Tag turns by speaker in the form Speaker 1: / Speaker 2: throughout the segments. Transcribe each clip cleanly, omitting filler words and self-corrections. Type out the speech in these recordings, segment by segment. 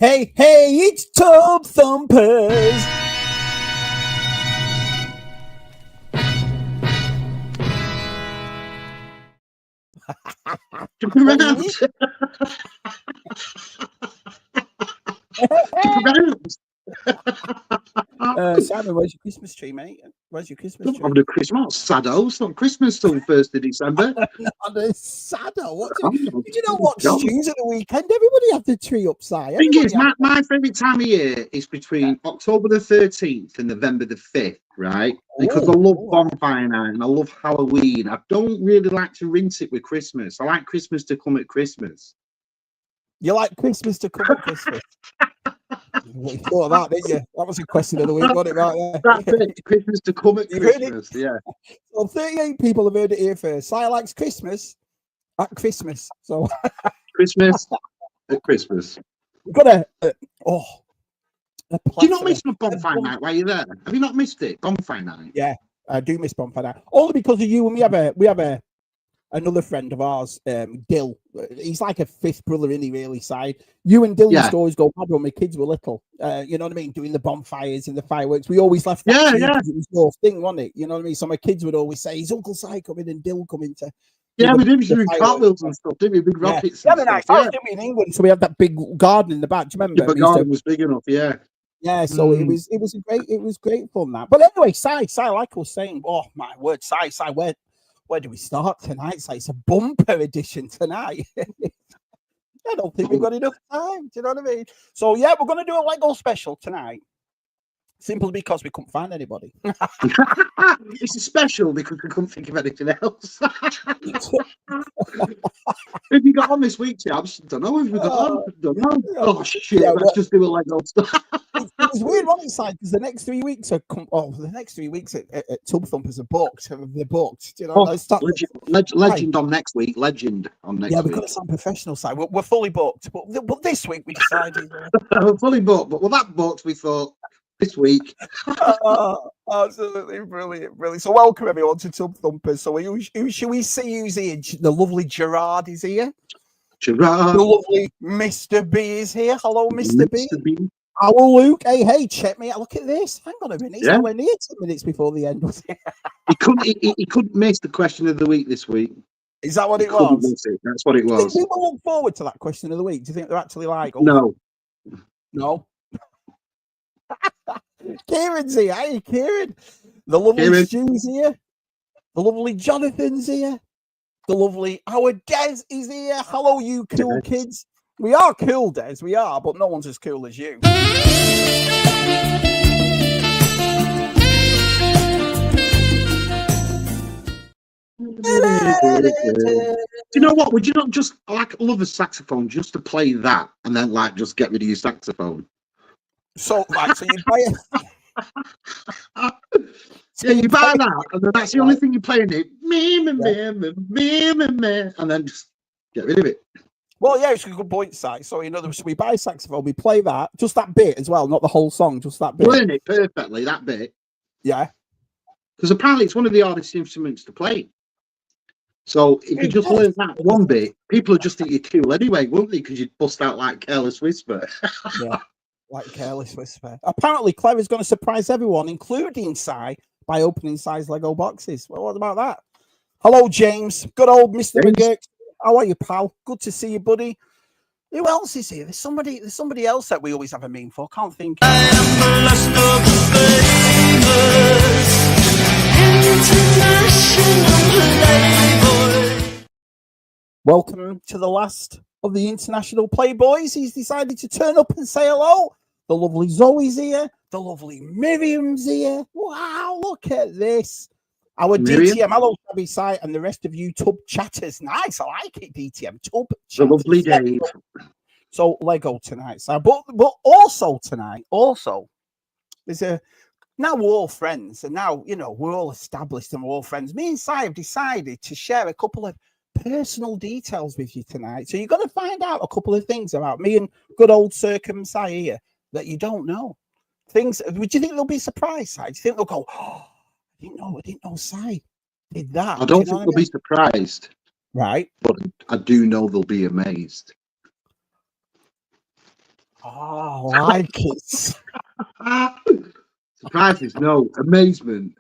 Speaker 1: hey, it's Tub Thumpers. Simon, where's your Christmas tree, mate? Where's your Christmas tree?
Speaker 2: On the Christmas, Sado. It's not Christmas till the 1st of December.
Speaker 1: On the Sado. Did you know what stews at the weekend? Everybody had the tree upside.
Speaker 2: Thing is, my favourite time of year is between October the 13th and November the 5th, right? Because I love bonfire night and I love Halloween. I don't really like to rinse it with Christmas. I like Christmas to come at Christmas.
Speaker 1: You like Christmas to come at Christmas? You thought of that, didn't you? That was a question of the week, wasn't it, right there?
Speaker 2: That's it, Christmas to come at Christmas, yeah.
Speaker 1: Well, 38 people have heard it here first. Si likes Christmas at Christmas. So
Speaker 2: Christmas at Christmas.
Speaker 1: We've got Do
Speaker 2: you not miss the bonfire night while you're there? Have you not missed it? Bonfire night?
Speaker 1: Yeah, I do miss bonfire night. Only because of you, and we have another friend of ours, Dill. He's like a fifth brother in the really side. You and Dill used to always go mad when my kids were little. You know what I mean? Doing the bonfires and the fireworks. We always left that it was your thing, wasn't it? You know what I mean? So my kids would always say, "Is Uncle Si coming and Dill coming to?"
Speaker 2: Yeah, we did doing cartwheels and stuff, didn't we? Big rockets.
Speaker 1: Yeah, nice. Didn't we, in England? So we had that big garden in the back. Do you remember?
Speaker 2: The garden was big enough, yeah.
Speaker 1: Yeah, so it was great fun that. But anyway, Si, like I was saying, oh my word, Si, where do we start tonight? It's a bumper edition tonight. I don't think we've got enough time. Do you know what I mean? So yeah, we're going to do a Lego special tonight. Simply because we couldn't find anybody.
Speaker 2: It's a special because we couldn't think of anything else. Have you got on this week, Chabs? Don't know if we got on. Don't know. Oh shit! Let's just do a Lego stuff.
Speaker 1: It's weird, one side, because the next 3 weeks are the next 3 weeks at Tub Thumpers are booked. They're booked. Do you know?
Speaker 2: Legend on next week. Legend on next week.
Speaker 1: Yeah, we've got some professional side. We're fully booked, but this week we decided
Speaker 2: we're fully booked. But with that booked, we thought. This week.
Speaker 1: Absolutely brilliant. So welcome everyone to Tub Thumpers. So who should we see who's here? The lovely Gerard is here.
Speaker 2: Gerard.
Speaker 1: The lovely Mr. B is here. Hello, Mr. B. Hello, Luke. Hey, check me out. Look at this. Hang on a minute. He's nowhere near 10 minutes before the end, was he?
Speaker 2: He couldn't miss the question of the week this week.
Speaker 1: Is that what it was?
Speaker 2: That's what it was.
Speaker 1: Do you think people look forward to that question of the week? Do you think they're actually like,
Speaker 2: No.
Speaker 1: Kieran's here. Hey, Kieran. The lovely Stu's here. The lovely Jonathan's here. The lovely Howard Des is here. Hello, you cool kids. We are cool, Des. We are, but no one's as cool as you.
Speaker 2: Do you know what? Would you not just love a saxophone just to play that and then just get rid of your saxophone?
Speaker 1: So you buy it.
Speaker 2: You buy that, and then that's the only thing you're playing it. And then just get rid of it.
Speaker 1: Well, yeah, it's a good point, Si. So, in other words, we buy a saxophone, we play that, just that bit as well, not the whole song, just that bit.
Speaker 2: Learn it perfectly, that bit.
Speaker 1: Yeah.
Speaker 2: Because apparently it's one of the hardest instruments to play. So if you just learn that one bit, people would just think you're cool anyway, wouldn't they? Because you'd bust out like Careless Whisper.
Speaker 1: Yeah, like Careless Whisper. Apparently, Claire is going to surprise everyone, including Si, by opening Si's Lego boxes. Well, what about that? Hello, James. Good old Mr. McGurk. How are you, pal? Good to see you, buddy. Who else is here? There's somebody else that we always have a meme for. Can't think. Welcome to the last of the International Playboys. He's decided to turn up and say hello. The lovely Zoe's here. The lovely Miriam's here. Wow, look at this. Our Miriam? DTM, hello, Shabby Site, and the rest of you Tub chatters. Nice, I like it, DTM. Tub chatters.
Speaker 2: The lovely Dave.
Speaker 1: So, Lego tonight. So, but also tonight, there's now we're all friends, and now, we're all established and we're all friends. Me and Si have decided to share a couple of personal details with you tonight. So you're going to find out a couple of things about me and good old Circum Si here that you don't know. Things, would you think they'll be surprised, Si? Do you think they'll go, oh, I didn't know Si did that?
Speaker 2: I don't think they'll be surprised.
Speaker 1: Right.
Speaker 2: But I do know they'll be amazed.
Speaker 1: Oh, I like it.
Speaker 2: Surprises, no. Amazement,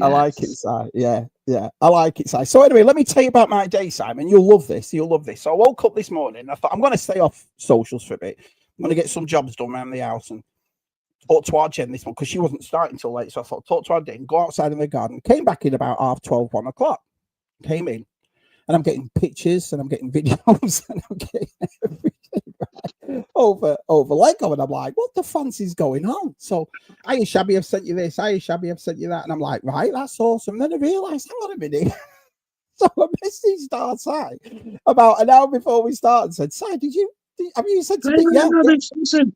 Speaker 1: I like it,
Speaker 2: yes.
Speaker 1: Si. Yeah, yeah. I like it, Si. So anyway, let me tell you about my day, Simon. You'll love this. You'll love this. So I woke up this morning. I thought I'm going to stay off socials for a bit. I'm going to get some jobs done around the house and talk to our Jen this one because she wasn't starting till late. So I thought, talk to our Jen, go outside in the garden. Came back in about 12:30, 1 o'clock. Came in and I'm getting pictures and I'm getting videos and I'm getting everything over Lego. And I'm like, what the fancy's going on? So, I Shabby have sent you this. I Shabby have sent you that. And I'm like, right, that's awesome. And then I realized, hang on a minute. So I messaged our Si about an hour before we started and said, Si, have you said to me? Yeah.
Speaker 2: Listen,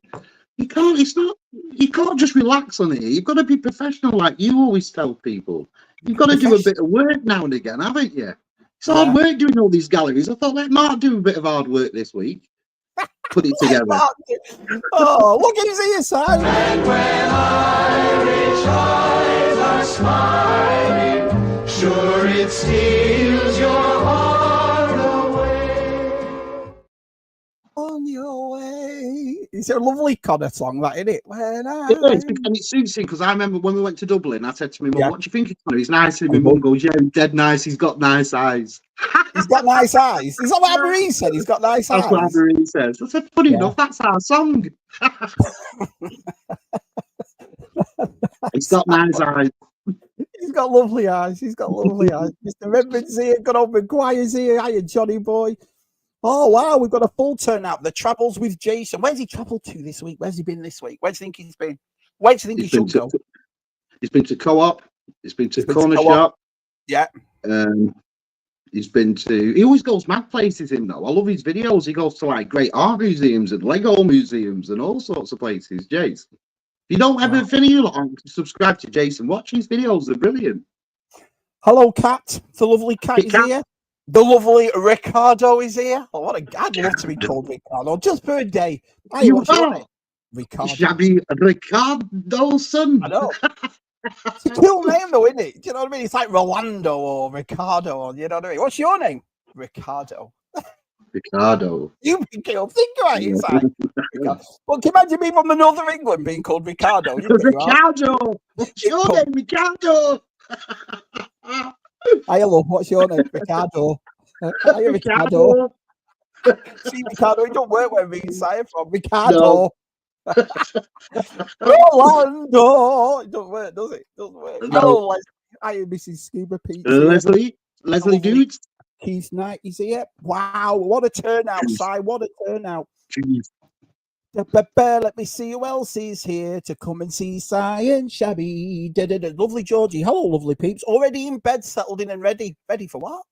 Speaker 2: you can't. It's not. You can't just relax on it. You've got to be professional, like you always tell people. You've got to do a bit of work now and again, haven't you? It's hard work doing all these galleries. I thought, let Mark do a bit of hard work this week. Put it together.
Speaker 1: Oh, look at his Si.
Speaker 3: And when Irish eyes are smiling, sure it steals your heart away.
Speaker 1: On your way. It's a lovely Connor song, that, isn't it?
Speaker 2: And it suits him because I remember when we went to Dublin, I said to my mum, what do you think of Connor? He's nice. And my mum goes, yeah, he's dead nice. He's got nice eyes.
Speaker 1: He's got nice eyes. Is that what Marie said? He's got nice eyes.
Speaker 2: That's what Marie says. I said, funny enough, that's our song. He's got nice eyes.
Speaker 1: He's got lovely eyes. He's got lovely eyes. Mr. Redmond's here. Good old McGuire's here. Hiya, Johnny boy. Oh, wow. We've got a full turnout. The travels with Jason. Where's he travelled to this week? Where's he been this week? Where do you think he's been? Where do you think he should go?
Speaker 2: He's been to Co-op. He's been to Corner Shop.
Speaker 1: Yeah.
Speaker 2: He's been to. He always goes mad places. Him though. I love his videos. He goes to like great art museums and Lego museums and all sorts of places. Jace, if you don't ever finish, subscribe to Jason. Watch his videos. They're brilliant.
Speaker 1: Hello, Cat. The lovely Cat is here. The lovely Ricardo is here. Oh, I'd love to be called Ricardo just for a day. Hey, what's your name? Ricardo.
Speaker 2: Shabby Ricardo, son.
Speaker 1: I know. It's a cool name, though, isn't it? Do you know what I mean? It's like Rolando or Ricardo, or you know what I mean? What's your name? Ricardo.
Speaker 2: Ricardo.
Speaker 1: You be killed. Think about it. It's like, well, can you imagine me from the north of England being called Ricardo?
Speaker 2: Ricardo. What's your name, Ricardo?
Speaker 1: Hi, hello. What's your name? Ricardo. Hi, Ricardo. See, Ricardo, it don't work where me saying from. Ricardo. No. Rolando. It doesn't work, does it? Doesn't work. No. Hello, Leslie. Hi, Mrs. Scuba Pete.
Speaker 2: Leslie Dudes.
Speaker 1: Keith Knight is here. Wow, what a turnout, Si. What a turnout.
Speaker 2: Jeez.
Speaker 1: Let me see who else is here to come and see Si and Shabby. Lovely Georgie. Hello, lovely peeps. Already in bed, settled in and ready. Ready for what?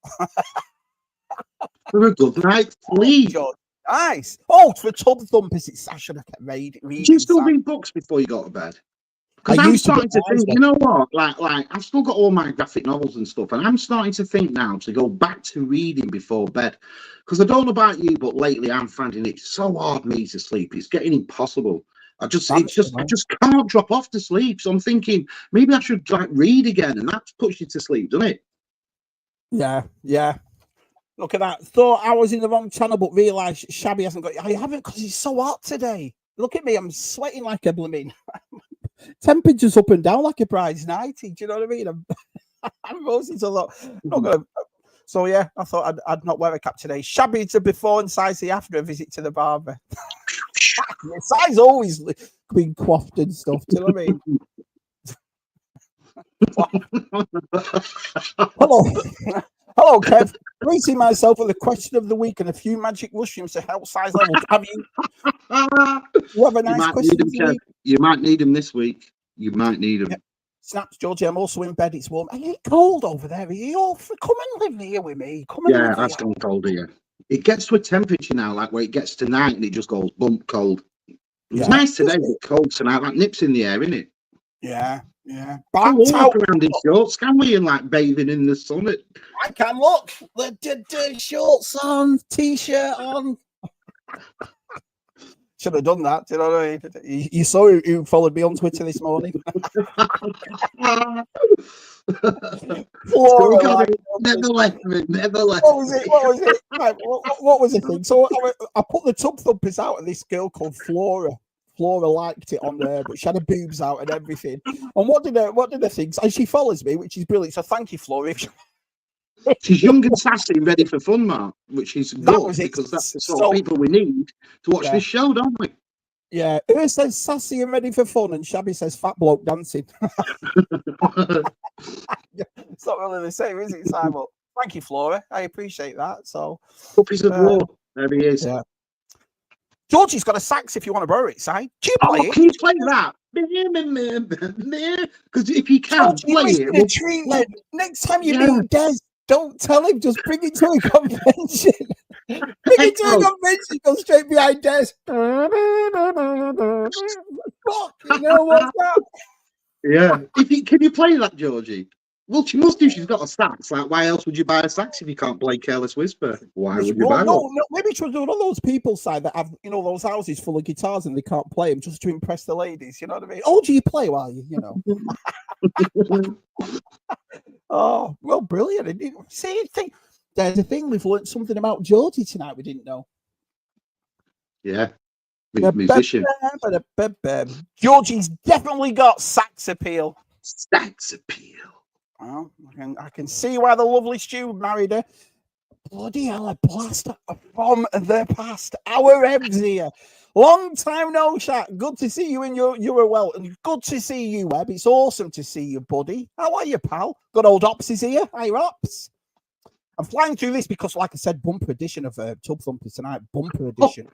Speaker 2: For a good night's sleep.
Speaker 1: Oh, nice. Oh, for TUB Thumpers. I should have kept reading.
Speaker 2: Did you still read books before you go to bed? Because I'm starting to think, you know what? Like I've still got all my graphic novels and stuff, and I'm starting to think now to go back to reading before bed. Because I don't know about you, but lately I'm finding it so hard me to sleep. It's getting impossible. I just can't drop off to sleep. So I'm thinking maybe I should like read again, and that puts you to sleep, doesn't it?
Speaker 1: Yeah, yeah. Look at that. Thought I was in the wrong channel, but realised Shabby hasn't got. I haven't because it's so hot today. Look at me. I'm sweating like a blooming. Temperature's up and down like a bride's nightie. Do you know what I mean? I'm roasting a lot. Not gonna. So yeah, I thought I'd not wear a cap today. Shabby to before and Sizey after a visit to the barber. Size always being coiffed and stuff. Do you know what I mean? Hello. Hello, Kev. Rating myself with a question of the week and a few magic mushrooms to help size levels. Have you? You have a nice question.
Speaker 2: You might need them this week. You might need them.
Speaker 1: Yeah. Snaps, Georgie. I'm also in bed. It's warm. Are you cold over there? Are you all come and live here with me? Come and
Speaker 2: live that's gone cold here. It gets to a temperature now, like where it gets to night and it just goes bump cold. It was nice today, but cold tonight. Like nips in the air, isn't it?
Speaker 1: Yeah, yeah.
Speaker 2: But we'll walk around in shorts, can we? And like bathing in the sun.
Speaker 1: I can look. The shorts on, t-shirt on. Should have done that. Do you know what I mean? You saw who followed me on Twitter this morning. Flora,
Speaker 2: Never left me. Never left.
Speaker 1: what was it? What was it? Right, what was the thing? So I put the Tub Thumpers out, and this girl called Flora. Flora liked it on there, but she had her boobs out and everything. And what did the things? And she follows me, which is brilliant. So thank you, Flora.
Speaker 2: She's young and sassy and ready for fun, Mark, which is good because that's the sort of people we need to watch this show, don't we?
Speaker 1: Yeah, her says sassy and ready for fun, and Shabby says fat bloke dancing. It's not really the same, is it, Simon? Thank you, Flora. I appreciate that. So,
Speaker 2: puppies of war. There he is.
Speaker 1: Yeah. Georgie's got a sax if you want to borrow it, Si. Do you play it?
Speaker 2: Can you play that? Because if you can't play it,
Speaker 1: next time you meet Des, don't tell him. Just bring it to a convention. Bring it to a convention. Go straight behind Des. Fuck, you know what's that?
Speaker 2: Yeah. Can you play that, Georgie? Well, she must do. She's got a sax. Like, why else would you buy a sax if you can't play Careless Whisper? Why would you buy one?
Speaker 1: No, maybe she's one of those people, side that have, those houses full of guitars and they can't play them just to impress the ladies. You know what I mean? Oh, do you play while you know? Oh, well, brilliant. See, there's a thing. We've learned something about Georgie tonight we didn't know.
Speaker 2: Yeah. Musician.
Speaker 1: Georgie's definitely got sax appeal.
Speaker 2: Sax appeal.
Speaker 1: Well, I can see why the lovely Stu married her. Bloody hell, a blast from the past. Our Ebs here. Long time no chat. Good to see you and you were well. And good to see you, Eb. It's awesome to see you, buddy. How are you, pal? Good old Ops is here. Hi, Ops. I'm flying through this because, like I said, bumper edition of Tub Thumpers tonight. Bumper edition.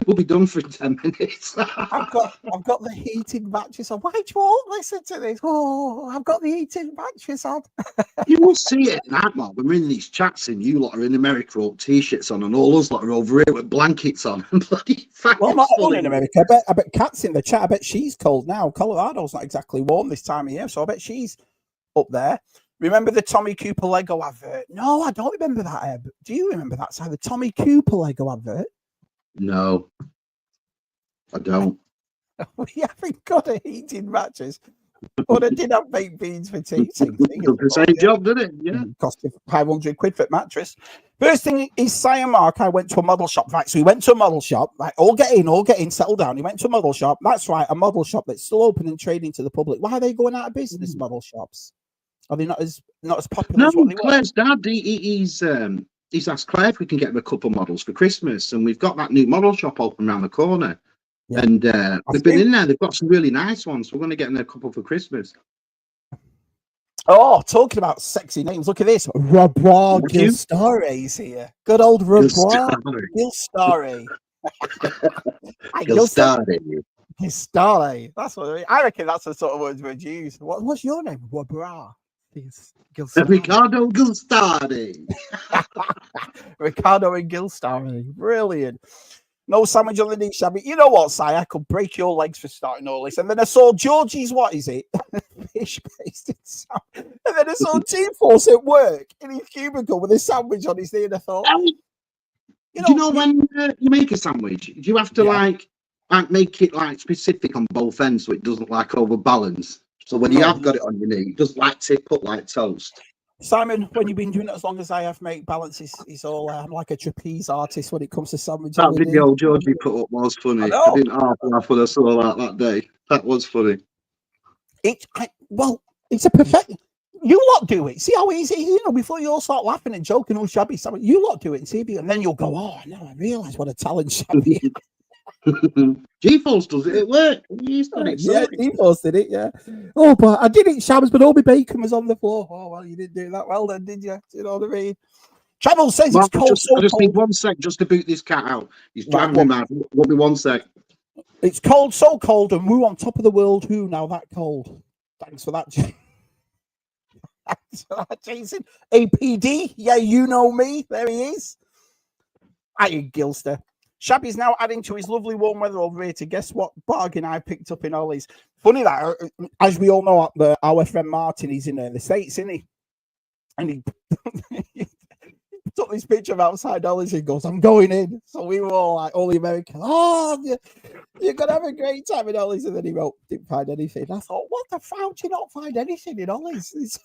Speaker 2: We'll be done for 10 minutes.
Speaker 1: I've got the heated mattress on. Why do you all listen to this? Oh, I've got the heated mattress on.
Speaker 2: You will see it at night, Mark. When we're in these chats and you lot are in America up t-shirts on and all us lot are over here with blankets on.
Speaker 1: Well, not all in America. I bet Kat's in the chat. I bet she's cold now. Colorado's not exactly warm this time of year, so I bet she's up there. Remember the Tommy Cooper Lego advert? No, I don't remember that, Eb. Do you remember that side? The Tommy Cooper Lego advert?
Speaker 2: No, I don't.
Speaker 1: We haven't got a heated mattress, but I did have baked beans for tea. Same thing.
Speaker 2: Does the same job, didn't it? Yeah.
Speaker 1: Cost £500 for mattress. First thing is, Sire Mark, I went to a model shop. Right, so he went to a model shop. Right, all get in, settle down. He went to a model shop. That's right, a model shop that's still open and trading to the public. Why are they going out of business, model shops? Are they not as popular as what they
Speaker 2: Claire's dad, he's asked Claire if we can get him a couple models for Christmas, and we've got that new model shop open around the corner. Yeah. And they've been in there. They've got some really nice ones. We're going to get them a couple for Christmas.
Speaker 1: Oh, talking about sexy names, look at this. Robra Gilstare is here. Good old Robra Gilstare. Gilstare. That's what I reckon. That's the sort of words we'd use. What's your name? Robra.
Speaker 2: Ricardo Gilstare.
Speaker 1: Ricardo and Gilstare. Brilliant. No sandwich on the knee, Shabby. You know what, Si? I could break your legs for starting all this. And then I saw Georgie's, what is it? Fish basted sandwich. And then I saw T-Force at work in his cubicle with a sandwich on his knee. And I thought,
Speaker 2: you know when you make a sandwich, do you have to like make it like specific on both ends so it doesn't like overbalance? So when you have got it on your knee, it doesn't like tip up like toast.
Speaker 1: Simon, when you've been doing it as long as I have, mate, balance is all. I'm like a trapeze artist when it comes to sandwiches.
Speaker 2: That video Georgie put up was funny. I didn't laugh when I saw that day. That was funny.
Speaker 1: It's a perfect. You lot do it. See how easy, before you all start laughing and joking on Shabby, you lot do it and see if you, and then you'll go, oh, no, I realise what a talent Shabby is.
Speaker 2: G-Force does it. It worked. Yeah,
Speaker 1: G-Force did it, yeah. Oh, but I did it, Shabbos, but all my bacon was on the floor. Oh, well, you didn't do that well then, did you? Do you know what I mean? Travel says it's cold.
Speaker 2: I just need 1 sec just to boot this cat out. He's driving me mad. Want me 1 sec?
Speaker 1: It's cold, so cold, and we're on top of the world. Who now that cold? Thanks for that, Jason. Jason. APD, yeah, you know me. There he is. Hi, Gilster. Shabby's now adding to his lovely warm weather over here to guess what bargain I picked up in Ollie's. Funny that, as we all know, our friend Martin, he's in the States, isn't he? And he took this picture of outside Ollie's. He goes, I'm going in. So we were all like, all the Americans, oh, you're going to have a great time in Ollie's. And then he wrote, didn't find anything. I thought, what the fuck? Did you not find anything in Ollie's?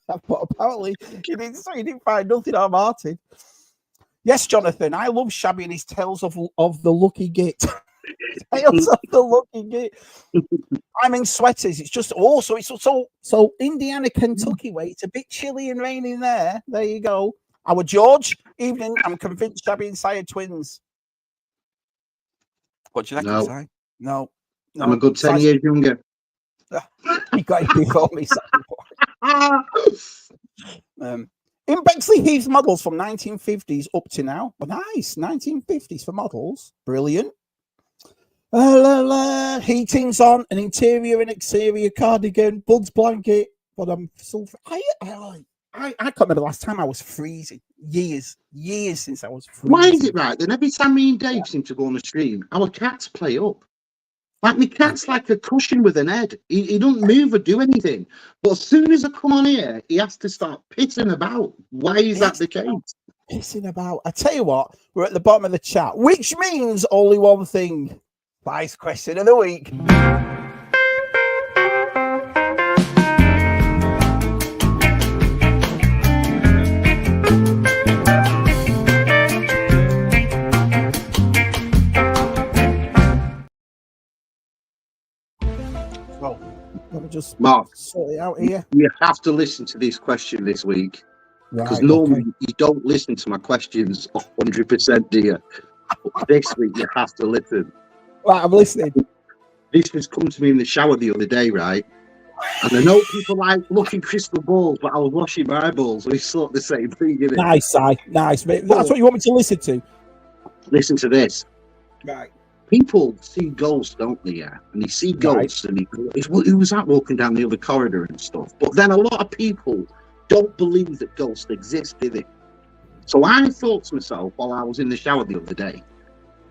Speaker 1: But apparently he didn't find nothing on Martin. Yes, Jonathan, I love Shabby and his Tales of the Lucky Git. Tales of the Lucky Git. I'm in sweaters. It's just also it's so Indiana, Kentucky way. It's a bit chilly and raining there. There you go. Our George, evening. I'm convinced Shabby and Sire twins. What do you think, Si? No.
Speaker 2: I'm a good 10 years younger.
Speaker 1: You got it before me. In Bexley Heath models from 1950s up to now. Well, nice. 1950s for models. Brilliant. Heating's on, an interior and exterior cardigan, Bugs blanket. But I'm so I can't remember the last time I was freezing. Years since I was freezing.
Speaker 2: Why is it right? Then every time me and Dave seem to go on the stream, our cats play up. Like my cat's like a cushion with an head. He don't move or do anything. But as soon as I come on here, he has to start pissing about. Why is that the case?
Speaker 1: Pissing about. I tell you what, we're at the bottom of the chat, which means only one thing. Vice question of the week. Well, let me just
Speaker 2: Mark,
Speaker 1: sort it out here.
Speaker 2: You have to listen to this question this week. Because normally you don't listen to my questions 100%, do you? But this week you have to listen.
Speaker 1: Right, I'm listening.
Speaker 2: This has come to me in the shower the other day, right? And I know people like looking crystal balls, but I was washing my eyeballs, and it's sort of the same thing, isn't it?
Speaker 1: Nice, nice. Mate. That's what you want me to listen to.
Speaker 2: Listen to this.
Speaker 1: Right.
Speaker 2: People see ghosts, don't they? Yeah, and they see ghosts, and he was out walking down the other corridor and stuff. But then a lot of people don't believe that ghosts exist, do they? So I thought to myself while I was in the shower the other day,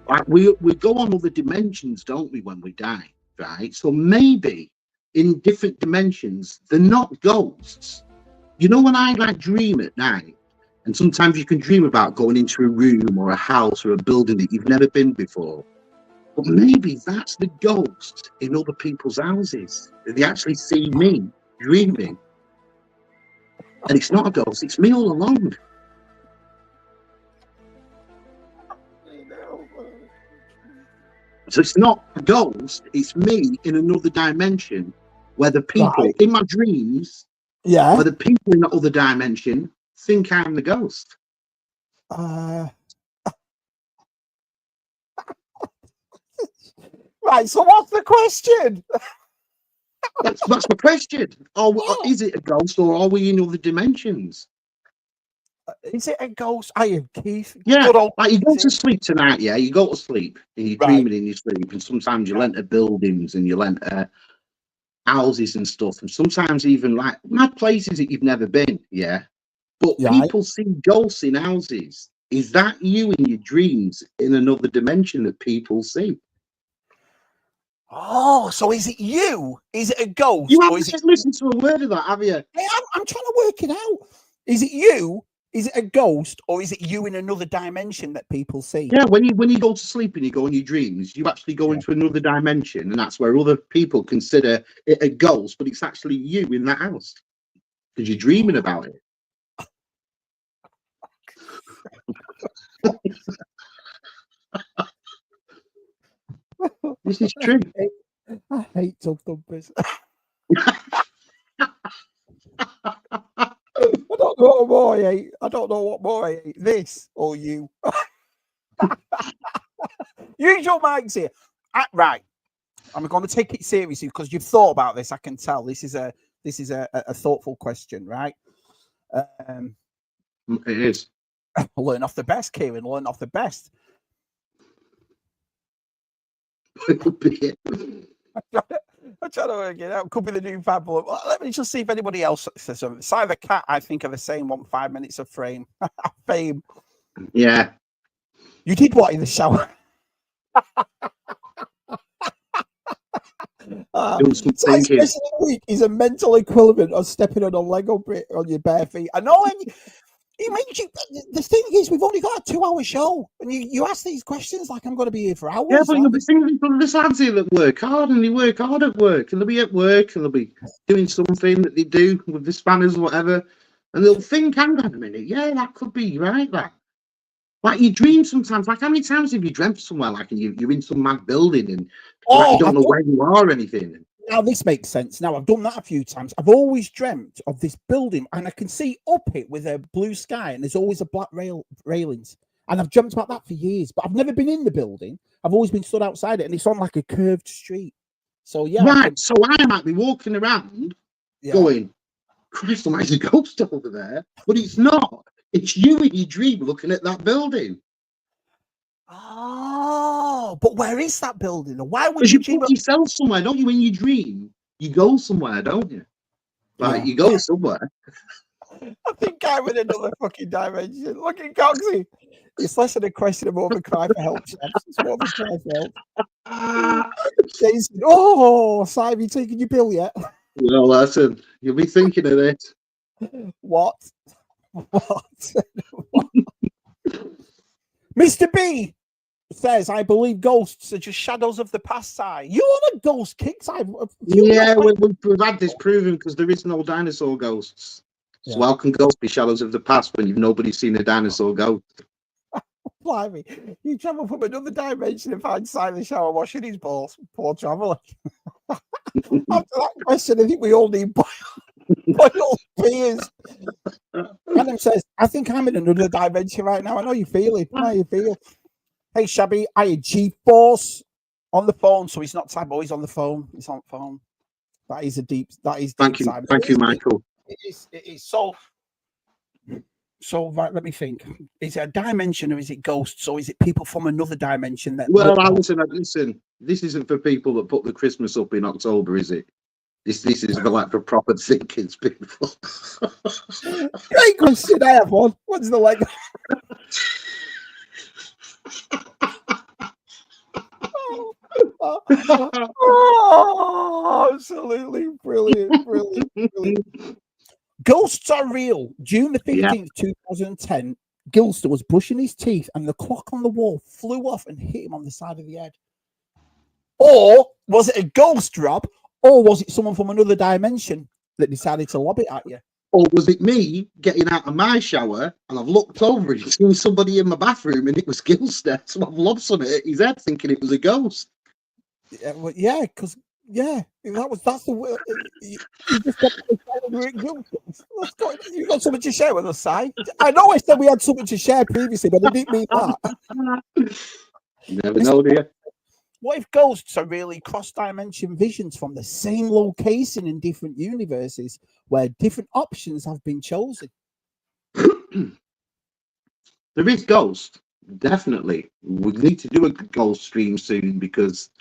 Speaker 2: like we go on other dimensions, don't we, when we die, right? So maybe in different dimensions, they're not ghosts. You know, when I like dream at night, and sometimes you can dream about going into a room or a house or a building that you've never been before. But maybe that's the ghost in other people's houses. They actually see me dreaming. And it's not a ghost, it's me all along. So it's not a ghost, it's me in another dimension where the people in my dreams, where the people in that other dimension think I'm the ghost.
Speaker 1: Right, so what's the question?
Speaker 2: That's the question. Is it a ghost or are we in other dimensions?
Speaker 1: Is it a ghost? I am Keith.
Speaker 2: Yeah, like you go to sleep tonight, yeah, you go to sleep and you're dreaming in your sleep, and sometimes you enter buildings and you enter houses and stuff, and sometimes even like mad places that you've never been, yeah. But people see ghosts in houses. Is that you in your dreams in another dimension that people see?
Speaker 1: Oh, so is it you? Is it a ghost?
Speaker 2: You haven't just listened to a word of that, have you?
Speaker 1: I'm trying to work it out. Is it you? Is it a ghost, or is it you in another dimension that people see?
Speaker 2: Yeah, when you go to sleep and you go in your dreams, you actually go into another dimension, and that's where other people consider it a ghost, but it's actually you in that house because you're dreaming about it. This is true.
Speaker 1: I hate TUB thumpers. I don't know what more I hate. I don't know what more I hate. This or you. Usual Mike's here. Right. I'm going to take it seriously because you've thought about this. I can tell this is a thoughtful question, right?
Speaker 2: It is.
Speaker 1: Learn off the best, Kieran. Learn off the best.
Speaker 2: It could be it.
Speaker 1: I'm trying to work it out. Could be the new fab. Let me just see if anybody else says something. Si the cat, I think, are the same. Want 5 minutes of fame.
Speaker 2: Yeah.
Speaker 1: You did what in the shower? Week is a mental equivalent of stepping on a Lego brick on your bare feet. I know It makes you, the thing is, we've only got a 2-hour show, and you ask these questions like I'm going to be here for hours.
Speaker 2: Yeah, but you'll be thinking of the lads here that work hard, and they work hard at work, and they'll be at work, and they'll be doing something that they do with the spanners or whatever, and they'll think, hang on a minute, yeah, that could be right, that. Like you dream sometimes, like how many times have you dreamt somewhere, like and you're in some mad building, and like, you don't know where you are or anything?
Speaker 1: Now this makes sense. Now I've done that a few times. I've always dreamt of this building, and I can see up it with a blue sky, and there's always a black railings. And I've dreamt about that for years, but I've never been in the building. I've always been stood outside it, and it's on like a curved street. So yeah,
Speaker 2: right. So I might be walking around, going, "Christ, there might be a ghost over there," but it's not. It's you in your dream looking at that building.
Speaker 1: Oh, but where is that building? Why would
Speaker 2: you put yourself somewhere, don't you? When you dream, you go somewhere, don't you? Like you go somewhere.
Speaker 1: I think I'm in another fucking dimension. Look at Coxie. It's less than a question of more of a cry for help. It's more of a cry for help. Jason, oh, Simon, you taking your pill yet?
Speaker 2: Well, listen, you'll be thinking of it.
Speaker 1: What? Mr. B says, I believe ghosts are just shadows of the past side. You on a ghost kick side?
Speaker 2: Yeah, we've had this proven because there is no dinosaur ghosts. So how can ghosts be shadows of the past when nobody's seen a dinosaur ghost?
Speaker 1: Blimey, you travel from another dimension and find Silent Shower washing his balls. Poor traveller. After that question, I think we all need boiled beers. Adam says, I think I'm in another dimension right now. I know you feel it. How you feel? Hey, Shabby, I had G-Force on the phone, so he's not Tybo, he's on the phone. He's on the phone. That is deep.
Speaker 2: Thank you, Michael.
Speaker 1: It is so right, let me think. Is it a dimension or is it ghosts or is it people from another dimension that
Speaker 2: listen, this isn't for people that put the Christmas up in October, is it? This is for like for proper thinkers people.
Speaker 1: Great question. I have one. What's the Lego? Oh, absolutely brilliant. Ghosts are real. June the 15th, 2010, Gilster was brushing his teeth and the clock on the wall flew off and hit him on the side of the head. Or was it a ghost, Rob? Or was it someone from another dimension that decided to lob it at you?
Speaker 2: Or was it me getting out of my shower and I've looked over and seen somebody in my bathroom and it was Gilster, so I've lobbed something at his head thinking it was a ghost?
Speaker 1: Yeah, well, that's the word. You just got you got something to share with us, Si. I know I said we had something to share previously, but I didn't mean that.
Speaker 2: You never know, do you?
Speaker 1: What if ghosts are really cross-dimension visions from the same location in different universes where different options have been chosen?
Speaker 2: There is ghost, definitely. We need to do a ghost stream soon because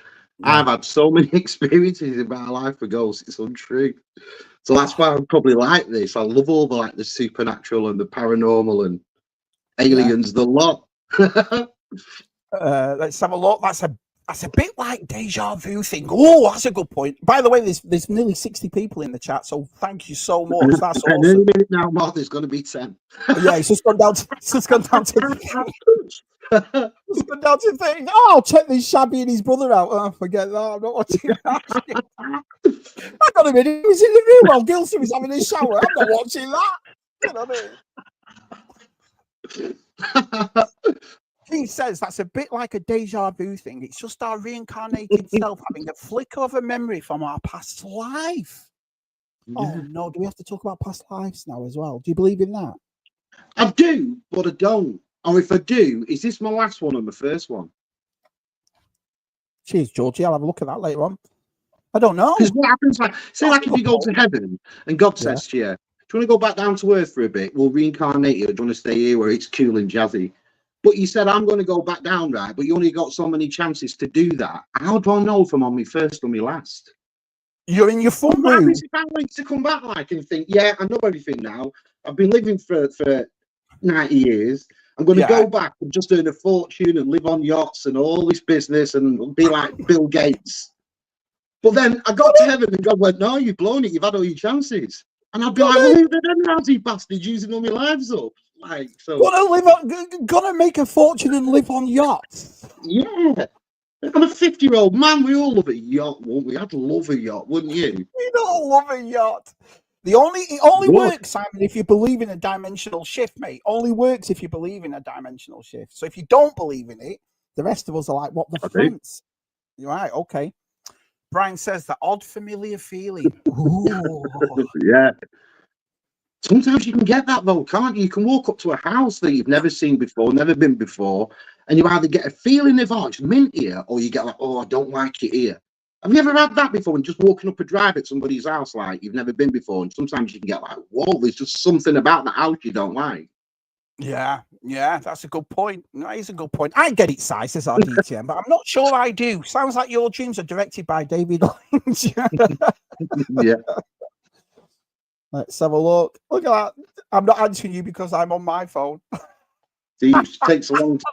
Speaker 2: I've had so many experiences in my life with ghosts, it's untrue. So that's why I probably like this. I love all the supernatural and the paranormal and aliens, the lot.
Speaker 1: Let's have a look. That's a bit like deja vu thing. Oh, that's a good point. By the way, there's nearly 60 people in the chat, so thank you so much. That's awesome.
Speaker 2: In a minute now, Mark, there's going to be 10.
Speaker 1: Yeah, it's just gone down to 30. It's gone down to 30. Oh, I'll check this Shabby and his brother out. Oh, forget that. I'm not watching that. I got a minute. He was in the room while Gilson was having a shower. I'm not watching that. You know what I mean? He says that's a bit like a deja vu thing. It's just our reincarnated self having a flicker of a memory from our past life. Yeah. Oh no, do we have to talk about past lives now as well? Do you believe in that?
Speaker 2: I do, but I don't. Or if I do, is this my last one or my first one?
Speaker 1: Cheers, Georgie. I'll have a look at that later on. I don't know.
Speaker 2: Because what happens, if you go to heaven and God says to you, do you want to go back down to earth for a bit? We'll reincarnate you. Do you want to stay here where it's cool and jazzy? But you said, I'm going to go back down, right? But you only got so many chances to do that. How do I know if I'm on my first or my last?
Speaker 1: You're in your front room.
Speaker 2: If I wanted to come back and think, yeah, I know everything now. I've been living for 90 years. I'm going to go back and just earn a fortune and live on yachts and all this business and be like Bill Gates. But then I got to heaven and God went, no, you've blown it. You've had all your chances. And I'd be like, well, who the hell are these bastards using all my lives up? Like, so
Speaker 1: Gonna make a fortune and live on yachts.
Speaker 2: yeah. I'm a 50-year-old man. We all love a yacht, wouldn't we? I'd love a yacht, wouldn't you?
Speaker 1: We don't love a yacht. It only
Speaker 2: What?
Speaker 1: works, Simon, if you believe in a dimensional shift, mate. Only works if you believe in a dimensional shift. So if you don't believe in it, the rest of us are like, what the fence? You're right, okay. Brian says that odd familiar feeling. Ooh.
Speaker 2: Yeah. Sometimes you can get that though, can't you? You can walk up to a house that you've never seen before, never been before, and you either get a feeling of, oh, it's mint here, or you get like, oh, I don't like it here. Have you ever had that before when just walking up a drive at somebody's house like you've never been before? And sometimes you can get like, whoa, there's just something about the house you don't like.
Speaker 1: Yeah, that's a good point. That is a good point. I get it, Si, says our DTM, but I'm not sure I do. Sounds like your dreams are directed by David Lynch.
Speaker 2: Yeah.
Speaker 1: Let's have a look. Look at that. I'm not answering you because I'm on my phone.
Speaker 2: It takes a long time.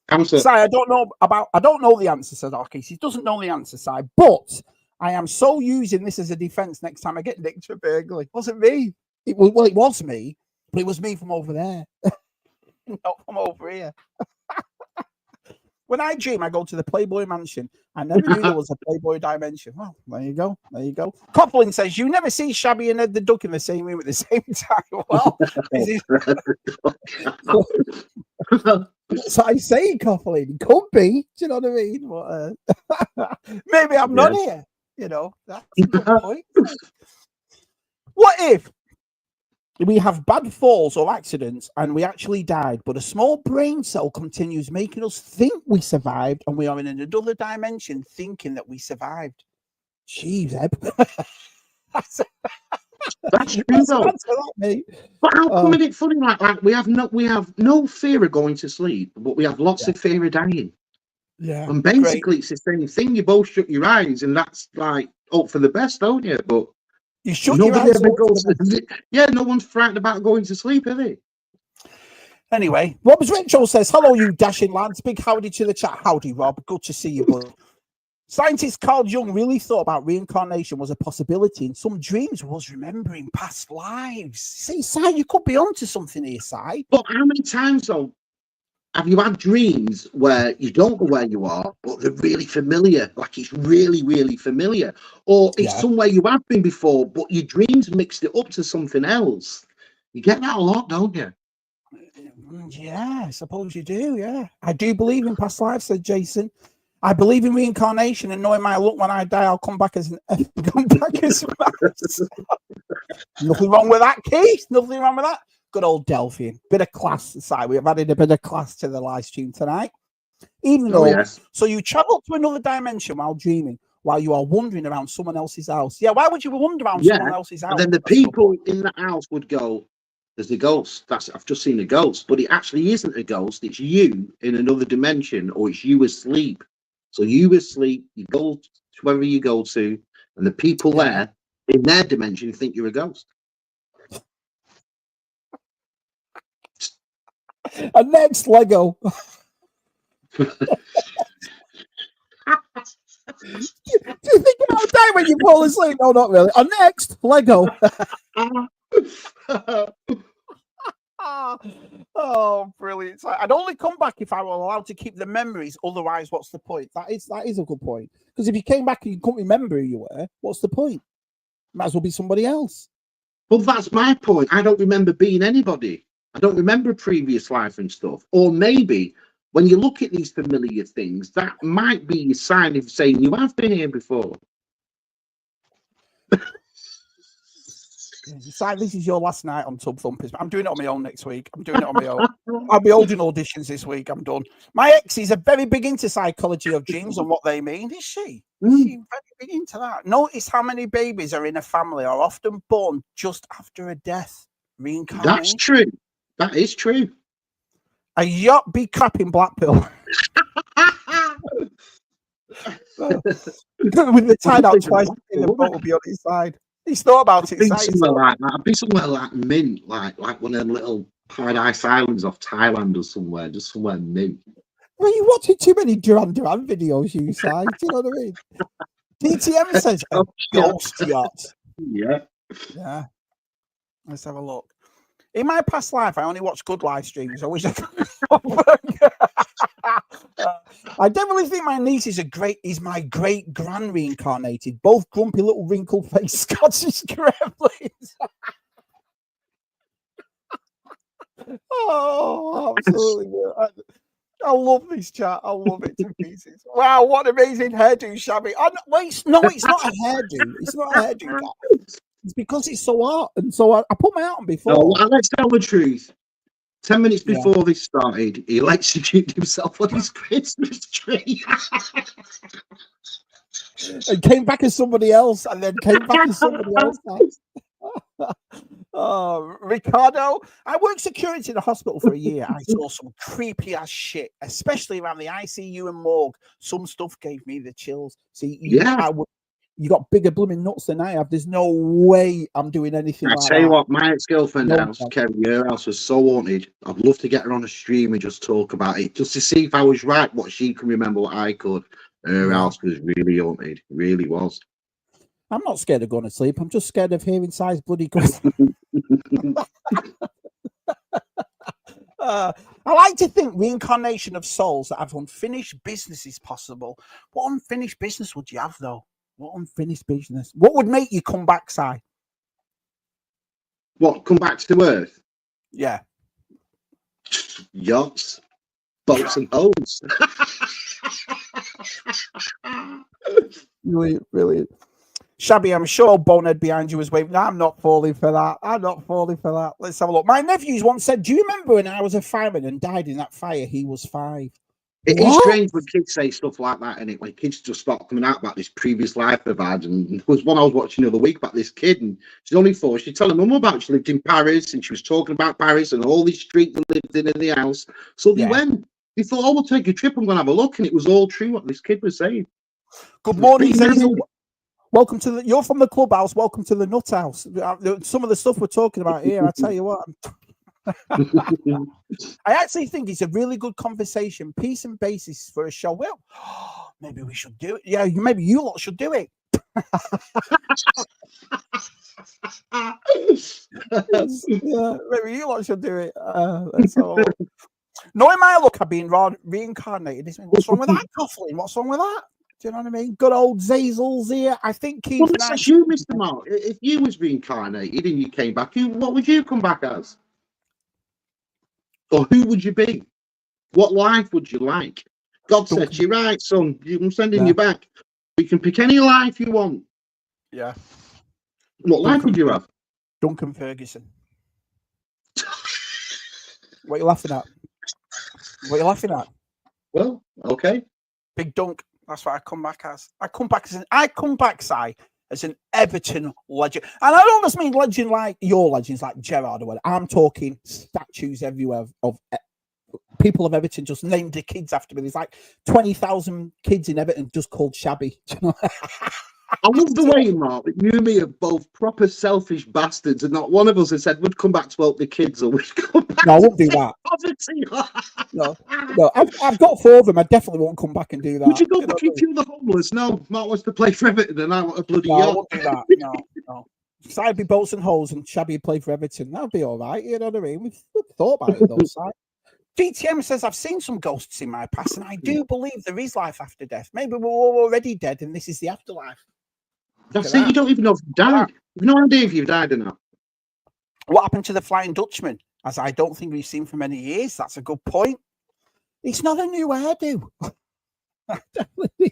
Speaker 2: Answer.
Speaker 1: Si, I don't know the answer, said Arkis. He doesn't know the answer, Si, but I am so using this as a defense next time I get nicked for burglary. It wasn't me. It was me, but it was me from over there. Not from over here. When I dream, I go to the Playboy Mansion. I never knew there was a Playboy dimension. Well, there you go. Coughlin says, you never see Shabby and Ed the Duck in the same room at the same time. Well, so I say, Coughlin, could be. Do you know what I mean? But, maybe I'm not here. You know, that's a good point. What if we have bad falls or accidents and we actually died, but a small brain cell continues making us think we survived and we are in another dimension thinking that we survived? Jeez, Eb. That's
Speaker 2: true, though. But how come is it funny? Like we have no fear of going to sleep, but we have lots of fear of dying.
Speaker 1: Yeah.
Speaker 2: And basically, it's the same thing. You both shut your eyes, and that's like hope for the best, don't you? But
Speaker 1: you shut your eyes.
Speaker 2: No one's frightened about going to sleep, are they?
Speaker 1: Anyway, Rob's Ritual says, hello, you dashing lads. Big howdy to the chat. Howdy, Rob. Good to see you, bud. Scientist Carl Jung really thought about reincarnation was a possibility, and some dreams was remembering past lives. See, Si, you could be onto something here, Si.
Speaker 2: But how many times, though, have you had dreams where you don't know where you are, but they're really familiar, like it's really, really familiar? Or it's somewhere you have been before, but your dreams mixed it up to something else. You get that a lot, don't you?
Speaker 1: Yeah, I suppose you do, yeah. I do believe in past lives, said Jason. I believe in reincarnation and knowing my luck when I die, I'll come back as Nothing wrong with that, Keith. Nothing wrong with that. Good old Delphian. Bit of class aside. We have added a bit of class to the live stream tonight. Even though, so you travel to another dimension while dreaming, while you are wandering around someone else's house. Yeah, why would you wander around someone else's house?
Speaker 2: And then the people in the house would go, there's a ghost. I've just seen a ghost. But it actually isn't a ghost. It's you in another dimension, or it's you asleep. So you asleep, you go to wherever you go to, and the people there in their dimension think you're a ghost.
Speaker 1: And next, Lego. Do you think you'll die when you fall asleep? No, not really. And next, Lego. Oh, brilliant. I'd only come back if I were allowed to keep the memories. Otherwise, what's the point? That is a good point. Because if you came back and you couldn't remember who you were, what's the point? Might as well be somebody else.
Speaker 2: Well, that's my point. I don't remember being anybody. I don't remember previous life and stuff. Or maybe when you look at these familiar things, that might be a sign of saying you have been here before.
Speaker 1: This is your last night on Tub Thumpers. I'm doing it on my own next week. I'm doing it on my own. I'll be holding auditions this week. I'm done. My ex is very big into psychology of dreams and what they mean. Is she? Is she very big into that? Notice how many babies are in a family are often born just after a death. Reincarnation.
Speaker 2: That's true. That is true.
Speaker 1: A yacht be crap in Blackpool. With the tied out twice, the boat will be on his side. He's thought about it.
Speaker 2: I'd be somewhere like mint, like one of them little paradise islands off Thailand or somewhere, just somewhere mint.
Speaker 1: Well, you're watching too many Duran Duran videos, you say. Do you know what I mean? DTM says a ghost yacht.
Speaker 2: Yeah.
Speaker 1: Yeah. Let's have a look. In my past life, I only watch good live streams. I wish I could. I definitely think my niece is my great grand reincarnated. Both grumpy little wrinkled faced Scottish gremlins. Oh, absolutely. I love this chat. I love it to pieces. Wow, what an amazing hairdo, Shabby. It's not a hairdo. It's not a hairdo. It's because it's so hot. And so I put my hat on before.
Speaker 2: No, let's tell the truth. 10 minutes before this started, he electrocuted himself on his Christmas tree.
Speaker 1: And came back as somebody else, and then came back as somebody else. Ricardo, I worked security in a hospital for a year. I saw some creepy ass shit, especially around the ICU and morgue. Some stuff gave me the chills. See, you got bigger blooming nuts than I have. There's no way I'm doing anything like that.
Speaker 2: I tell you what, my ex-girlfriend house, Kerry, her house was so haunted. I'd love to get her on a stream and just talk about it, just to see if I was right, what she can remember, what I could. Her house was really haunted. It really was.
Speaker 1: I'm not scared of going to sleep. I'm just scared of hearing Si's bloody guts. I like to think reincarnation of souls that have unfinished business is possible. What unfinished business would you have, though? What unfinished business? What would make you come back, Si?
Speaker 2: What, come back to Earth?
Speaker 1: Yeah.
Speaker 2: Yachts, boats and hoes.
Speaker 1: Brilliant. Shabby, I'm sure Bonehead behind you was waving. No, I'm not falling for that. I'm not falling for that. Let's have a look. My nephews once said, do you remember when I was a fireman and died in that fire? He was 5.
Speaker 2: It is strange when kids say stuff like that, and when kids just start coming out about this previous life they've had. And there was one I was watching the other week about this kid, and she's only 4. She's telling mum about she lived in Paris, and she was talking about Paris and all these streets they lived in the house. So they went. They thought, oh, we'll take a trip. I'm going to have a look, and it was all true what this kid was saying.
Speaker 1: Good morning, Zazel. Welcome to the. You're from the clubhouse. Welcome to the nut house. Some of the stuff we're talking about here, I tell you what. I actually think it's a really good conversation, piece and basis for a show. Well, maybe we should do it. Yeah, maybe you lot should do it. Yeah, maybe you lot should do it. Knowing my luck, I've been reincarnated. What's wrong with that, Coughlin? What's wrong with that? Do you know what I mean? Good old Zazel's here. I think Keith.
Speaker 2: Well, that's you, Mr. Mark. If you was reincarnated and you came back, what would you come back as? Or who would you be? What life would you like? God said to you, right, son, I'm sending you back. You can pick any life you want.
Speaker 1: Yeah.
Speaker 2: What life would you have?
Speaker 1: Duncan Ferguson. What are you laughing at? What are you laughing at?
Speaker 2: Well, okay.
Speaker 1: Big Dunk. That's what I come back as. I come back, Si, as an Everton legend. And I don't just mean legend like your legends, like Gerrard or whatever. I'm talking statues everywhere of people of Everton just named their kids after me. There's like 20,000 kids in Everton just called Shabby.
Speaker 2: I love the way, Mark, that you and me are both proper selfish bastards, and not one of us has said we'd come back to help the kids or we'd come back.
Speaker 1: No, I won't do that. No, I've got 4 of them. I definitely won't come back and do that.
Speaker 2: Would you go back and kill the homeless? No, Mark wants to play for Everton, and I want a bloody yacht.
Speaker 1: I won't do that. No. So I'd be boats and holes, and Shabby play for Everton. That'd be all right. You know what I mean? We've thought about it though, Si. GTM says, I've seen some ghosts in my past, and I do believe there is life after death. Maybe we're all already dead, and this is the afterlife.
Speaker 2: That's it. You don't even know if you died. You've no idea if you've died or not.
Speaker 1: What happened to the Flying Dutchman? As I don't think we've seen for many years. That's a good point. It's not a new hairdo. It's not a new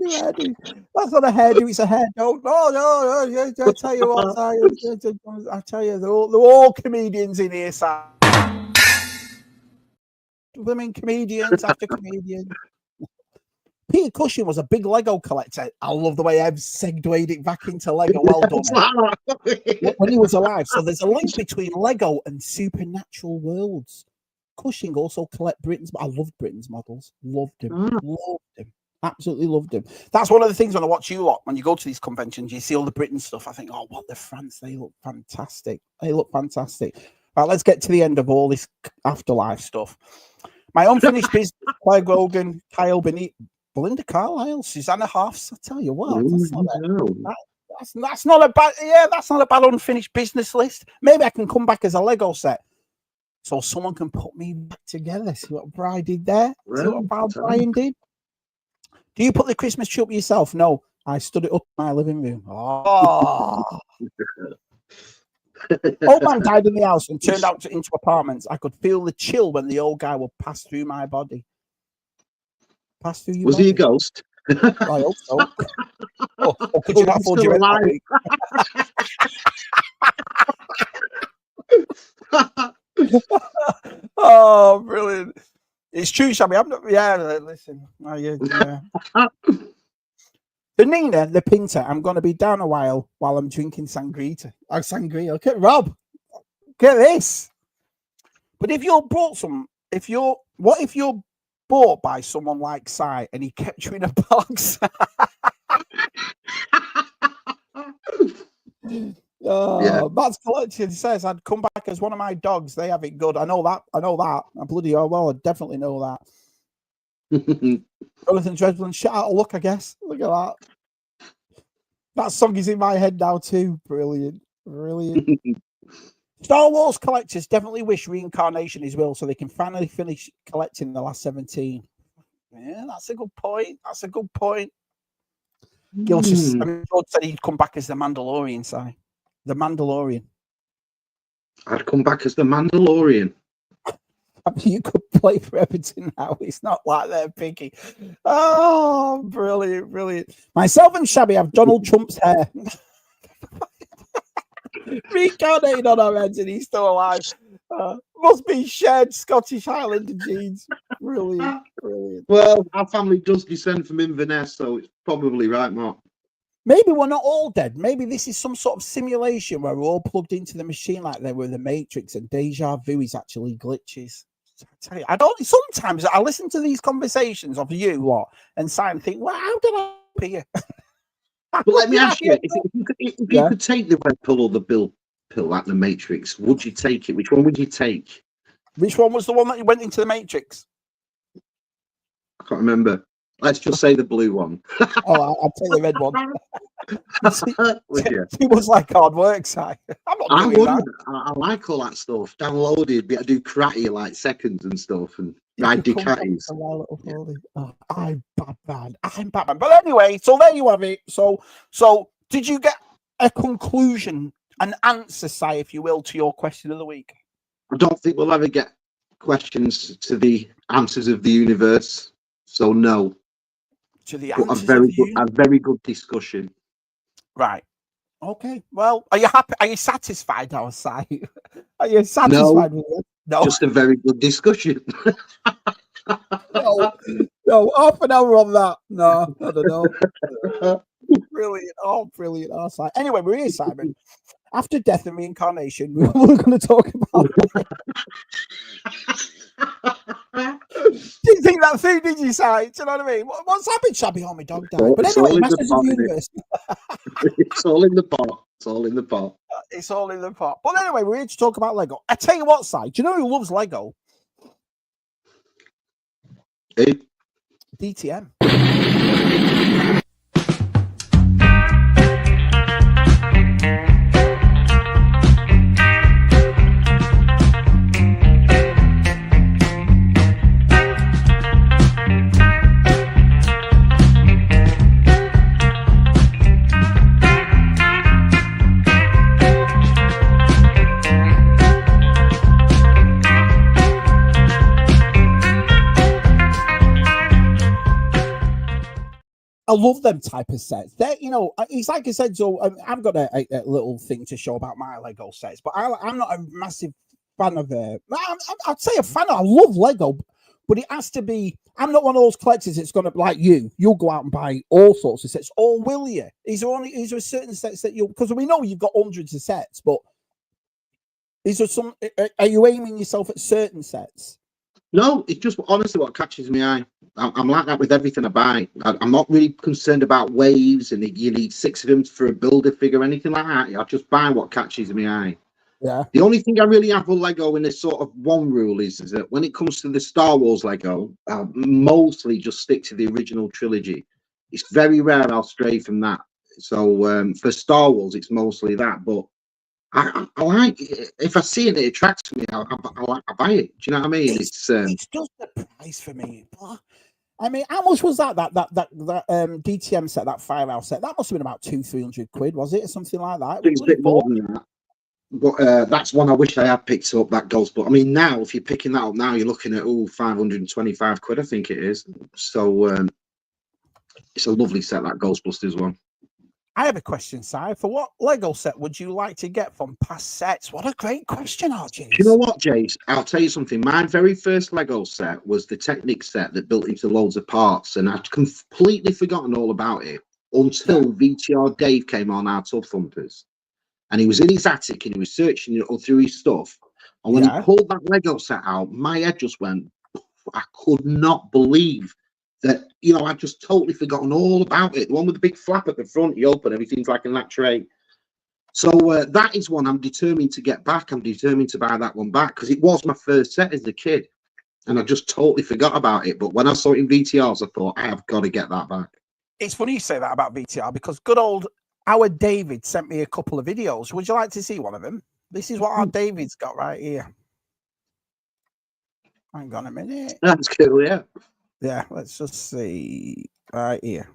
Speaker 1: hairdo. That's not a hairdo. It's a hair. No. I tell you what. I tell you, they're all comedians in here. Women comedians after comedians. Peter Cushing was a big Lego collector. I love the way I've segued it back into Lego. Well done. When he was alive. So there's a link between Lego and supernatural worlds. Cushing also collect Britain's. I loved Britain's models. Loved him. Loved him. Absolutely loved him. That's one of the things when I watch you lot, when you go to these conventions, you see all the Britain stuff. I think, oh, what the France? They look fantastic. Right, let's get to the end of all this afterlife stuff. My unfinished business, Claire Grogan, Kyle Benito, Belinda Carlisle, Susanna Hoffs. I tell you what, That's not a bad. Yeah, that's not a bad unfinished business list. Maybe I can come back as a Lego set, so someone can put me back together. See what Brian did there. See what Brian did. Do you put the Christmas tree up yourself? No, I stood it up in my living room. Oh. Old man died in the house and turned out into apartments. I could feel the chill when the old guy would pass through my body. Pass through your
Speaker 2: Was
Speaker 1: body.
Speaker 2: he a ghost?
Speaker 1: I hope so. Or could you not afford your rent? Oh, brilliant. It's true, Shabby. I'm not, yeah, listen. Oh, yeah. The Nina, the Pinter, I'm going to be down a while I'm drinking sangria. Look at Rob. Look at this. But if you're bought what if you're bought by someone like Si and he kept you in a box? Matt's Collection says I'd come back as one of my dogs. They have it good. I know that. I bloody well, I definitely know that. Jonathan Dresden, shout out a look, I guess. Look at that. That song is in my head now too. Brilliant. Star Wars collectors definitely wish reincarnation is will so they can finally finish collecting the last 17. Yeah, that's a good point. Gil said he'd come back as the Mandalorian, Si. The Mandalorian.
Speaker 2: I'd come back as the Mandalorian.
Speaker 1: I mean, you could play for Everton now. It's not like they're picky. Oh, brilliant. Myself and Shabby have Donald Trump's hair. Reincarnated on our heads and he's still alive. Must be shared Scottish Highlander genes. Brilliant.
Speaker 2: Well, our family does descend from Inverness, so it's probably right, Mark.
Speaker 1: Maybe we're not all dead. Maybe this is some sort of simulation where we're all plugged into the machine like they were in the Matrix, and deja vu is actually glitches. I tell you, sometimes I listen to these conversations of you lot and sign and think, well, how did I appear?
Speaker 2: But let me ask you, if you could take the red pill or the pill like the Matrix, would you take it? Which one would you take?
Speaker 1: Which one was the one that you went into the Matrix?
Speaker 2: I can't remember. Let's just say the blue one.
Speaker 1: I'll take the red one. It was like hard work, Si. I
Speaker 2: like all that stuff. Downloaded, be able to do karate like seconds and stuff, and ride Ducatis. I'm Batman. But anyway, so there you have it. So did you get a conclusion, an answer, Si, if you will, to your question of the week? I don't think we'll ever get questions to the answers of the universe. So no.
Speaker 1: To the
Speaker 2: answers a very good discussion.
Speaker 1: Right. Okay. Well, are you happy? Are you satisfied now, Si? Are you satisfied with it? No.
Speaker 2: Just a very good discussion.
Speaker 1: No, half an hour on that. No, I don't know. Brilliant. Brilliant. Oh, Si. Anyway, we're here, Simon. After death and reincarnation, we're going to talk about. Didn't think that through, did you, Si? Do you know what I mean? What's happened, Shabby? Oh, my dog died. But anyway, Masters of the Universe.
Speaker 2: It's all in the pot. It's all in the pot.
Speaker 1: But anyway, we're here to talk about Lego. I tell you what, Si, do you know who loves Lego?
Speaker 2: Hey.
Speaker 1: DTM. I love them type of sets. It's like I said, so I've got a little thing to show about my Lego sets, but I'm not a massive fan of I'd say a fan. I love Lego, but it has to be. I'm not one of those collectors that's going to, like you'll go out and buy all sorts of sets, or will you? Is there certain sets that because we know you've got hundreds of sets, but is there some? Are you aiming yourself at certain sets?
Speaker 2: No, it's just honestly what catches my eye. I'm like that with everything I buy. I'm not really concerned about waves and you need 6 of them for a builder figure or anything like that. I just buy what catches my eye.
Speaker 1: Yeah.
Speaker 2: The only thing I really have with Lego in this sort of one rule is that when it comes to the Star Wars Lego, I'll mostly just stick to the original trilogy. It's very rare I'll stray from that. So for Star Wars, it's mostly that. But I like if I see it, it attracts me. I buy it. Do you know what I mean?
Speaker 1: It's just the price for me. I mean, how much was that DTM set, that 5-hour set? That must have been about 200-300 quid, was it, or something like that?
Speaker 2: It's a bit more than that. But that's one I wish I had picked up, that Ghostbuster. I mean, now if you're picking that up now, you're looking at 525 quid, I think it is. So it's a lovely set, that Ghostbusters one.
Speaker 1: I have a question, Si. For what Lego set would you like to get from past sets? What a great question, RJ.
Speaker 2: Do you know what, Jace? I'll tell you something. My very first Lego set was the Technic set that built into loads of parts, and I'd completely forgotten all about it until VTR Dave came on our Tub Thumpers. And he was in his attic and he was searching all through his stuff. And when he pulled that Lego set out, my head just went, I could not believe that, you know, I'd just totally forgotten all about it. The one with the big flap at the front, you open, everything's like in that tray. So that is one I'm determined to get back. I'm determined to buy that one back because it was my first set as a kid. And I just totally forgot about it. But when I saw it in VTRs, I thought, I have got to get that back.
Speaker 1: It's funny you say that about VTR because good old our David sent me a couple of videos. Would you like to see one of them? This is what our David's got right here. Hang on a minute.
Speaker 2: That's cool, yeah.
Speaker 1: Yeah, let's just see right here.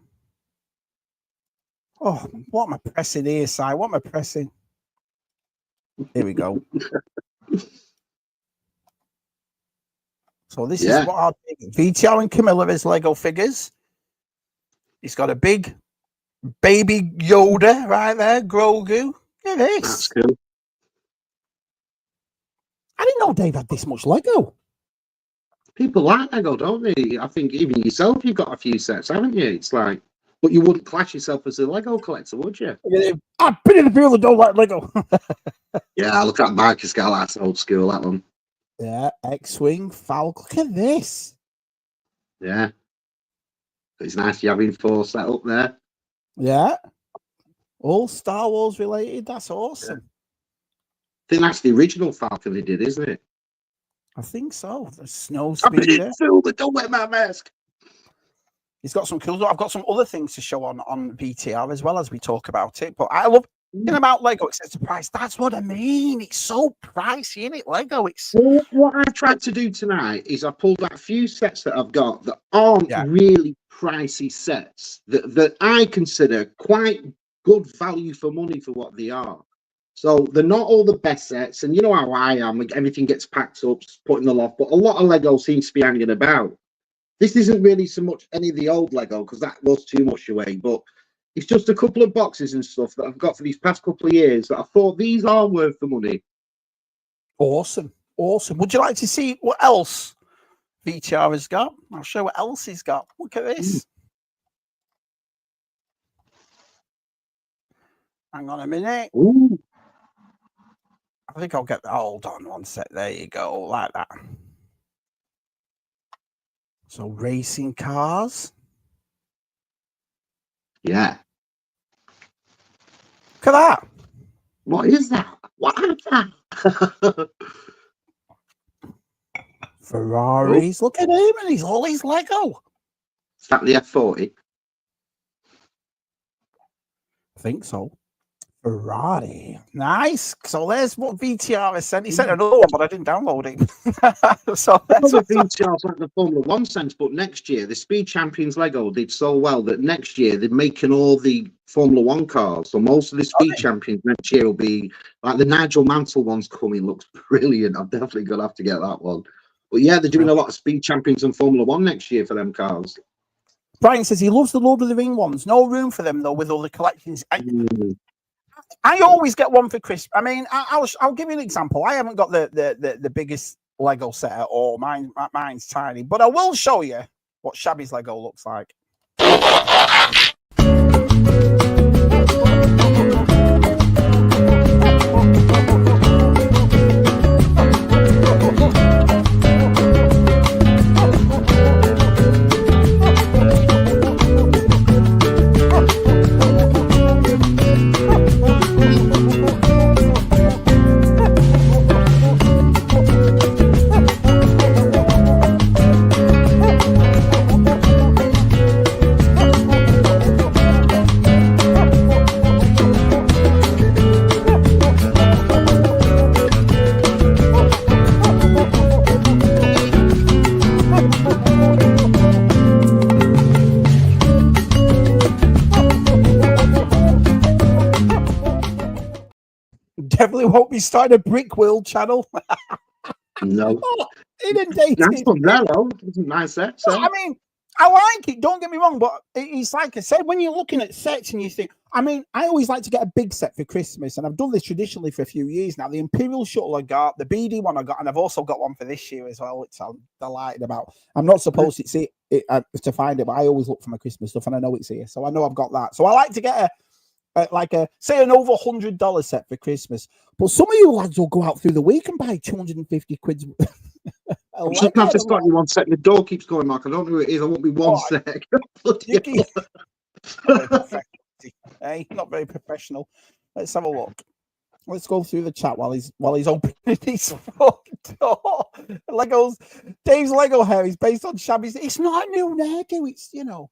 Speaker 1: Oh, what am I pressing here, Si? What am I pressing? Here we go. So this is what our VTR and Camilla is Lego figures. He's got a big baby Yoda right there, Grogu. Look at this.
Speaker 2: That's cool.
Speaker 1: I didn't know Dave had this much Lego.
Speaker 2: People like Lego, don't they? I think even yourself, you've got a few sets, haven't you? It's like, but you wouldn't class yourself as a Lego collector, would you?
Speaker 1: I've been in the people that don't like Lego.
Speaker 2: Yeah, look at that biker scale. That's old school, that one.
Speaker 1: Yeah, X-Wing, Falcon. Look at this.
Speaker 2: Yeah. It's nice you having 4 set up there.
Speaker 1: Yeah. All Star Wars related. That's awesome.
Speaker 2: Yeah. I think that's the original Falcon they did, isn't it?
Speaker 1: I think so. The snow speeder.
Speaker 2: Don't wear my mask.
Speaker 1: He's got some cool. I've got some other things to show on VTR as well as we talk about it. But I love thinking about Lego. It says the price. That's what I mean. It's so pricey, isn't it? Lego. It's
Speaker 2: what I tried to do tonight is I pulled out a few sets that I've got that aren't really pricey sets that I consider quite good value for money for what they are. So they're not all the best sets, and you know how I am. Everything gets packed up, put in the loft, but a lot of Lego seems to be hanging about. This isn't really so much any of the old Lego because that was too much away, but it's just a couple of boxes and stuff that I've got for these past couple of years that I thought these are worth the money.
Speaker 1: Awesome. Awesome. Would you like to see what else VTR has got? I'll show what else he's got. Look at this. Hang on a minute.
Speaker 2: Ooh.
Speaker 1: I think I'll get that. Hold on one sec. There you go. Like that. So racing cars.
Speaker 2: Yeah.
Speaker 1: Look at that.
Speaker 2: What is that? What is that?
Speaker 1: Ferraris. Look at him and he's all his Lego.
Speaker 2: Is that the F40?
Speaker 1: I think so. Ferrari. Nice. So there's what VTR has sent. He sent another one, but I didn't download it. So that's
Speaker 2: what VTR's like the Formula One sense, but next year the Speed Champions Lego did so well that next year they're making all the Formula One cars. So most of the Speed Champions next year will be like the Nigel Mansell one's coming. Looks brilliant. I'm definitely gonna have to get that one. But yeah, they're doing a lot of Speed Champions and Formula One next year for them cars.
Speaker 1: Brian says he loves the Lord of the Ring ones. No room for them though with all the collections. I always get one for Christmas. I mean, I'll give you an example. I haven't got the biggest Lego set at all. Mine's tiny, but I will show you what Shabby's Lego looks like. Definitely won't be starting a Brick World channel.
Speaker 2: No.
Speaker 1: Oh, inundated.
Speaker 2: Nice one there, though. It's a nice set.
Speaker 1: Well, I mean, I like it. Don't get me wrong, but it's like I said, when you're looking at sets and you think, I mean, I always like to get a big set for Christmas, and I've done this traditionally for a few years now. The Imperial Shuttle I got, the BD one I got, and I've also got one for this year as well, which I'm delighted about. I'm not supposed to see it to find it, but I always look for my Christmas stuff, and I know it's here, so I know I've got that. So I like to get say an over $100 set for Christmas. But some of you lads will go out through the week and buy 250 quid.
Speaker 2: I'm just going to have to start you one sec. The door keeps going, Mark. I don't know who it is. I won't be one sec.
Speaker 1: Hey, not very professional. Let's have a look. Let's go through the chat while he's opening his fucking door. Legos, Dave's Lego hair is based on Shabby's. It's not a new hairdo. It's, you know.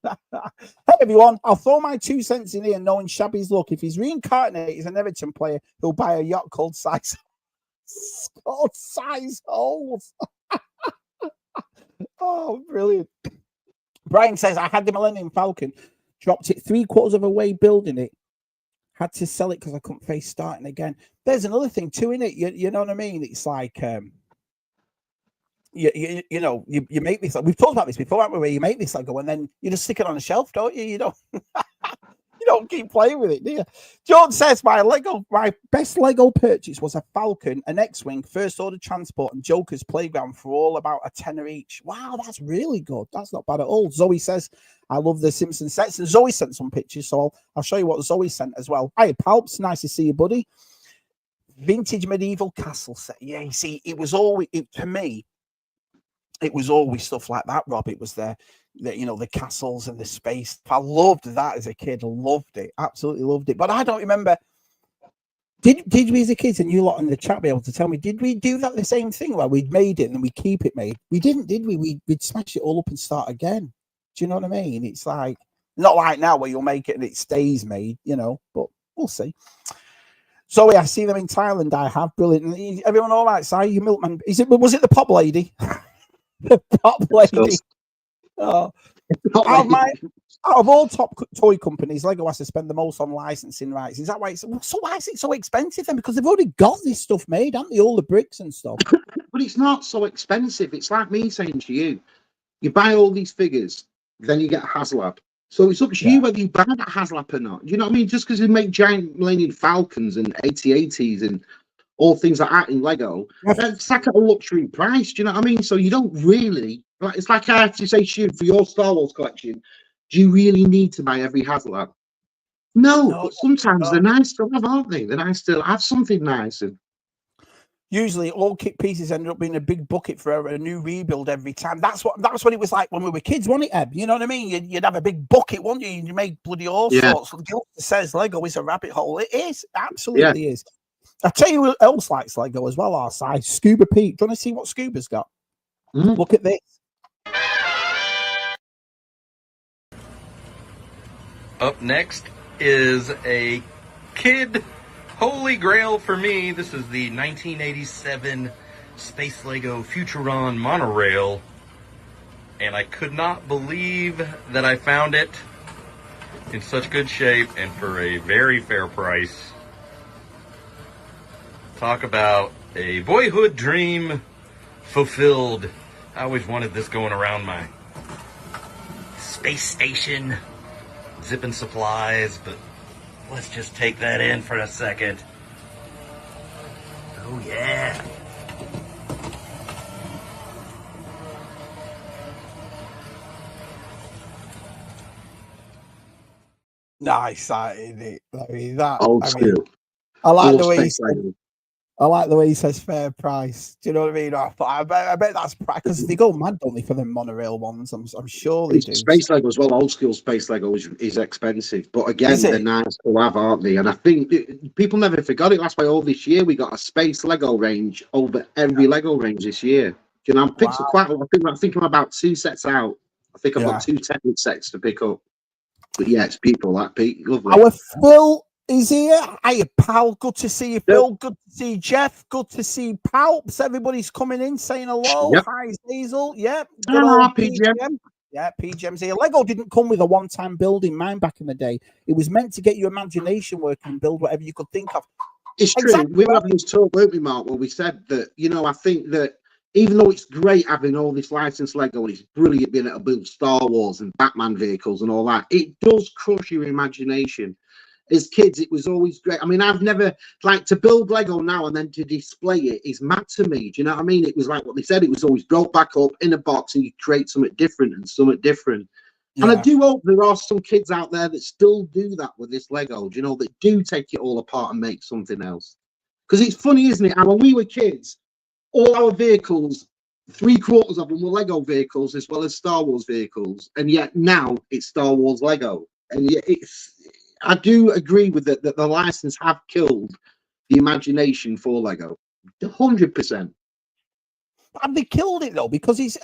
Speaker 1: Hey everyone, I'll throw my 2 cents in here knowing Shabby's look. If he's reincarnated as an Everton player, he'll buy a yacht called Size Holes. Oh, brilliant. Brian says, I had the Millennium Falcon, dropped it 3/4 of the way building it, had to sell it because I couldn't face starting again. There's another thing too, in it. You know what I mean? It's like you know, you make this. We've talked about this before, haven't we? Where you make this Lego and then you just stick it on a shelf, don't you? You don't you don't keep playing with it, do you? John says my best Lego purchase was a Falcon, an X-wing, first order transport, and Joker's playground for all about a tenner each. Wow, that's really good. That's not bad at all. Zoe says I love the Simpson sets, and Zoe sent some pictures, so I'll show you what Zoe sent as well. Hi, Palps, nice to see you, buddy. Vintage medieval castle set. Yeah, you see, it was always to me. It was always stuff like that, Rob. It was the you know, the castles and the space. I loved that as a kid. Loved it. Absolutely loved it. But I don't remember. Did we as a kid, and you lot in the chat be able to tell me, did we do that the same thing where we'd made it and we keep it made? We didn't, did we? We'd smash it all up and start again. Do you know what I mean? It's like, not like now where you'll make it and it stays made, you know, but we'll see. Zoe, I see them in Thailand. I have. Brilliant. Everyone all right, Si? You milkman. Was it the pop lady? The pop lady. Oh. Out of all top toy companies, Lego has to spend the most on licensing rights. Is that why why is it so expensive then? Because they've already got this stuff made, haven't they? All the bricks and stuff.
Speaker 2: But it's not so expensive. It's like me saying to you, you buy all these figures, then you get a HasLab. So it's up to you whether you buy that HasLab or not. You know what I mean? Just because they make giant Millennium Falcons and AT-ATs and all things like that in Lego, it's like at a luxury price. Do you know what I mean? So you don't really, it's like I have to say, shoot, for your Star Wars collection, do you really need to buy every HasLab? No, but sometimes they're nice to have, aren't they? They're nice to have something nice. And
Speaker 1: usually all kit pieces ended up being a big bucket for a new rebuild every time. That's what it was like when we were kids, wasn't it, Eb? You know what I mean? You'd have a big bucket, wouldn't you? You make bloody all sorts. Gilda says Lego is a rabbit hole. It is, absolutely is. I'll tell you who else likes Lego as well, our side. Scuba Pete. Do you want to see what Scuba's got? Look at this.
Speaker 4: Up next is a kid holy grail for me. This is the 1987 Space Lego Futuron monorail. And I could not believe that I found it in such good shape and for a very fair price. Talk about a boyhood dream fulfilled. I always wanted this going around my space station, zipping supplies, but let's just take that in for a second. Oh yeah.
Speaker 1: Nice, isn't it? I mean, that.
Speaker 2: Old school.
Speaker 1: I like the way he said. I like the way he says fair price. Do you know what I mean? I bet that's because they go mad, don't they, for the monorail ones? I'm sure they do.
Speaker 2: Space Lego as well. Old school Space Lego is expensive, but again, they're nice to have, aren't they? And I think people never forgot it. That's why all this year we got a Space Lego range over every Lego range this year. You know, I've picked up quite. I think I'm about 2 sets out. I think I've got 2 technical sets to pick up. But yeah, it's people that Pete. Lovely.
Speaker 1: Our Phil is here. Hiya, pal. Good to see you, Phil. Good to see Jeff. Good to see Palps. Everybody's coming in saying hello.
Speaker 2: Yep.
Speaker 1: Hi, Hazel. Yep.
Speaker 2: PGM.
Speaker 1: Yeah, PGM's here. Lego didn't come with a one-time build in mind back in the day. It was meant to get your imagination working and build whatever you could think of.
Speaker 2: It's true.
Speaker 1: Exactly.
Speaker 2: We were having this talk, weren't we, Mark, where we said that, I think that even though it's great having all this licensed Lego and it's brilliant being able to build Star Wars and Batman vehicles and all that, it does crush your imagination. As kids, it was always great. I mean, I've never, like, to build Lego now and then to display it is mad to me. Do you know what I mean? It was like what they said, it was always brought back up in a box and you create something different and something different. And I do hope there are some kids out there that still do that with this Lego, that do take it all apart and make something else. Because it's funny, isn't it? And when we were kids, all our vehicles, 3/4 of them were Lego vehicles as well as Star Wars vehicles. And yet now it's Star Wars Lego. And yet I do agree with that the license have killed the imagination for Lego. 100%.
Speaker 1: And they killed it though, because it's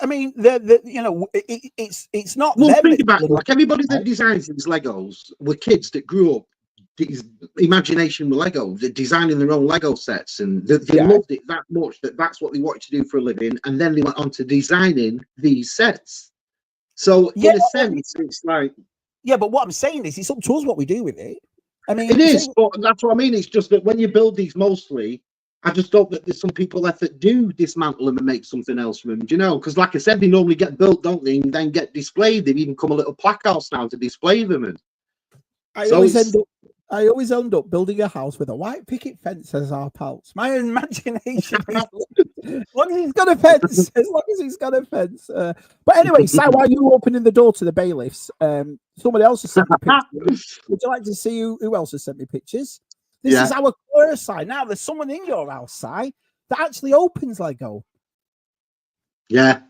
Speaker 1: not.
Speaker 2: Well, think about it. Like, everybody that designs these Legos were kids that grew up. Imagination with Lego, they're designing their own Lego sets, and they loved it that much that's what they wanted to do for a living, and then they went on to designing these sets. So in a sense, it's like,
Speaker 1: but what I'm saying is, it's up to us what we do with it. I mean,
Speaker 2: it is, but that's what I mean. It's just that when you build these, mostly, I just hope that there's some people left that do dismantle them and make something else from them. Do you know? Because, like I said, they normally get built, don't they, and then get displayed. They've even come a little placards now to display them. And
Speaker 1: I always end up building a house with a white picket fence as our pals. My imagination is, as long as he's got a fence, But anyway, Si, while you were opening the door to the bailiffs, somebody else has sent me pictures. Would you like to see who else has sent me pictures? This is our Claire side. Now, there's someone in your house, Si, that actually opens Lego.
Speaker 2: Yeah.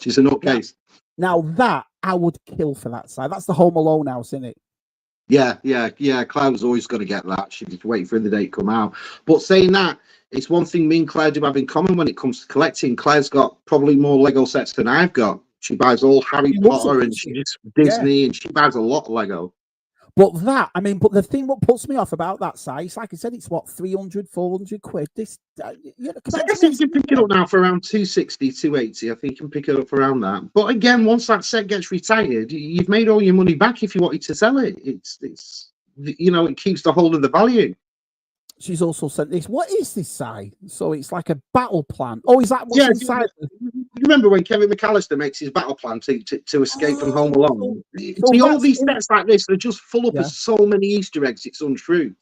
Speaker 2: She's a nutcase.
Speaker 1: Now, that I would kill for that side. That's the Home Alone house, isn't it?
Speaker 2: Yeah. Claire was always going to get that. She'd just wait for the day to come out. But saying that, it's one thing me and Claire do have in common when it comes to collecting. Claire's got probably more Lego sets than I've got. She buys all Harry Potter and she just Disney, and she buys a lot of Lego. But
Speaker 1: the thing what puts me off about that size, like I said, it's what, 300, 400 quid. This,
Speaker 2: I think you can pick it up now for around 260, 280. I think you can pick it up for around that. But again, once that set gets retired, you've made all your money back if you wanted to sell it. It's it keeps the whole of the value.
Speaker 1: She's also sent this. What is this side? So it's like a battle plan. Oh, is that what's inside?
Speaker 2: You remember when Kevin McAllister makes his battle plan to escape from Home Alone? See, all these sets like this are just full up of so many Easter eggs, it's untrue.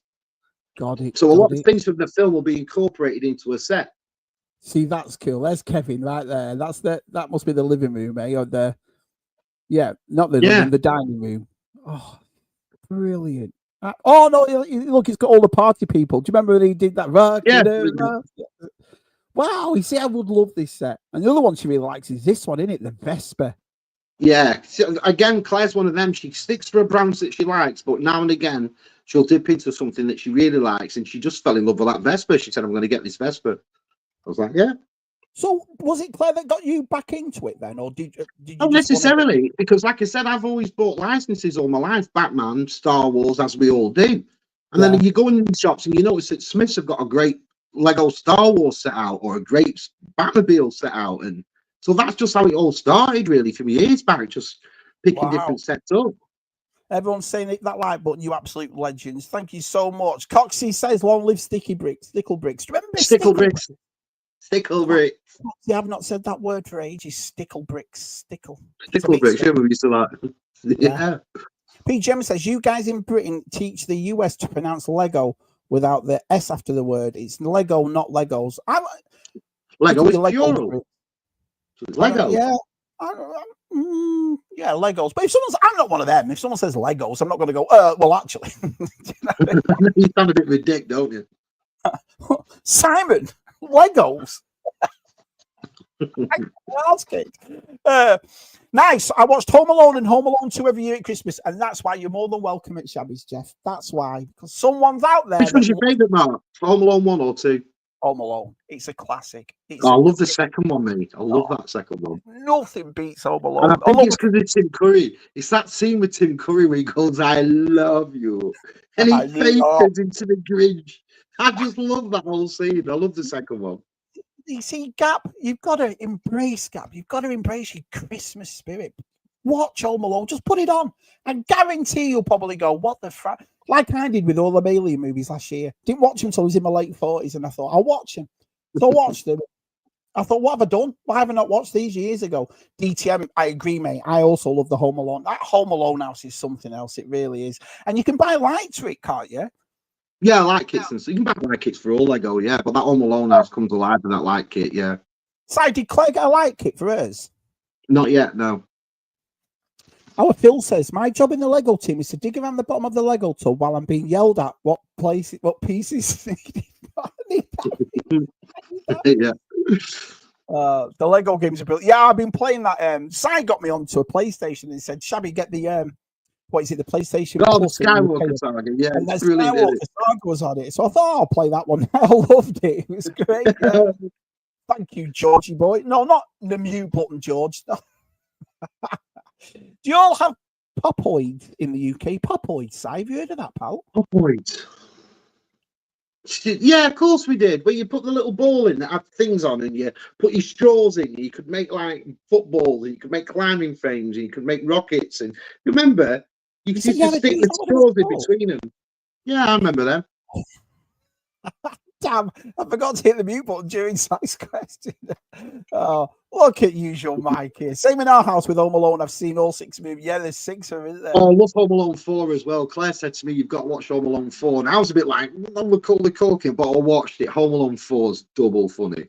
Speaker 2: So a lot of things from the film will be incorporated into a set.
Speaker 1: See, that's cool. There's Kevin right there. That must be the living room, eh? Or the not the living room, the dining room. Oh, brilliant. Oh no! Look, it's got all the party people. Do you remember when he did that? Wow! You see, I would love this set. And the other one she really likes is this one, isn't it? The Vespa.
Speaker 2: Yeah. So again, Claire's one of them. She sticks to her brands that she likes, but now and again she'll dip into something that she really likes. And she just fell in love with that Vespa. She said, "I'm going to get this Vespa." I was like, "Yeah."
Speaker 1: So was it Claire that got you back into it then, or did you?
Speaker 2: Not necessarily, because like I said, I've always bought licenses all my life, Batman, Star Wars, as we all do. And then if you go in the shops and you notice that Smiths have got a great Lego Star Wars set out or a great Batmobile set out, and so that's just how it all started, really, from years back, just picking different sets up.
Speaker 1: Everyone's saying that like button, you absolute legends. Thank you so much. Coxie says, "Long live Stickle Bricks." Remember
Speaker 2: Stickle Bricks? Stickle Bricks.
Speaker 1: Yeah, I've not said that word for ages. Stickle Bricks. Stickle
Speaker 2: Bricks. Yeah, we used to like. Yeah.
Speaker 1: P. Gemma says, "You guys in Britain teach the US to pronounce Lego without the S after the word. It's Lego, not Legos."
Speaker 2: Lego is plural. So it's Lego.
Speaker 1: Yeah, Legos. But if I'm not one of them. If someone says Legos, I'm not going to go, well, actually.
Speaker 2: You sound a bit of a dick, don't you?
Speaker 1: Simon, Legos. Nice. I watched Home Alone and Home Alone 2 every year at Christmas, and that's why you're more than welcome at Shabby's, Jeff. That's why. Because someone's out there.
Speaker 2: Which one's your favourite, Mark? Home Alone 1 or 2?
Speaker 1: Home Alone. It's a classic.
Speaker 2: I love the second one, mate. I love that second one.
Speaker 1: Nothing beats Home Alone.
Speaker 2: And I think it's because of Tim Curry. It's that scene with Tim Curry where he goes, "I love you," and he faces into the Grinch. I just love that whole scene. I love the second one.
Speaker 1: You see, Gap, you've got to embrace Gap. You've got to embrace your Christmas spirit. Watch Home Alone. Just put it on. I guarantee you'll probably go, "What the fuck?" Like I did with all the Alien movies last year. Didn't watch them until I was in my late 40s, and I thought, I'll watch them. So I watched them. I thought, what have I done? Why have I not watched these years ago? DTM, I agree, mate. I also love the Home Alone. That Home Alone house is something else. It really is. And you can buy lights for it, can't you?
Speaker 2: Yeah, I like kits and so you can buy light kits for all Lego, yeah. But that Home Alone house comes alive with that light kit, yeah.
Speaker 1: So did Claire get a light kit for hers?
Speaker 2: Not yet, no.
Speaker 1: Our Phil says, my job in the Lego team is to dig around the bottom of the Lego tub while I'm being yelled at what pieces
Speaker 2: Yeah.
Speaker 1: The Lego games are brilliant. Yeah, I've been playing that. Si got me onto a PlayStation and said, Shabby, get the what is it, the PlayStation?
Speaker 2: Oh, the Skywalker Saga, yeah.
Speaker 1: And
Speaker 2: It's
Speaker 1: the
Speaker 2: brilliant,
Speaker 1: Skywalker Saga was on it. So I thought, I'll play that one. I loved it. It was great. Yeah. Thank you, Georgie boy. No, not the mute button, George. No. Do you all have Popoid in the UK? Popoid, Si, have you heard of that, pal?
Speaker 2: Popoid. Yeah, of course we did. Where you put the little ball in that had things on, and you put your straws in. You could make like footballs, and you could make climbing frames, and you could make rockets. And remember, you could just stick the straws in between them. Yeah, I remember them.
Speaker 1: Damn, I forgot to hit the mute button during Si's question. Oh, look at usual Mike here. Same in our house with Home Alone. I've seen all 6 movies. Yeah, there's 6 of them, isn't there?
Speaker 2: Oh, I love Home Alone 4 as well. Claire said to me, you've got to watch Home Alone 4. And I was a bit like, I'm Macaulay Culkin, but I watched it. Home Alone 4 is double funny.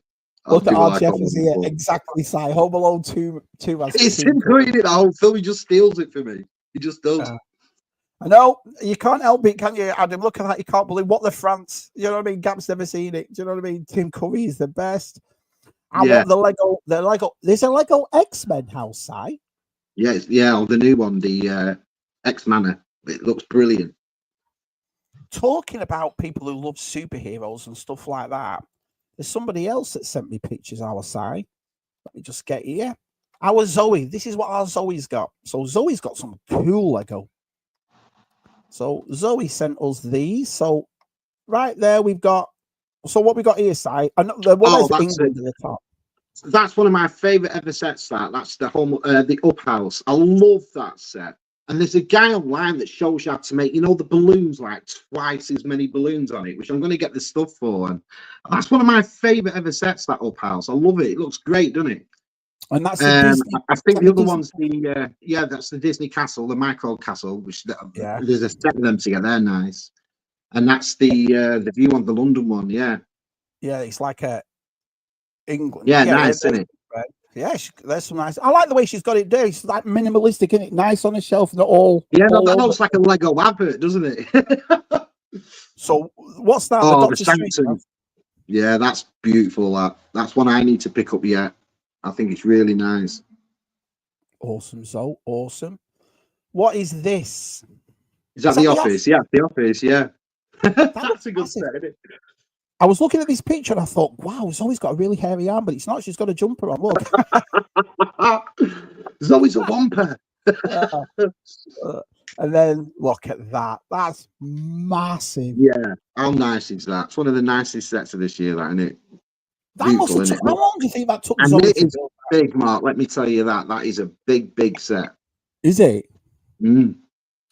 Speaker 1: Look at RGF is here. Exactly, Si. Home Alone 2 has
Speaker 2: it's him doing it the whole film. He just steals it for me. He just does.
Speaker 1: I know you can't help it, can you, Adam? Look at that. You can't believe what the France. You know what I mean? Gap's never seen it. Do you know what I mean? Tim Curry is the best. I want the Lego. There's a Lego X-Men house, Si.
Speaker 2: Yes, yeah, the new one, the X Manor. It looks brilliant.
Speaker 1: Talking about people who love superheroes and stuff like that, there's somebody else that sent me pictures. Our Si. Let me just get here. Our Zoe. This is what our Zoe's got. So Zoe's got some cool Lego. So Zoe sent us these. So right there we've got. So what we got here, Si? That's England at the top.
Speaker 2: That's one of my favourite ever sets. That's the the Up House. I love that set. And there's a guy online that shows you how to make, the balloons, like twice as many balloons on it, which I'm going to get the stuff for. And that's one of my favourite ever sets. That Up House. I love it. It looks great, doesn't it?
Speaker 1: And that's
Speaker 2: I think the other one's that's the Disney Castle, the Micro Castle, which there's a set of them together. They're nice. And that's the view on the London one, yeah.
Speaker 1: Yeah, it's like a England.
Speaker 2: Yeah, nice, isn't it?
Speaker 1: Right. Yeah, there's some nice. I like the way she's got it there. It's like minimalistic, isn't it? Nice on the shelf, not all.
Speaker 2: Yeah, that looks like a Lego advert, doesn't it?
Speaker 1: So what's that?
Speaker 2: Oh, the Sanctum. Yeah, that's beautiful. That's one I need to pick up yet. I think it's really nice.
Speaker 1: Awesome, so awesome. What is this?
Speaker 2: Is that the Office? Yeah, the Office. Yeah, that's a good set, isn't it?
Speaker 1: I was looking at this picture and I thought, wow, Zoe's got a really hairy arm, but it's not. She's got a jumper on. Look,
Speaker 2: Zoe's a whomper.
Speaker 1: And then look at that. That's massive.
Speaker 2: Yeah, how nice is that? It's one of the nicest sets of this year, that, isn't it?
Speaker 1: That must have took, how long do you think that took?
Speaker 2: And it is big, Mark. Let me tell you that. That is a big, big set.
Speaker 1: Is it?
Speaker 2: Mm.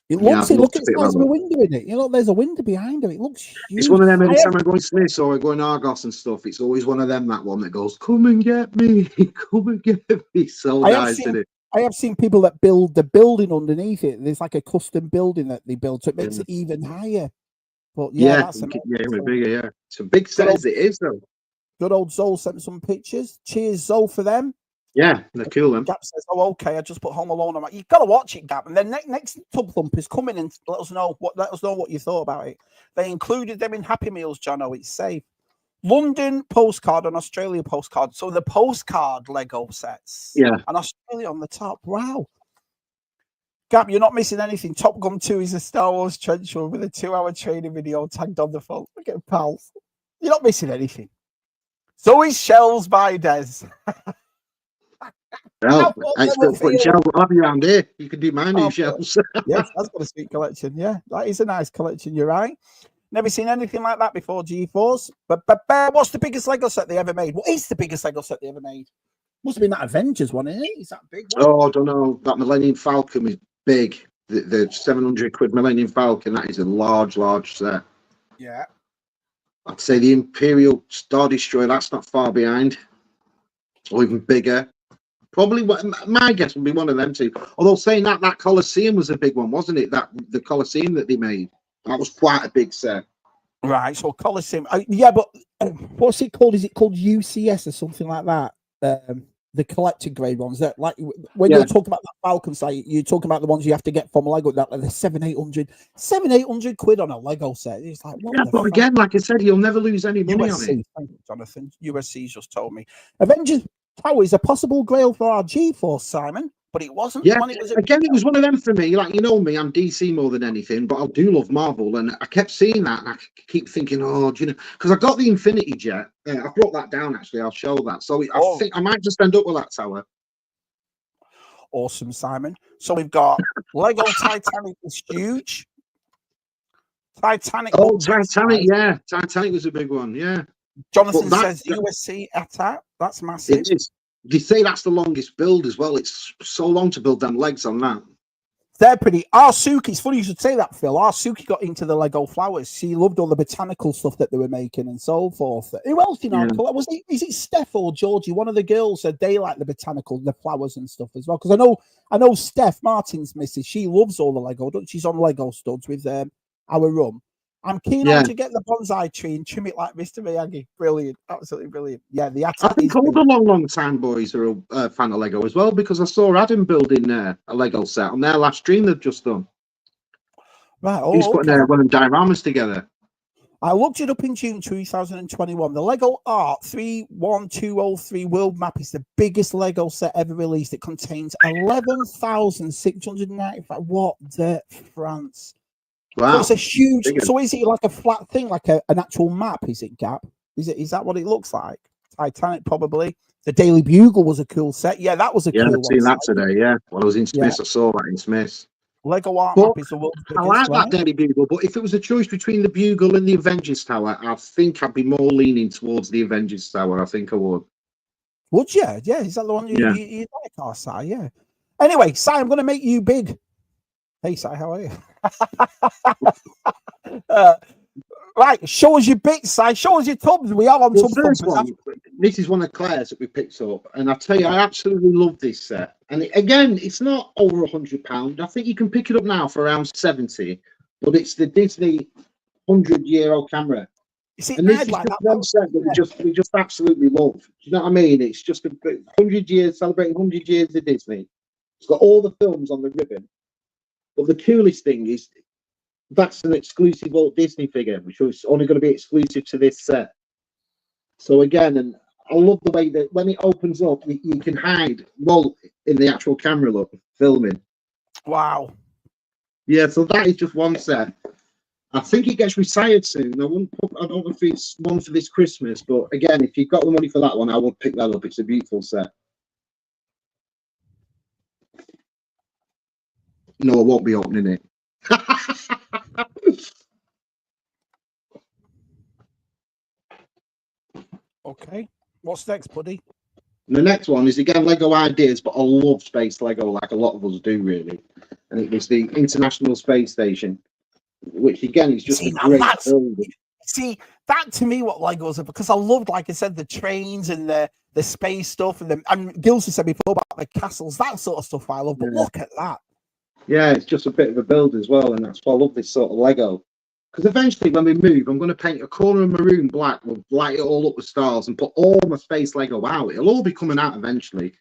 Speaker 1: It looks. Yeah, look at the size of a window in it. There's a window behind it. It looks huge.
Speaker 2: It's one of them. Every time I go in Smiths or I go in Argos and stuff, it's always one of them. That one that goes, "Come and get me, come and get me." So nice, isn't it?
Speaker 1: I have seen people that build the building underneath it. There's like a custom building that they build, so it makes it even higher. But that's
Speaker 2: bigger. Yeah, it's a big set as it is, though.
Speaker 1: Good old Zoe sent some pictures. Cheers, Zoe, for them.
Speaker 2: Yeah, they're cool, then.
Speaker 1: Gap says, "Oh, okay. I just put Home Alone." I'm like, "You've got to watch it, Gap." And then next Tub Thumpers come in and let us know what you thought about it. They included them in Happy Meals, Jono. It's safe. London postcard and Australia postcard. So the postcard Lego sets.
Speaker 2: Yeah.
Speaker 1: And Australia on the top. Wow. Gap, you're not missing anything. Top Gun 2 is a Star Wars trench run with a 2-hour training video tagged on the phone. Look at pals. You're not missing anything. Zoe's shells by Des.
Speaker 2: Well, I still putting shells. I'll have you around here. You can do my new shells.
Speaker 1: Yes, that's got a sweet collection. Yeah, that is a nice collection. You're right. Never seen anything like that before, G4s. But what's the biggest Lego set they ever made? What is the biggest Lego set they ever made? Must have been that Avengers one, isn't it? Is that big one?
Speaker 2: Oh, I don't know. That Millennium Falcon is big. the 700 quid Millennium Falcon. That is a large set.
Speaker 1: Yeah.
Speaker 2: I'd say the Imperial Star Destroyer. That's not far behind, or even bigger. Probably my guess would be one of them two. Although saying that Colosseum was a big one, wasn't it? That the Colosseum that they made, that was quite a big set.
Speaker 1: Right. So Colosseum. Yeah, but what's it called? Is it called UCS or something like that? The collector grade ones. That like when you're talking about the Falcon site, you're talking about the ones you have to get from Lego. That like the 700-800 quid on a Lego set. It's like
Speaker 2: but again, like I said, you'll never lose any money on it.
Speaker 1: Thank you, Jonathan. USC's just told me. Avengers Tower is a possible grail for our G-Force, Simon, but it wasn't.
Speaker 2: Yeah,
Speaker 1: when it was
Speaker 2: it was one of them for me. Like, you know me, I'm DC more than anything, but I do love Marvel, and I kept seeing that, and I keep thinking, oh, do you know, because I got the Infinity Jet. I brought that down, actually. I'll show that. So I think I might just end up with that tower.
Speaker 1: Awesome, Simon. So we've got Lego Titanic is huge. Titanic.
Speaker 2: Oh, Titanic, yeah. Titanic was a big one, yeah.
Speaker 1: Jonathan says USC attack. That's massive.
Speaker 2: It is. They say that's the longest build as well. It's so long to build them legs on that.
Speaker 1: They're pretty. Arsuki, it's funny you should say that, Phil. Arsuki got into the Lego flowers. She loved all the botanical stuff that they were making and so forth. Who else in our club? Is it Steph or Georgie? One of the girls said they like the botanical, the flowers and stuff as well. Because I know Steph, Martin's missus, she loves all the Lego. She's on Lego studs with our room. I'm keen on to get the bonsai tree and trim it like Mr. Miyagi. Brilliant. Absolutely brilliant. Yeah, the attack.
Speaker 2: I think all the long time boys are a fan of Lego as well, because I saw Adam building a Lego set on their last stream they've just done.
Speaker 1: Right.
Speaker 2: He's putting one of them dioramas together.
Speaker 1: I looked it up in June 2021. The Lego Art 31203 World Map is the biggest Lego set ever released. It contains 11,695. What the France?
Speaker 2: Wow.
Speaker 1: So it's a huge. So is it like a flat thing, like an actual map? Is it, Gap? Is that what it looks like? Titanic, probably. The Daily Bugle was a cool set. Yeah, that was a cool one.
Speaker 2: Yeah, I've seen that today. Yeah, when I was in Smiths, I saw that in Smiths.
Speaker 1: Lego Art Map is the world's biggest.
Speaker 2: I like that Daily Bugle, but if it was a choice between the Bugle and the Avengers Tower, I think I'd be more leaning towards the Avengers Tower. I think I would.
Speaker 1: Would you? Yeah, is that the one you like, our Si? Yeah. Anyway, Si, I'm going to make you big. Hey, Si, how are you? Right, show us your bits, Si. Show us your tubs. We are on Tub Thumpers.
Speaker 2: This is one of Claire's that we picked up, and I tell you, I absolutely love this set. And again, it's not over £100. I think you can pick it up now for around 70, but it's the Disney 100-year-old camera. And this is like just one set that we just absolutely love. Do you know what I mean? It's just 100 years, celebrating 100 years of Disney. It's got all the films on the ribbon. But the coolest thing is that's an exclusive Walt Disney figure, which was only going to be exclusive to this set. So again, and I love the way that when it opens up, you can hide Walt in the actual camera look filming.
Speaker 1: Wow.
Speaker 2: Yeah, so that is just one set. I think it gets retired soon. I don't know if it's one for this Christmas, but again, if you've got the money for that one, I would pick that up. It's a beautiful set. No, I won't be opening it.
Speaker 1: Okay. What's next, buddy?
Speaker 2: The next one is again Lego ideas, but I love space Lego like a lot of us do, really. And it was the International Space Station, which again is just a great building.
Speaker 1: See, that to me, what Legos are, because I loved, like I said, the trains and the space stuff, and Gilson said before about the castles, that sort of stuff I love. But look at that.
Speaker 2: Yeah, it's just a bit of a build as well, and that's why I love this sort of Lego. Because eventually, when we move, I'm going to paint a corner of maroon black, we'll light it all up with stars, and put all my space Lego out. It'll all be coming out eventually.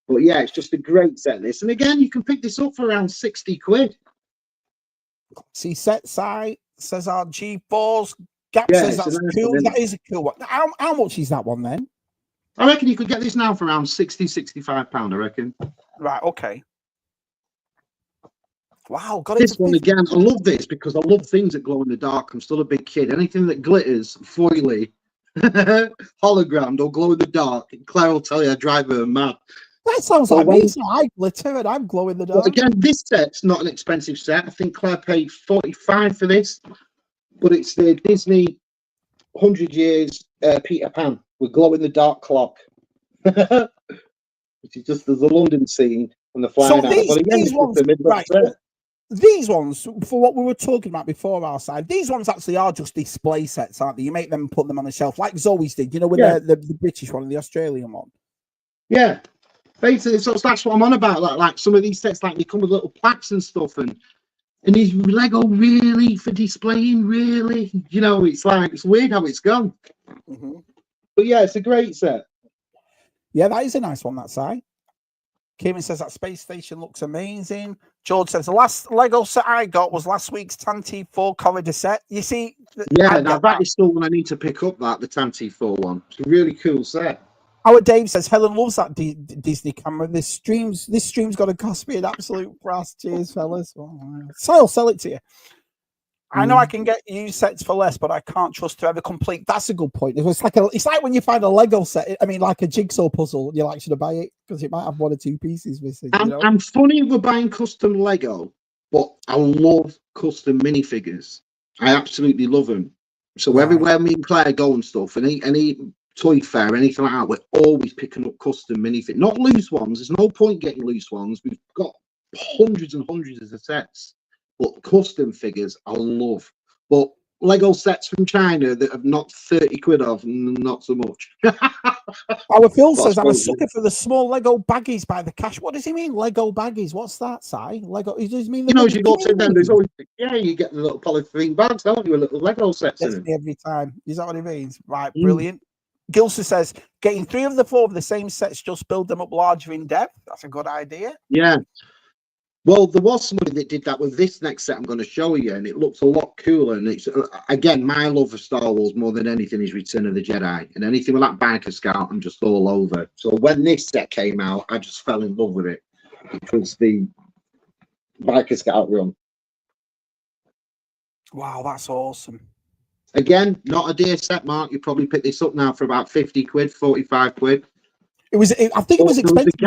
Speaker 2: But yeah, it's just a great set, this. And again, you can pick this up for around 60 quid.
Speaker 1: See, set side says our G4s. Gap says that's cool. That is a cool one. How much is that one then?
Speaker 2: I reckon you could get this now for around £60-65, I reckon.
Speaker 1: Right, okay. Wow, got
Speaker 2: this one again. I love this because I love things that glow in the dark. I'm still a big kid. Anything that glitters, foily, hologrammed, or glow in the dark, Claire will tell you I drive her mad.
Speaker 1: That sounds like me. So I glitter and I'm glow in the dark.
Speaker 2: But again, this set's not an expensive set. I think Claire paid $45 for this, but it's the Disney 100 Years Peter Pan with glow in the dark clock, which is just there's a London scene when they're flying out. But again,
Speaker 1: these ones, right? these ones, for what we were talking about before our side, these ones actually are just display sets, aren't they? You make them put them on the shelf, like Zoe's did, you know, with the British one and the Australian one.
Speaker 2: Yeah. Basically, so that's what I'm on about. Like some of these sets, like they come with little plaques and stuff, and is Lego really for displaying? Really, you know, it's like it's weird how it's gone.
Speaker 1: Mm-hmm.
Speaker 2: But yeah, it's a great set.
Speaker 1: Yeah, that is a nice one. That side. Kieran says that space station looks amazing. George says the last Lego set I got was last week's Tanty 4 corridor set. You see,
Speaker 2: yeah, now that is still one I need to pick up. That the Tanty 4 one. It's a really cool set.
Speaker 1: Our Dave says Helen loves that Disney camera. This stream's got to cost me an absolute brass. Cheers, fellas. So I'll sell it to you. I know I can get used sets for less, but I can't trust to ever complete. That's a good point. It's like when you find a Lego set. I mean, like a jigsaw puzzle. You're like, should I buy it? Because it might have one or two pieces missing.
Speaker 2: I'm funny with buying custom Lego, but I love custom minifigures. I absolutely love them. So everywhere me and Claire go and stuff, and any toy fair, anything like that, we're always picking up custom minifigures, not loose ones. There's no point getting loose ones. We've got hundreds and hundreds of sets, but custom figures I love. But Lego sets from China that have knocked 30 quid off, not so much.
Speaker 1: Our Phil says I'm a sucker for the small Lego baggies by the cash. What does he mean, Lego baggies? What's that, Si? Lego? He does mean
Speaker 2: you go to them. There's always you get the little polythene bags, don't you? A little Lego sets in them.
Speaker 1: Every time. Is that what he means? Right, brilliant. Gilsa says getting 3 of the 4 of the same sets, just build them up larger in depth. That's a good idea.
Speaker 2: Yeah. Well, there was somebody that did that with this next set I'm going to show you, and it looks a lot cooler. And it's again, my love for Star Wars more than anything is Return of the Jedi, and anything with that Biker Scout, I'm just all over. So when this set came out, I just fell in love with it because the Biker Scout run.
Speaker 1: Wow, that's awesome.
Speaker 2: Again, not a dear set, Mark. You probably pick this up now for about 50 quid, 45 quid.
Speaker 1: I think it was expensive.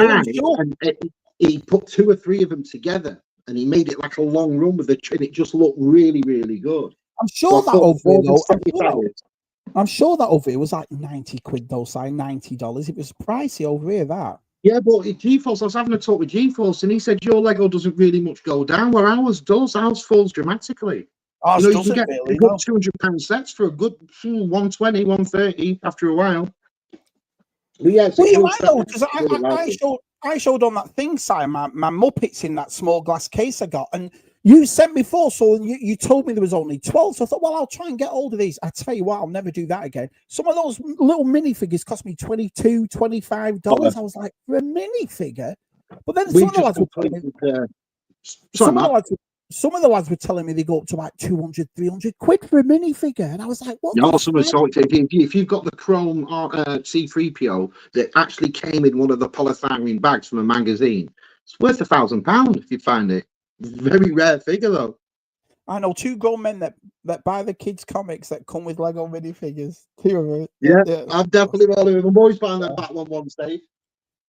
Speaker 2: He put 2 or 3 of them together, and he made it like a long run with and it just looked really, really good.
Speaker 1: I'm sure that over here was like 90 quid though, Si, $90. It was pricey over here, that.
Speaker 2: Yeah, but GeForce, I was having a talk with GeForce, and he said your Lego doesn't really much go down, where ours does. Ours falls dramatically. You can get really, good £200 sets for a good 120, 130 after a while. But yeah,
Speaker 1: I showed on that thing, Si, my Muppets in that small glass case I got, and you sent me 4, so you told me there was only 12, so I thought, well, I'll try and get hold of these. I tell you what, I'll never do that again. Some of those little minifigures cost me $22, $25. I was like, for a minifigure? But then some of the lads were telling me, some of the lads were telling me they go up to like 200, 300 quid for a minifigure. And I was like, what?
Speaker 2: No, someone saw it. If you've got the Chrome C3PO that actually came in one of the polythyrene bags from a magazine, it's worth £1,000 if you find it. Very rare figure, though.
Speaker 1: I know 2 grown men that buy the kids' comics that come with Lego minifigures. 2 of them.
Speaker 2: Yeah, I'm definitely one of them. I'm always buying that Batman one, Dave.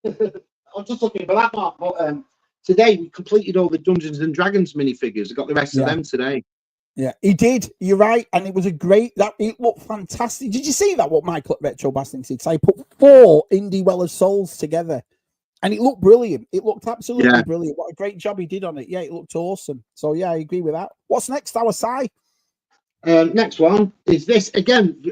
Speaker 2: I'm just looking for that, Mark. But today we completed all the Dungeons and Dragons minifigures. I got the rest of them today.
Speaker 1: Yeah, he did. You're right, and it was it looked fantastic. Did you see that? What Michael at Retro Basting did? So I put 4 Indie Weller souls together, and it looked brilliant. It looked absolutely brilliant. What a great job he did on it. Yeah, it looked awesome. So yeah, I agree with that. What's next, our Si?
Speaker 2: Next one is this again.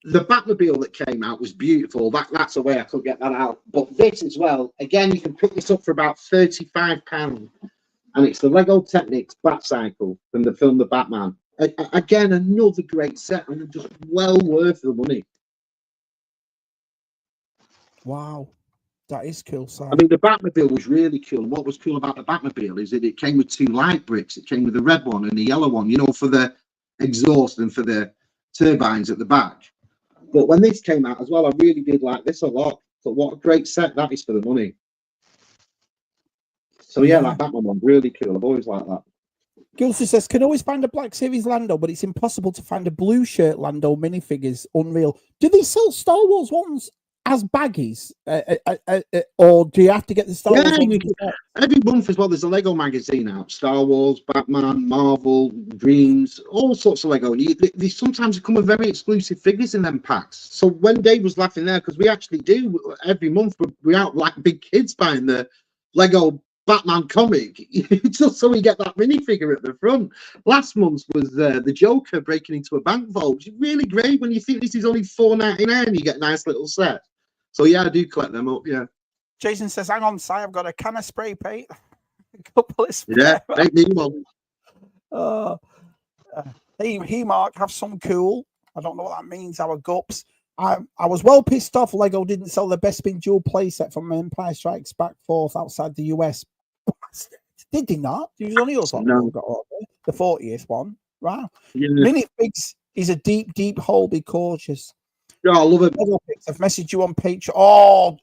Speaker 2: The Batmobile that came out was beautiful. That's a way I could get that out. But this as well, again, you can pick this up for about £35. And it's the Lego Technics Batcycle from the film The Batman. Again, another great set, and just well worth the money.
Speaker 1: Wow. That is cool, Si.
Speaker 2: I mean, the Batmobile was really cool. What was cool about the Batmobile is that it came with 2 light bricks. It came with the red one and the yellow one, for the exhaust and for the turbines at the back. But when this came out as well, I really did like this a lot. But what a great set that is for the money. So yeah, that Batman one, really cool. I've always liked that.
Speaker 1: Gilsey says, can always find a Black Series Lando, but it's impossible to find a blue shirt Lando minifigures. Unreal. Do they sell Star Wars ones as baggies? Or do you have to get the Star Wars ones?
Speaker 2: Every month as well, there's a Lego magazine out. Star Wars, Batman, Marvel, Dreams, all sorts of Lego. They sometimes come with very exclusive figures in them packs. So when Dave was laughing there, because we actually do, every month, we're out like big kids buying the Lego Batman comic, just so we get that minifigure at the front. Last month was the Joker breaking into a bank vault, which is really great when you think this is only $4.99 and you get a nice little set. So yeah, I do collect them up. Yeah.
Speaker 1: Jason says, "Hang on, Si, I've got a can of spray paint, a couple of spray."
Speaker 2: Yeah, make me one.
Speaker 1: Hey, Mark, have some cool. I don't know what that means. Our gups. I was well pissed off. Lego didn't sell the Best Spin dual playset from Empire Strikes Back 4th outside the US. Did they not? It was only us.
Speaker 2: No.
Speaker 1: The 40th one. Wow.
Speaker 2: Yeah.
Speaker 1: Minifigs is a deep, deep hole. Be cautious.
Speaker 2: Yeah, I love it.
Speaker 1: I've messaged you on Patreon. Oh,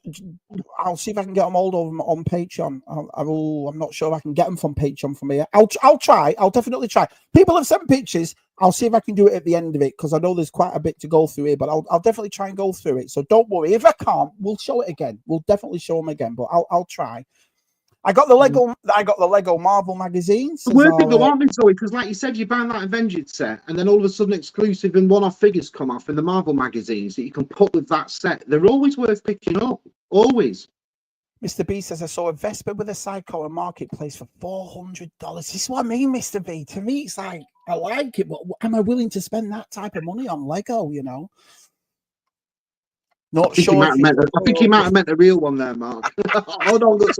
Speaker 1: I'll see if I can get them hold of them on Patreon. I'm not sure if I can get them from Patreon from here. I'll try. I'll definitely try. People have sent pictures. I'll see if I can do it at the end of it because I know there's quite a bit to go through here. But I'll definitely try and go through it. So don't worry. If I can't, we'll show it again. We'll definitely show them again. But I'll try. I got the Lego Marvel magazines.
Speaker 2: Where did go on, Zoe? Because, like you said, you buy that Avengers set, and then all of a sudden, exclusive and one-off figures come off in the Marvel magazines that you can put with that set. They're always worth picking up. Always.
Speaker 1: Mr. B says, "I saw a Vespa with a sidecar in Marketplace for $400. This is what I mean, Mr. B. To me, it's like I like it, but am I willing to spend that type of money on Lego? You know." Not sure.
Speaker 2: I think he might have meant the real one there, Mark. Hold on, that's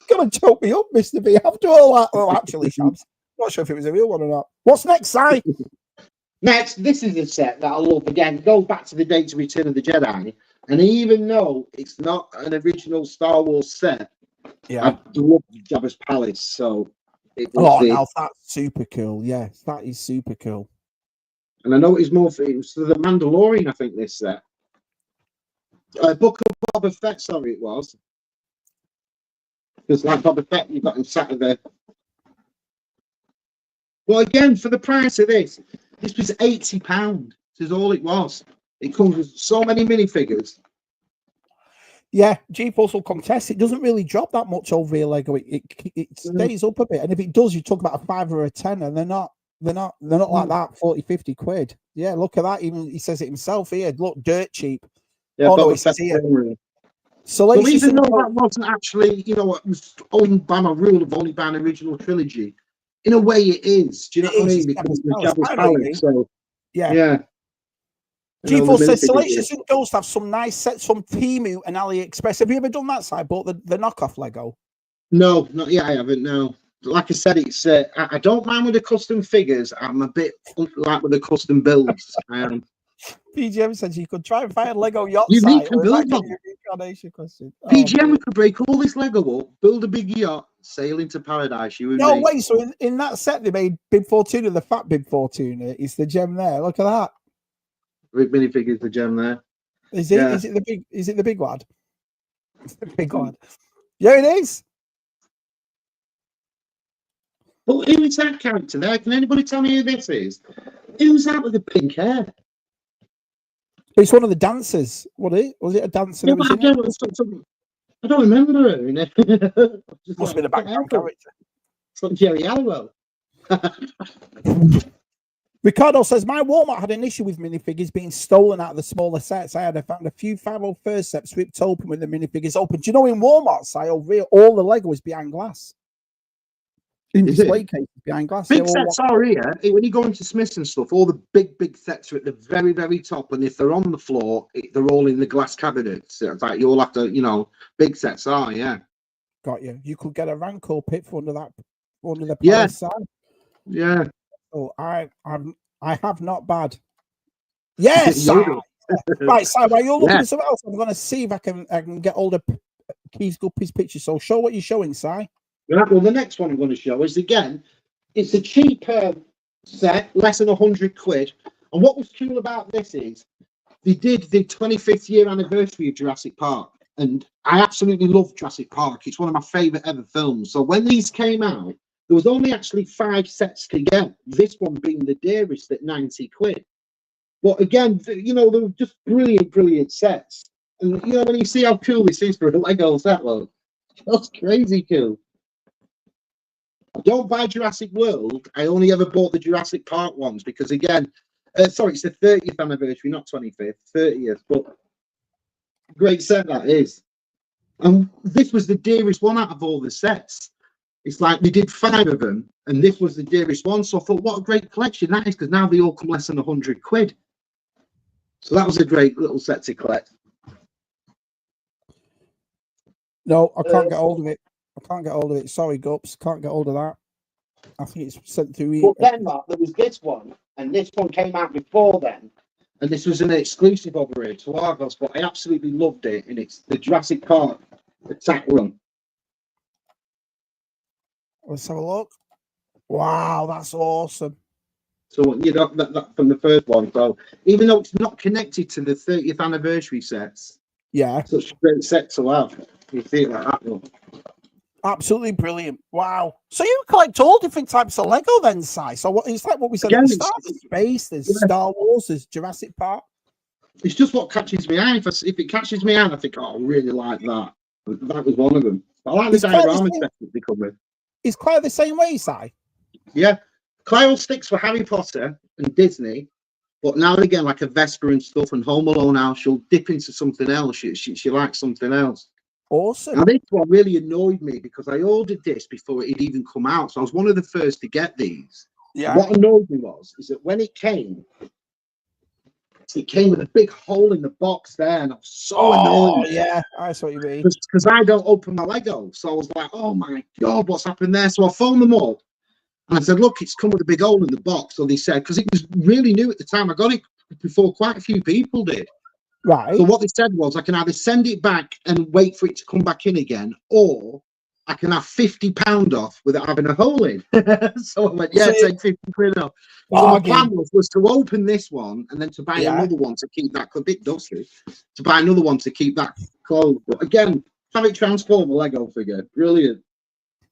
Speaker 1: Come and choke me up, Mr. B. After all that, well, actually, Shabs, not sure if it was a real one or not. What's next, Si?
Speaker 2: Next, this is a set that I love. Again, goes back to the date of Return of the Jedi, and even though it's not an original Star Wars set,
Speaker 1: Yeah,
Speaker 2: I love Jabba's Palace. So,
Speaker 1: now that's super cool. Yes, that is super cool.
Speaker 2: And I know it was the Mandalorian, I think, this set. Book of Boba Fett, sorry, it was. Because like Boba Fett, you got him sat there. Well, again, for the price of this was £80. This is all it was. It comes with so many minifigures.
Speaker 1: Yeah, G-Force will contest. It doesn't really drop that much over here, Lego. It stays up a bit. And if it does, you talk about a 5 or a 10, and they're not like that, 40, 50 quid. Yeah, look at that. Even he says it himself here. Look, dirt cheap.
Speaker 2: Yeah,
Speaker 1: oh, no, he says here.
Speaker 2: So even though that wasn't actually, it was owned by my rule of only buying original trilogy, in a way it is. Do you know what I mean? Because the Jabba's Palace. So, yeah.
Speaker 1: G-Force says Salacious and Ghost have some nice sets from Temu and AliExpress. Have you ever done that side? Bought the knockoff Lego?
Speaker 2: No, not yet. I haven't. No. Like I said, it's I don't mind with the custom figures. I'm a bit like with the custom builds.
Speaker 1: PGM says you could try and find Lego yacht
Speaker 2: unique
Speaker 1: site.
Speaker 2: And build them. PGM, we could break all this Lego up, build a big yacht, sail into paradise.
Speaker 1: No way. So in that set they made Bib Fortuna, the fat Bib Fortuna. Is the gem there? Look at that.
Speaker 2: Big minifigures, the gem there.
Speaker 1: Is it? Yeah. Is it the big? Is it the big lad? It's the big lad. Yeah, it is.
Speaker 2: But who is that character there? Can anybody tell me who this is? Who's that with the pink hair?
Speaker 1: It's one of the dancers. Was it a dancer?
Speaker 2: Yeah, I don't remember her in it.
Speaker 1: Must have been a background character.
Speaker 2: It's like Jerry Halliwell.
Speaker 1: Ricardo says, my Walmart had an issue with minifigures being stolen out of the smaller sets. I found a few 501st sets ripped open with the minifigures open. Do you know in Walmart, all the Lego is behind glass? In display cases behind glass.
Speaker 2: Big sets are here. When you go into Smiths and stuff, all the big sets are at the very, very top. And if they're on the floor, they're all in the glass cabinets. It's like you all have to, big sets are, yeah.
Speaker 1: Got you. You could get a Rancor pit for under the
Speaker 2: palace
Speaker 1: side.
Speaker 2: Yeah.
Speaker 1: Oh, I have not bad. Yes. Right, so while you're looking at something else, I'm going to see if I can get all the Keith Guppy's pictures. So show what you're showing, Si.
Speaker 2: Well, the next one I'm going to show is, again, it's a cheap set, less than 100 quid. And what was cool about this is they did the 25th year anniversary of Jurassic Park. And I absolutely love Jurassic Park. It's one of my favourite ever films. So when these came out, there was only actually 5 sets to get. This one being the dearest at 90 quid. But again, they were just brilliant sets. And, when you see how cool this is for a Lego set, look, that's crazy cool. I don't buy Jurassic World. I only ever bought the Jurassic Park ones because, again, it's the 30th anniversary, not 25th, 30th. But great set that is. And this was the dearest one out of all the sets. It's like they did 5 of them, and this was the dearest one. So I thought, what a great collection that is, because now they all come less than 100 quid. So that was a great little set to collect.
Speaker 1: No, I can't get hold of it. I can't get hold of it. Sorry, Gups. Can't get hold of that. I think it's sent through.
Speaker 2: But then, Mark, there was this one, and this one came out before then. And this was an exclusive over here to Argos, but I absolutely loved it. And it's the Jurassic Park Attack Run.
Speaker 1: Let's have a look. Wow, that's awesome.
Speaker 2: So, you know, that from the first one. So, even though it's not connected to the 30th anniversary sets,
Speaker 1: Yeah,
Speaker 2: such a great set to have. You see it like that one.
Speaker 1: absolutely brilliant. Wow. So you collect all different types of Lego then, Si. So what it's like what we said
Speaker 2: Again,
Speaker 1: at the start. There's space, there's Star Wars, there's Jurassic Park.
Speaker 2: It's just what catches me eye. If it catches me eye, I think, oh, I really like that. That was one of them. I like the diorama set that they come with.
Speaker 1: Is Claire the same way, Si?
Speaker 2: Yeah. Claire sticks for Harry Potter and Disney, but now and again, like a Vesper and stuff and Home Alone now, she'll dip into something else. She likes something else.
Speaker 1: Awesome.
Speaker 2: And this one really annoyed me because I ordered this before it had even come out. So I was one of the first to get these.
Speaker 1: Yeah.
Speaker 2: What annoyed me is that when it came with a big hole in the box there, and I was so annoyed.
Speaker 1: Yeah, I saw what you mean.
Speaker 2: Because I don't open my Lego. So I was like, oh my God, what's happened there? So I phoned them up and I said, look, it's come with a big hole in the box. So they said, because it was really new at the time, I got it before quite a few people did.
Speaker 1: Right.
Speaker 2: So what they said was, I can either send it back and wait for it to come back in again, or I can have £50 off without having a hole in. So I went, yeah, take 50 quid off. So my plan was to open this one and then to buy another one to keep that a bit dusty, to buy another one to keep that closed. But again, have it transform a Lego figure. Brilliant.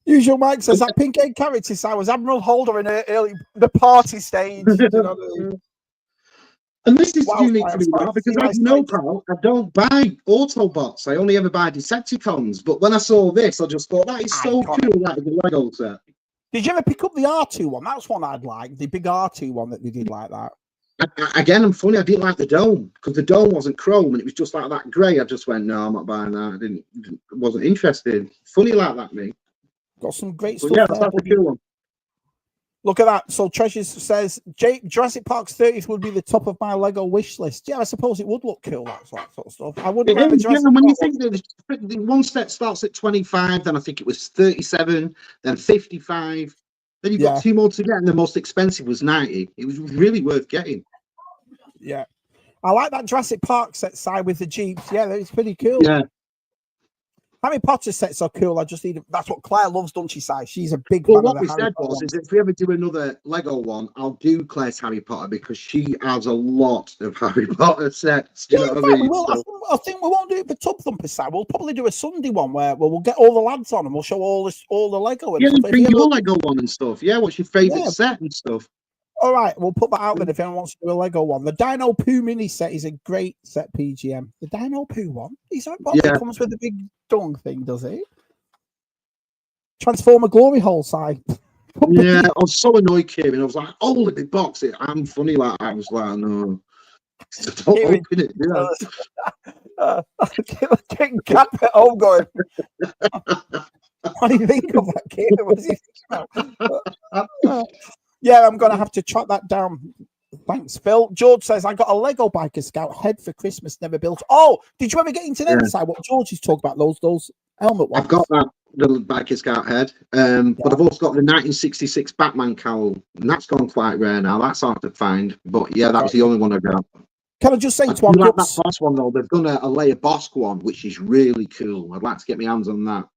Speaker 1: Usual Mike says that pink egg character Si was Admiral Holder in the party stage. You know what I mean?
Speaker 2: And this is unique for me now because I know, pal, I don't buy Autobots. I only ever buy Decepticons. But when I saw this, I just thought that is so cool. That is a Lego set.
Speaker 1: Did you ever pick up the R2 one? That's one I'd like. The big R2 one that they did like that.
Speaker 2: Again, I'm funny. I didn't like the dome because the dome wasn't chrome and it was just like that grey. I just went, no, I'm not buying that. Wasn't interested. Funny like that, me.
Speaker 1: Got some great stuff.
Speaker 2: Yeah, that's a cool one.
Speaker 1: Look at that. So Treasures says Jurassic Park's 30th would be the top of my Lego wish list. Yeah, I suppose it would look cool, that sort of stuff. I wouldn't mind
Speaker 2: when you think that the one set starts at 25, then I think it was 37, then 55. Then you've got 2 more to get, and the most expensive was 90. It was really worth getting.
Speaker 1: Yeah. I like that Jurassic Park set side with the Jeeps. Yeah, it's pretty cool.
Speaker 2: Yeah.
Speaker 1: Harry Potter sets are cool. I just need that's what Claire loves, don't she, Si? She's a big
Speaker 2: fan.
Speaker 1: Well,
Speaker 2: what we said was, is if we ever do another Lego one, I'll do Claire's Harry Potter because she has a lot of Harry Potter sets. Do you know what I mean?
Speaker 1: I think we won't do it for Tub Thumpers, Si. We'll probably do a Sunday one where we'll get all the lads on and we'll show all the Lego.
Speaker 2: And stuff. Bring your Lego one and stuff. Yeah, what's your favourite set and stuff?
Speaker 1: All right, we'll put that out there if anyone wants to do a Lego one. The Dino Poo mini set is a great set, PGM. The Dino Poo one? It comes with a big dung thing, does it? Transformer glory hole side.
Speaker 2: Yeah, I was so annoyed, Kieran. I was like, oh, the big box. I'm funny like that. I was like, no. Don't
Speaker 1: Kieran,
Speaker 2: open it.
Speaker 1: Getting cap at home going. What do you think of that, Kieran? What does he think about? Yeah, I'm going to have to track that down. Thanks, Phil. George says, I got a Lego Biker Scout head for Christmas, never built. Oh, did you ever get into them? Yeah. What George is talking about, those helmet ones?
Speaker 2: I've got that little Biker Scout head, but I've also got the 1966 Batman cowl, and that's gone quite rare now. That's hard to find, but yeah, that was the only one I got.
Speaker 1: Can I just say
Speaker 2: to our like that Boss one, though, they've done a Leia Bosk one, which is really cool. I'd like to get my hands on that.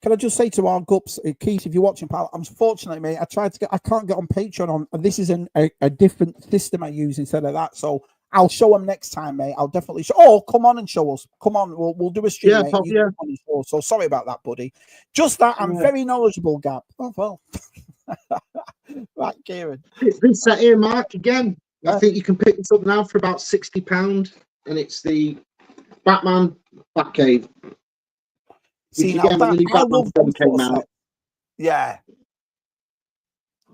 Speaker 1: Can I just say to our Gups, Keith, if you're watching, pal, unfortunately, mate, I can't get on Patreon and this is a different system I use instead of that. So I'll show them next time, mate. I'll definitely show. Oh, come on and show us. Come on, we'll do a stream,
Speaker 2: yeah,
Speaker 1: mate.
Speaker 2: Pop, yeah.
Speaker 1: So sorry about that, buddy. Just that, I'm very knowledgeable, Gab. Oh, well. Right, Kieran.
Speaker 2: This set here, Mark, again. I think you can pick this up now for about £60, and it's the Batman Batcave.
Speaker 1: See, now I love them came out. Yeah.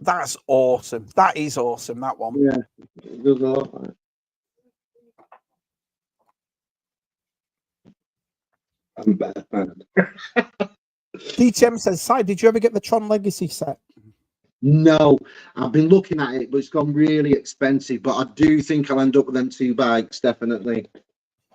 Speaker 1: That's awesome. That is awesome, that one.
Speaker 2: Yeah. It does a lot. I'm better fan.
Speaker 1: DTM says, Si, did you ever get the Tron Legacy set?
Speaker 2: No, I've been looking at it, but it's gone really expensive. But I do think I'll end up with them 2 bikes, definitely.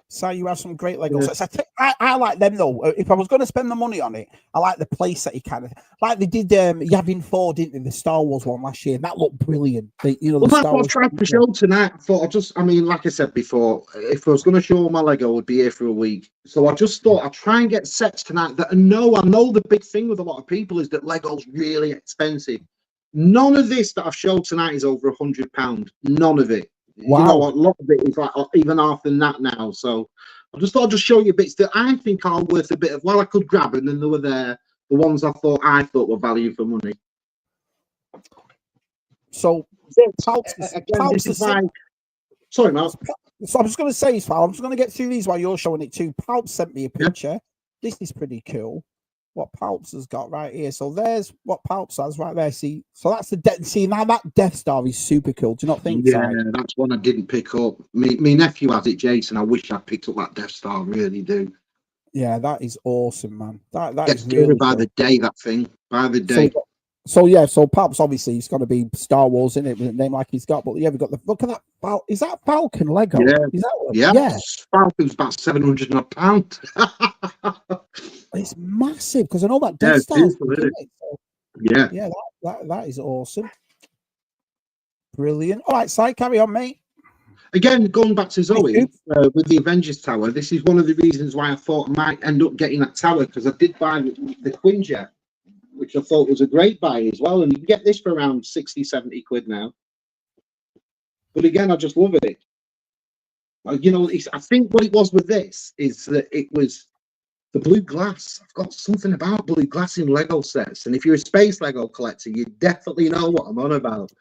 Speaker 1: So you have some great Lego
Speaker 2: Yeah.
Speaker 1: sets. I like them though. If I was going to spend the money on it, I like the play set. Kind of like they did Yavin 4, didn't they? The Star Wars one last year, and that looked brilliant.
Speaker 2: Well,
Speaker 1: the
Speaker 2: that's
Speaker 1: Star
Speaker 2: what
Speaker 1: Wars
Speaker 2: I tried to show tonight. I mean, like I said before, if I was going to show my Lego, I would be here for a week. So I just thought I'd try and get sets tonight that I know the big thing with a lot of people is that Lego's really expensive. None of this that I've showed tonight is over £100. None of it.
Speaker 1: Wow.
Speaker 2: You know, a lot of it is like even half than that now. So I just thought I'd just show you bits that I think are worth a bit of. Well, I could grab, and then there were the ones I thought were value for money.
Speaker 1: So,
Speaker 2: sorry, Mark.
Speaker 1: So I'm just going to say, I'm just going to get through these while you're showing it too. Palps sent me a picture. Yeah. This is pretty cool. What Palps has got right here. So there's what Palps has right there. See, so that's the see now that Death Star is super cool. Do you not think?
Speaker 2: Yeah, that's one I didn't pick up. Me nephew has it, Jason. I wish I picked up that Death Star. I really do.
Speaker 1: Yeah, that is awesome, man. That
Speaker 2: gets
Speaker 1: is really
Speaker 2: by the day. That thing by the day.
Speaker 1: So Palps obviously he's got to be Star Wars in it with a name like he's got. But yeah, we've got the look at that. Is that Falcon Lego?
Speaker 2: Yeah,
Speaker 1: is that one?
Speaker 2: Yeah. Falcon's about £700.
Speaker 1: It's massive because I know that Death Star.
Speaker 2: Yeah,
Speaker 1: that is awesome. Brilliant. All right, Si, carry on, mate.
Speaker 2: Again, going back to Zoe with the Avengers Tower, this is one of the reasons why I thought I might end up getting that tower, because I did buy the Quinjet, which I thought was a great buy as well. And you can get this for around 60, 70 quid now. But again, I just love it. You know, I think what it was with this is that it was the blue glass. I've got something about blue glass in Lego sets. And if you're a space Lego collector, you definitely know what I'm on about.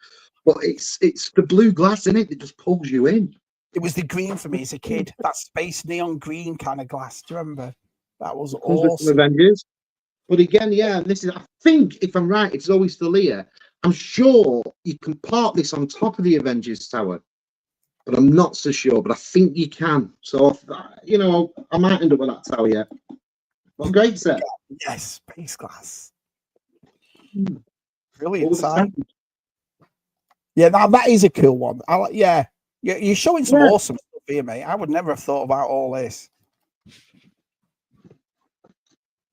Speaker 2: But it's the blue glass in it that just pulls you in.
Speaker 1: It was the green for me as a kid. That space neon green kind of glass. Do you remember? That was awesome.
Speaker 2: Avengers. But again, yeah, this is, I think, if I'm right, it's always still here. I'm sure you can park this on top of the Avengers Tower, but I'm not so sure. But I think you can. So, you know, I might end up with that tower, yeah. What a great set.
Speaker 1: Yes, space glass. Brilliant, yeah, now that is a cool one. I like, yeah, you're showing some awesome stuff here, mate. I would never have thought about all this.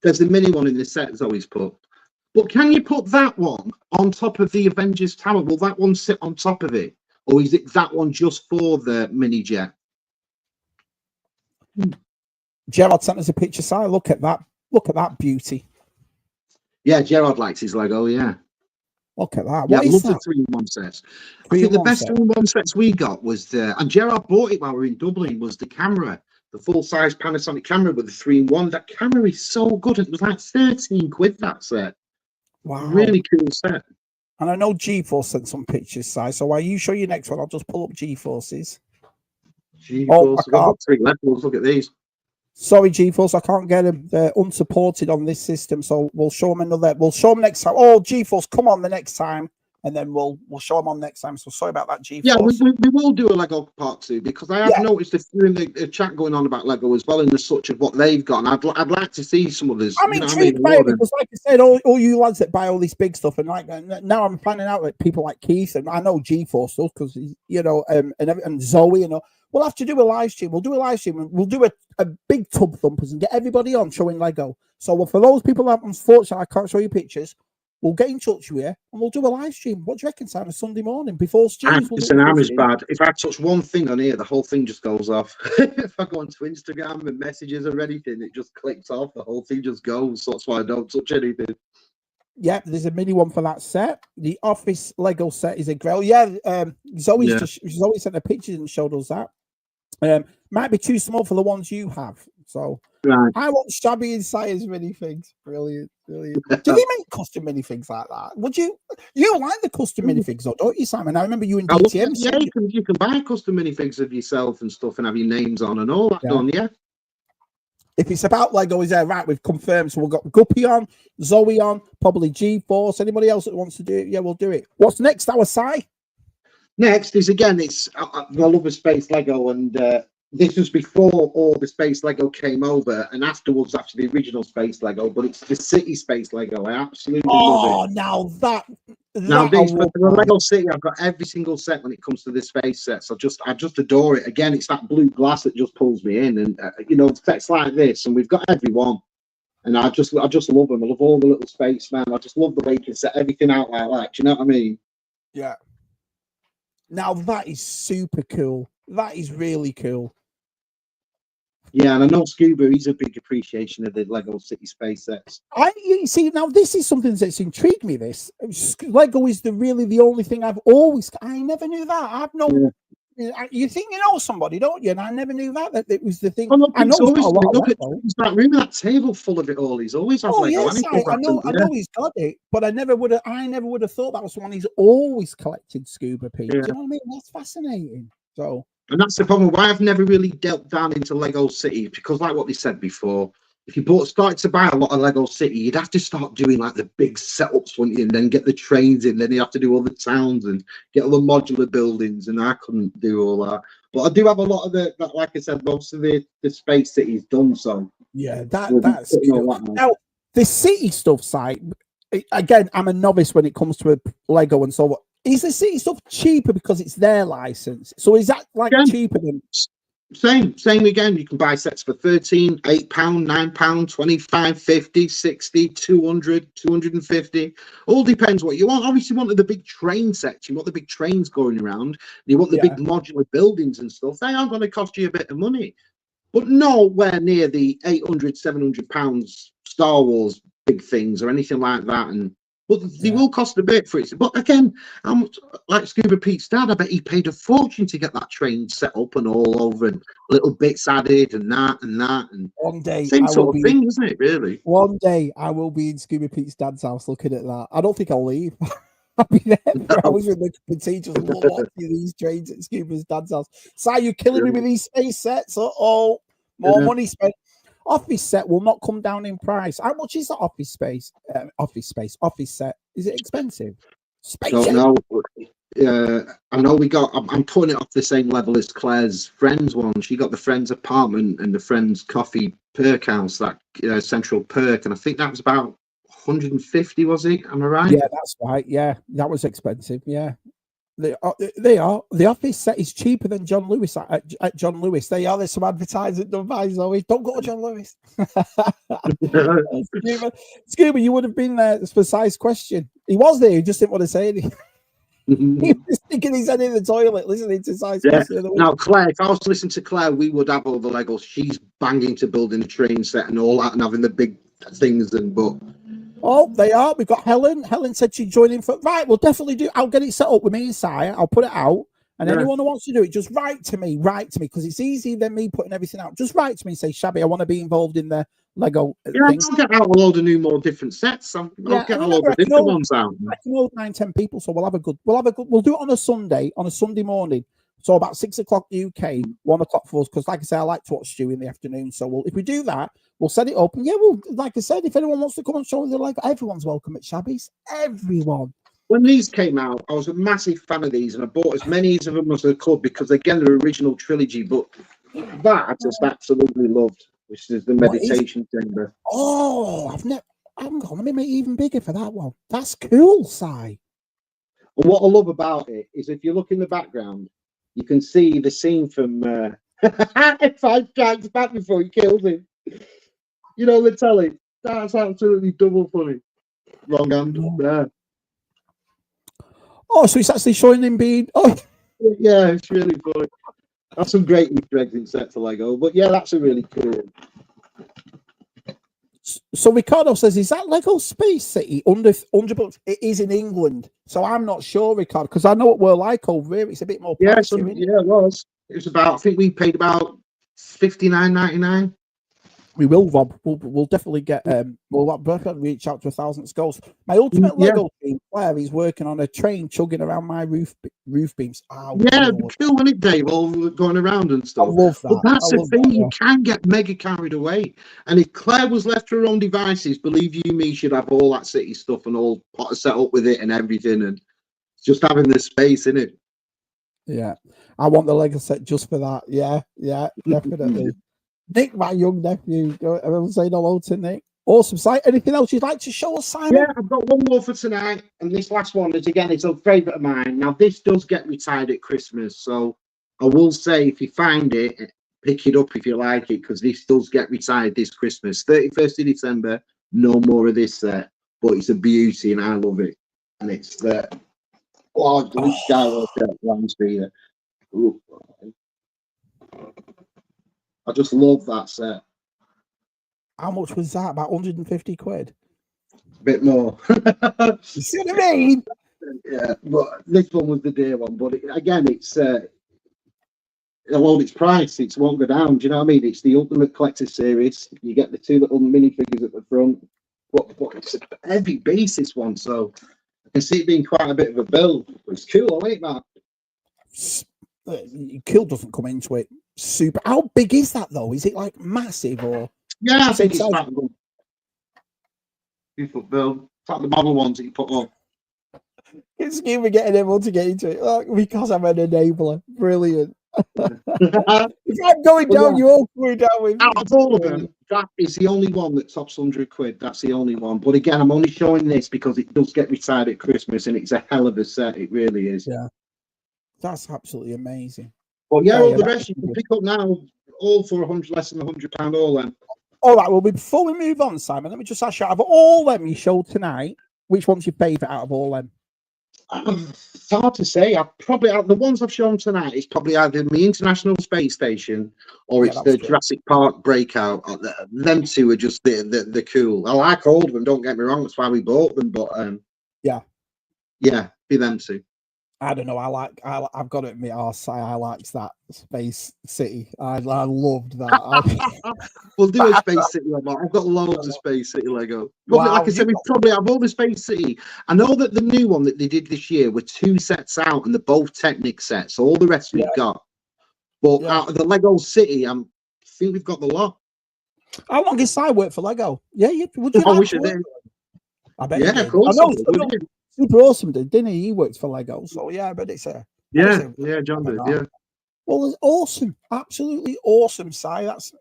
Speaker 2: There's a mini one in the set that's always put. But can you put that one on top of the Avengers Tower? Will that one sit on top of it? Or is it that one just for the mini jet?
Speaker 1: Gerard sent us a picture, Si. Look at that. Look at that beauty.
Speaker 2: Yeah, Gerard likes his Lego, yeah.
Speaker 1: Look at that.
Speaker 2: Yeah, I love the 3-in-1 sets. I think the best 3-in-1 sets we got was and Gerard bought it while we were in Dublin, was the camera. The full-size Panasonic camera with the 3-in-1. That camera is so good. It was like 13 quid, that set.
Speaker 1: Wow.
Speaker 2: Really cool set.
Speaker 1: And I know GeForce sent some pictures, Si. So while you show your next one, I'll just pull up GeForce's.
Speaker 2: GeForce. I've got 3 levels. Look at these.
Speaker 1: Sorry, GeForce, I can't get them. They're unsupported on this system, so we'll show them another. We'll show them next time. Oh, GeForce, come on the next time, and then we'll show them on next time. So sorry about that, GeForce.
Speaker 2: Yeah, we will do a Lego part 2, because I have noticed a few in the chat going on about Lego as well, in the such of what they've got. And I'd like to see some others.
Speaker 1: I'm intrigued by it because, like I said, all you lads that buy all this big stuff, and like now I'm finding out that people like Keith, and I know GeForce stuff because you know, and Zoe, you know. We'll have to do a live stream. We'll do a live stream. We'll do a big tub thumpers and get everybody on showing Lego. So for those people that unfortunately I can't show you pictures, we'll get in touch with you and we'll do a live stream. What do you reckon, Sam? A Sunday morning before streams?
Speaker 2: Listen, I'm as bad. If I touch one thing on here, the whole thing just goes off. If I go onto Instagram and messages or anything, it just clicks off. The whole thing just goes. So that's why I don't touch anything.
Speaker 1: Yeah, there's a mini one for that set. The office Lego set is a grail. Yeah, Zoe sent a picture and showed us that. Might be too small for the ones you have. So I want Shabby and Sire's minifigs. Brilliant. Do they make custom minifigs like that? Would you? You like the custom minifigs, though, don't you, Simon? I remember you in DTM.
Speaker 2: Yeah, you can buy custom minifigs of yourself and stuff and have your names on and all that done, yeah.
Speaker 1: If it's about Lego, is there right? We've confirmed. So we've got Guppy on, Zoe on, probably GeForce. Anybody else that wants to do it? Yeah, we'll do it. What's next, our Si?
Speaker 2: Next is, again, it's I love a space Lego, and this was before all the space Lego came over, and afterwards, after the original space Lego. But it's the city space Lego. I absolutely love it.
Speaker 1: Oh, now that
Speaker 2: Now,
Speaker 1: I
Speaker 2: these for
Speaker 1: love
Speaker 2: the
Speaker 1: that.
Speaker 2: Lego City, I've got every single set when it comes to the space sets. I just adore it. Again, it's that blue glass that just pulls me in, and you know, sets like this, and we've got every one. And I just love them. I love all the little spacemen. I just love the way you can set everything out like that. Do you know what I mean?
Speaker 1: Yeah. Now that is super cool. That is really cool.
Speaker 2: Yeah, and I know Scuba, he's a big appreciation of the Lego City space sets.
Speaker 1: You see, now this is something that's intrigued me. This Lego is really the only thing I've always. I never knew that. I've no.
Speaker 2: Yeah.
Speaker 1: You think you know somebody, don't you? And I never knew that it was the thing.
Speaker 2: Oh, look,
Speaker 1: I know
Speaker 2: it's always
Speaker 1: a lot of
Speaker 2: look at
Speaker 1: Lego.
Speaker 2: that room, that table full of it all. He's always had
Speaker 1: Oh
Speaker 2: Lego.
Speaker 1: yes, I know. I know he's got it, but I never would have thought that was one he's always collected. Scuba Pete.
Speaker 2: Yeah.
Speaker 1: Do you know what I mean? That's fascinating. So.
Speaker 2: And that's the problem. Why I've never really delved down into Lego City, because like what they said before, if you started to buy a lot of Lego City, you'd have to start doing like the big setups, wouldn't you? And then get the trains in, then you have to do all the towns and get all the modular buildings, and I couldn't do all that. But I do have a lot of that, like I said, most of the space cities done. So
Speaker 1: yeah, that's cool.
Speaker 2: That
Speaker 1: Now the city stuff side, again, I'm a novice when it comes to Lego and so on. Is the city stuff cheaper because it's their license? So is that like cheaper than?
Speaker 2: Same again. You can buy sets for £13, £8, £9, 25, 50, 60, 200, 250. All depends what you want. Obviously, you want the big train sets. You want the big trains going around. You want the big modular buildings and stuff. They are going to cost you a bit of money, but nowhere near the £800, £700 Star Wars big things or anything like that. And but they will cost a bit for it. But again, how much, like Scuba Pete's dad, I bet he paid a fortune to get that train set up and all over, and little bits added and that and that. And
Speaker 1: one day,
Speaker 2: same sort of thing, isn't it? Really.
Speaker 1: One day, I will be in Scuba Pete's dad's house looking at that. I don't think I'll leave. I'll be there for hours with the teachers watching these trains at Scuba's dad's house. Si, you're killing me with these space sets. More money spent. Office set will not come down in price. How much is the office space? Office set. Is it expensive?
Speaker 2: Don't know. I know I'm putting it off the same level as Claire's Friends one. She got the Friends apartment and the Friends coffee perk house, that central perk, and I think that was about 150. Was it? Am I right?
Speaker 1: Yeah, that's right. Yeah, that was expensive. Yeah. They are. The office set is cheaper than John Lewis at John Lewis. There's some advertising done by Zoe. Don't go to John Lewis. Scuba, you would have been there. It's a precise question. He was there. He just didn't want to say anything. He was sticking his head in the toilet listening to Si's question.
Speaker 2: Now, Claire, if I was to listen to Claire, we would have all the Legos. She's banging to building a train set and all that and having the big things.
Speaker 1: Oh, they are. We've got Helen. Helen said she'd join in for. Right, we'll definitely do. I'll get it set up with me and Si. I'll put it out. And anyone who wants to do it, just write to me, because it's easier than me putting everything out. Just write to me and say, Shabby, I want to be involved in the Lego thing.
Speaker 2: I'll get out a load of more different sets. I'll get a load of different ones out.
Speaker 1: I can hold 9-10 people, so we'll do it on a Sunday morning. So about 6 o'clock UK, 1 o'clock for us, because like I say, I like to watch Stu in the afternoon. So if we do that, we'll set it up. And like I said, if anyone wants to come and show the Lego, everyone's welcome at Shabby's. Everyone.
Speaker 2: When these came out, I was a massive fan of these, and I bought as many of them as I could because, again, they're original trilogy. But that I just absolutely loved, which is the meditation chamber.
Speaker 1: Oh, I'm going to make it even bigger for that one. That's cool, Si.
Speaker 2: And what I love about it is if you look in the background, you can see the scene from Five Strikes Back before he kills him. You know, the telly. That's absolutely double funny. Wrong hand. Yeah.
Speaker 1: Oh, so it's actually showing him being. Oh,
Speaker 2: yeah, it's really funny. That's some great Easter eggs in sets of Lego, but yeah, that's a really cool one.
Speaker 1: So Ricardo says, "Is that Lego Space City under $100? It is in England, so I'm not sure, Ricardo, because I know what we're like over here. It's a bit more. Pricey,
Speaker 2: it was. It was about. I think we paid about $59.99.
Speaker 1: We will, Rob. We'll definitely get. We'll reach out to 1,000 goals. My ultimate Lego team, Claire, is working on a train chugging around my roof beams. Oh,
Speaker 2: yeah, cool, isn't it, Dave? All going around and stuff.
Speaker 1: I love that.
Speaker 2: But that's the thing. You can get mega carried away. And if Claire was left to her own devices, believe you me, she'd have all that city stuff and all set up with it and everything, and just having the space in it.
Speaker 1: Yeah. I want the Lego set just for that. Yeah, definitely. Nick, my young nephew. Everyone saying hello to Nick. Awesome site. Anything else you'd like to show us, Simon?
Speaker 2: Yeah, I've got one more for tonight, and this last one is again, it's a favourite of mine. Now, this does get retired at Christmas, so I will say if you find it, pick it up if you like it, because this does get retired this Christmas. 31st of December, no more of this set, but it's a beauty and I love it. And it's the Luke Skywalker land speeder. I just love that set.
Speaker 1: How much was that? About 150 quid?
Speaker 2: A bit more.
Speaker 1: You see what I mean?
Speaker 2: Yeah, but this one was the dear one. But again, it's its price. It won't go down. Do you know what I mean? It's the Ultimate Collector Series. You get the two little minifigures at the front. But it's a heavy basis one, so I can see it being quite a bit of a build. But it's cool, isn't it, man?
Speaker 1: Kill doesn't come into it. Super. How big is that though? Is it like massive or?
Speaker 2: Yeah, I think it's quite a good 2-foot build. It's like the model ones that you put on.
Speaker 1: It's me getting everyone to get into it because I'm an enabler. Brilliant. If I'm going down, you're all going down with me.
Speaker 2: Out of all of them, that is the only one that tops 100 quid. That's the only one. But again, I'm only showing this because it does get retired at Christmas and it's a hell of a set. It really is.
Speaker 1: Yeah. That's absolutely amazing.
Speaker 2: Well, yeah, all the rest you can pick up now, all for less than £100 all then.
Speaker 1: All right, well, before we move on, Simon, let me just ask you, out of all them you showed tonight, which one's your favourite out of all them?
Speaker 2: It's hard to say. The ones I've shown tonight is probably either the International Space Station or it's the Jurassic Park Breakout. Them two are just the cool. I like all of them. Don't get me wrong. That's why we bought them. But yeah, be them two.
Speaker 1: I don't know. I've got to admit, I liked that Space City. I loved that.
Speaker 2: We'll do a Space City Lego. I've got loads of Space City Lego. Wow, like I said, we probably have all the Space City. I know that the new one that they did this year were 2 sets out, and they're both Technic sets. So all the rest we've got. But out of the Lego City, I think we've got the lot.
Speaker 1: How long has Si worked for Lego? Yeah, would you?
Speaker 2: I wish I did.
Speaker 1: I bet.
Speaker 2: Yeah, of course.
Speaker 1: Super awesome, didn't he? He works for Lego, so yeah, but it's a
Speaker 2: John did, yeah.
Speaker 1: Well, it's awesome, absolutely awesome, Si. That's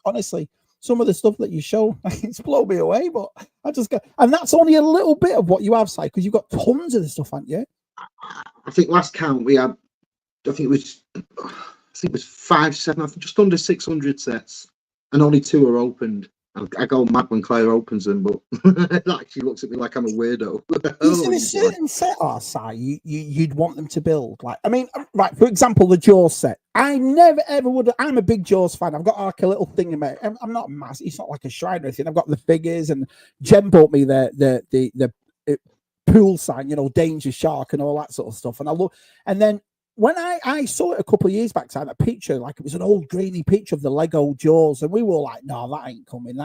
Speaker 1: honestly some of the stuff that you show. It's blown me away, but I just got, and that's only a little bit of what you have, Si, because you've got tons of the stuff, haven't you?
Speaker 2: I think last count we had, I think it was 5, 7, I think just under 600 sets, and only 2 are opened. I go mad when Claire opens them, but like she looks at me like I'm a weirdo.
Speaker 1: Is there a certain set, Si, you'd want them to build? Like, I mean, right, for example, the Jaws set. I never ever would. I'm a big Jaws fan. I've got like a little thing in my. I'm not massive. It's not like a shrine or anything. I've got the figures, and Jen bought me the pool sign, danger shark and all that sort of stuff. And I look, and then when I saw it a couple of years back, a picture, like it was an old grainy picture of the Lego Jaws, and we were like, no, that ain't coming.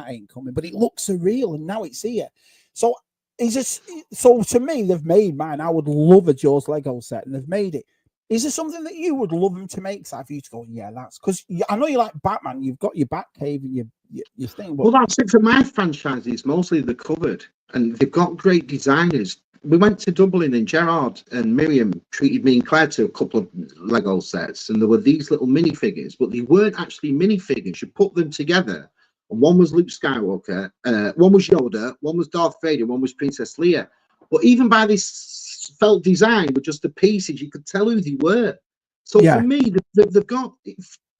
Speaker 1: But it looks surreal, and now it's here. So to me, they've made mine. I would love a Jaws Lego set, and they've made it. Is there something that you would love them to make, Si, for you to go, yeah, that's because I know you like Batman. You've got your Batcave and your thing. But...
Speaker 2: Well, that's it for my franchises. Mostly they're covered, and they've got great designers. We went to Dublin, and Gerard and Miriam treated me and Claire to a couple of Lego sets, and there were these little minifigures, but they weren't actually minifigures. You put them together, and one was Luke Skywalker, one was Yoda, one was Darth Vader, one was Princess Leia. But even by this felt design with just the pieces, you could tell who they were. So for me, they've got,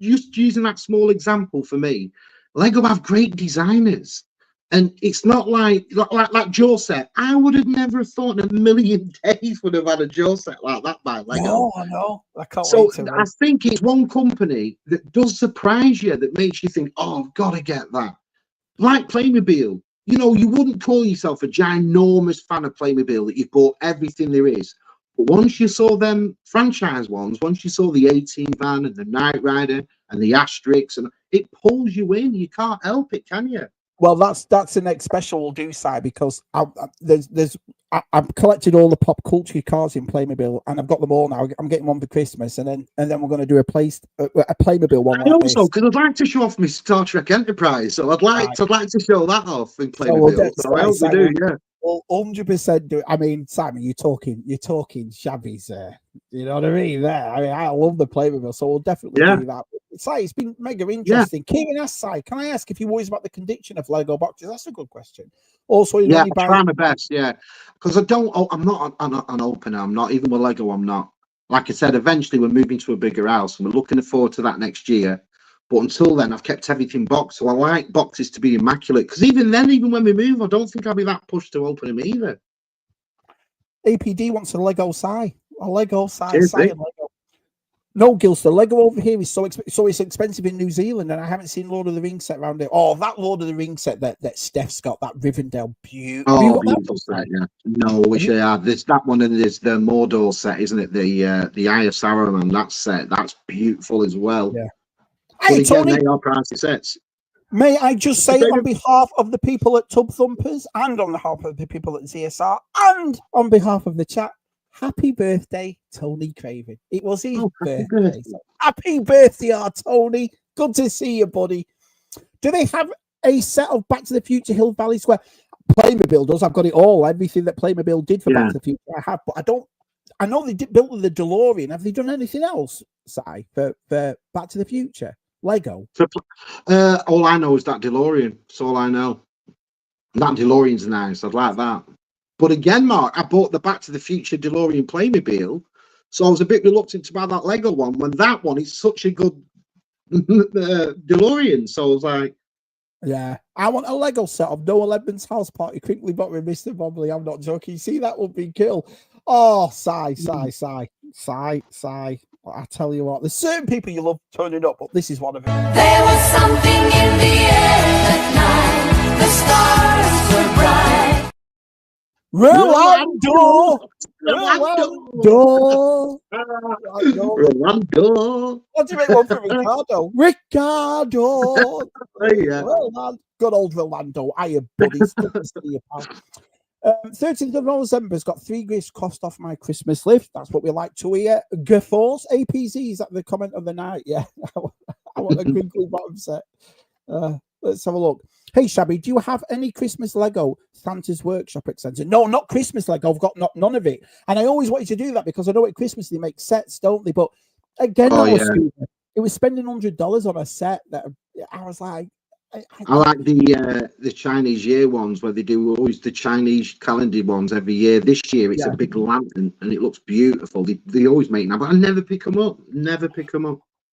Speaker 2: just using that small example for me, Lego have great designers. And it's not like Jaw set. I would have never thought in a million days would have had a Jaw set like that by Lego.
Speaker 1: No, I know. I can't
Speaker 2: so
Speaker 1: wait to
Speaker 2: I think it's one company that does surprise you, that makes you think, oh, I've got to get that. Like Playmobil. You wouldn't call yourself a ginormous fan of Playmobil that you've bought everything there is. But once you saw them franchise ones, once you saw the 18 van and the Knight Rider and the Asterix, and it pulls you in. You can't help it, can you?
Speaker 1: Well, that's the next special we'll do, Si, because I've collected all the pop culture cards in Playmobil, and I've got them all now. I'm getting one for Christmas, and then we're going to do a Playmobil one.
Speaker 2: I also, because I'd like to show off my Star Trek Enterprise, so I'd like to show that off in Playmobil. So I hope we do, yeah.
Speaker 1: Well, 100% do it. I mean, Simon, you're talking Shabby's. You know what I mean? There. I mean, I love the Playmobil, so we'll definitely do that. It's like it's been mega interesting. Kieran asks, can I ask if he worries about the condition of Lego boxes? That's a good question. Also,
Speaker 2: I try my best, because I'm not an opener. I'm not even with Lego. I'm not. Like I said, eventually we're moving to a bigger house, and we're looking forward to that next year. But until then, I've kept everything boxed. So I like boxes to be immaculate. Because even when we move, I don't think I'll be that pushed to open them either.
Speaker 1: APD wants a Lego Sai. A Lego Sai.
Speaker 2: Cheers,
Speaker 1: Sai and Lego. No, Gilster, Lego over here is so it's expensive in New Zealand, and I haven't seen Lord of the Rings set around it. Oh, that Lord of the Rings set that Steph's got, that Rivendell, beautiful.
Speaker 2: Oh, beautiful set, yeah. No, wish I had. There's that one, and there's the Mordor set, isn't it? The Eye of Saruman, that set, that's beautiful as well.
Speaker 1: Yeah.
Speaker 2: Hey, Tony, they are pricey sets.
Speaker 1: May I just say on behalf of the people at Tub Thumpers, and on behalf of the people at ZSR, and on behalf of the chat, happy birthday, Tony Craven. It was his birthday. Happy birthday, Tony. Good to see you, buddy. Do they have a set of Back to the Future Hill Valley Square? Playmobil does. I've got it all. Everything that Playmobil did for Back to the Future, I have. But I know they built the DeLorean. Have they done anything else, Si, for Back to the Future? Lego?
Speaker 2: All I know is that DeLorean. That's all I know. That DeLorean's nice. I'd like that. But again, Mark, I bought the Back to the Future DeLorean Playmobil, so I was a bit reluctant to buy that Lego one when that one is such a good DeLorean. So I was like,
Speaker 1: yeah, I want a Lego set of Noah Ledman's house party quickly, but with Mr. Bobley. I'm not joking. See, that would be cool. Oh, sigh. I tell you what, there's certain people you love turning up, but this is one of them.
Speaker 3: There was something in the air that night. The stars were bright.
Speaker 1: Rolando. What do you make one for Ricardo? Ricardo. Good old Rolando. Hiya, buddies. Good to see you, pal. 13th of November's got 3 gifts cost off my Christmas lift. That's what we like to hear. Guffaws, APZ, is that the comment of the night? Yeah, I want a crinkly bottom set. Let's have a look. Hey, Shabby, do you have any Christmas Lego Santa's Workshop extension? No, not Christmas Lego. I've got none of it. And I always wanted to do that because I know at Christmas they make sets, don't they? But again, it was spending $100 on a set that I was like,
Speaker 2: I like the Chinese year ones where they do always the Chinese calendar ones every year. This year it's a big lantern and it looks beautiful. They always make them, but I never pick them up.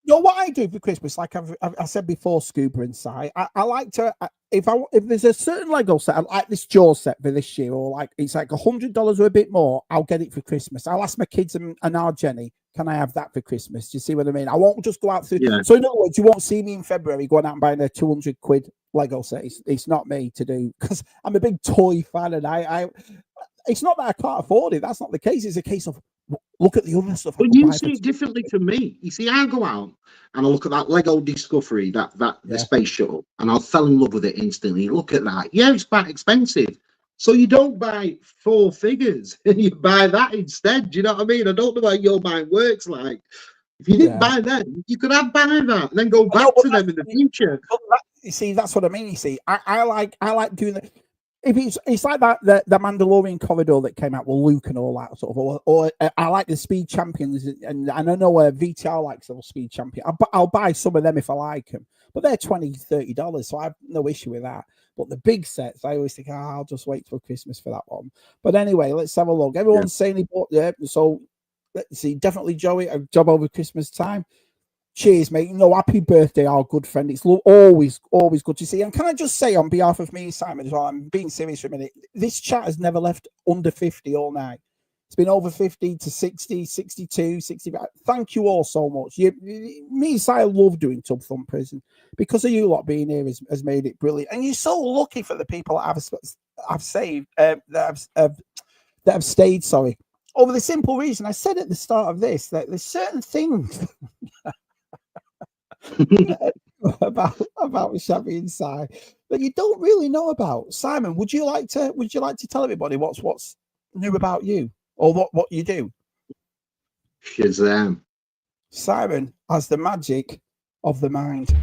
Speaker 1: You know what I do for Christmas? Like I said before, Scuba and Si, I like to if there's a certain Lego set, I like this Jaws set for this year, or like it's like $100 or a bit more, I'll get it for Christmas. I'll ask my kids and our Jenny, can I have that for Christmas? Do you see what I mean? I won't just go out through. Yeah. So in other words, you won't see me in February going out and buying a 200 quid Lego set. It's not me to do because I'm a big toy fan, and I it's not that I can't afford it. That's not the case. It's a case of look at the other stuff.
Speaker 2: But you see it differently to me. You see, I go out and I look at that Lego Discovery, the space shuttle, and I'll fall in love with it instantly. Look at that. Yeah, it's quite expensive. So you don't buy 4 figures, you buy that instead. Do you know what I mean? I don't know how your mind works like. If you didn't buy them, you could have buy that and then go back to them in the future.
Speaker 1: You see, that's what I mean. You see, I like doing that. If it's like that the Mandalorian corridor that came out with Luke and all that sort of, or I like the Speed Champions, and I know VTR likes the Speed Champion. I'll buy some of them if I like them, but they're $20-$30, so I have no issue with that. But the big sets, I always think, I'll just wait till Christmas for that one. But anyway, let's have a look. Everyone's saying he bought so let's see. Definitely, Joey, a job over Christmas time. Cheers, mate. Happy birthday, our good friend. It's always good to see. And can I just say on behalf of me and Simon as well, I'm being serious for a minute, this chat has never left under 50 all night. It's been over 50 to 60, 62, 65. Thank you all so much. Me and Simon love doing Tub Thumpers, and because of you lot being here has made it brilliant. And you're so lucky for the people that I've saved, that have stayed, sorry. Over the simple reason, I said at the start of this, that there's certain things about Shabby inside that you don't really know about. Simon, would you like to tell everybody what's new about you or what you do?
Speaker 2: Shazam.
Speaker 1: Simon has the magic of the mind.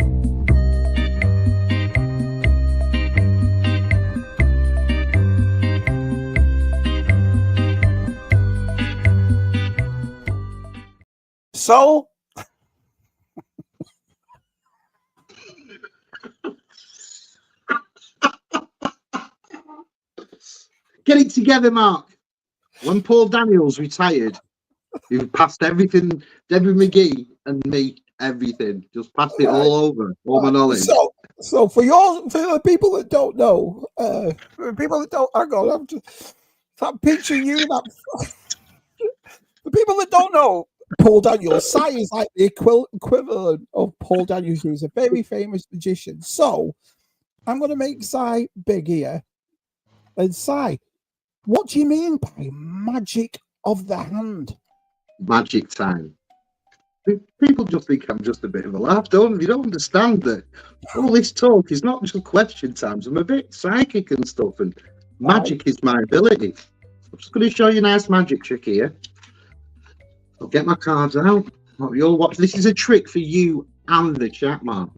Speaker 1: So,
Speaker 2: Get it together, Mark. When Paul Daniels retired, he passed everything, Debbie McGee and me, everything. Just passed it all over, all my knowledge.
Speaker 1: So for the people that don't know, for the people that don't, hang on, I'm just that picture you that. The people that don't know, Paul Daniels, Si is like the equivalent of Paul Daniels, who's a very famous magician. So I'm going to make Si big here. And Si, what do you mean by magic of the hand?
Speaker 2: Magic time. People just think I'm just a bit of a laugh, don't they? You don't understand that all this talk is not just question times. I'm a bit psychic and stuff, and magic is my ability. I'm just going to show you a nice magic trick here. I'll get my cards out. You'll watch. This is a trick for you and the chat, man.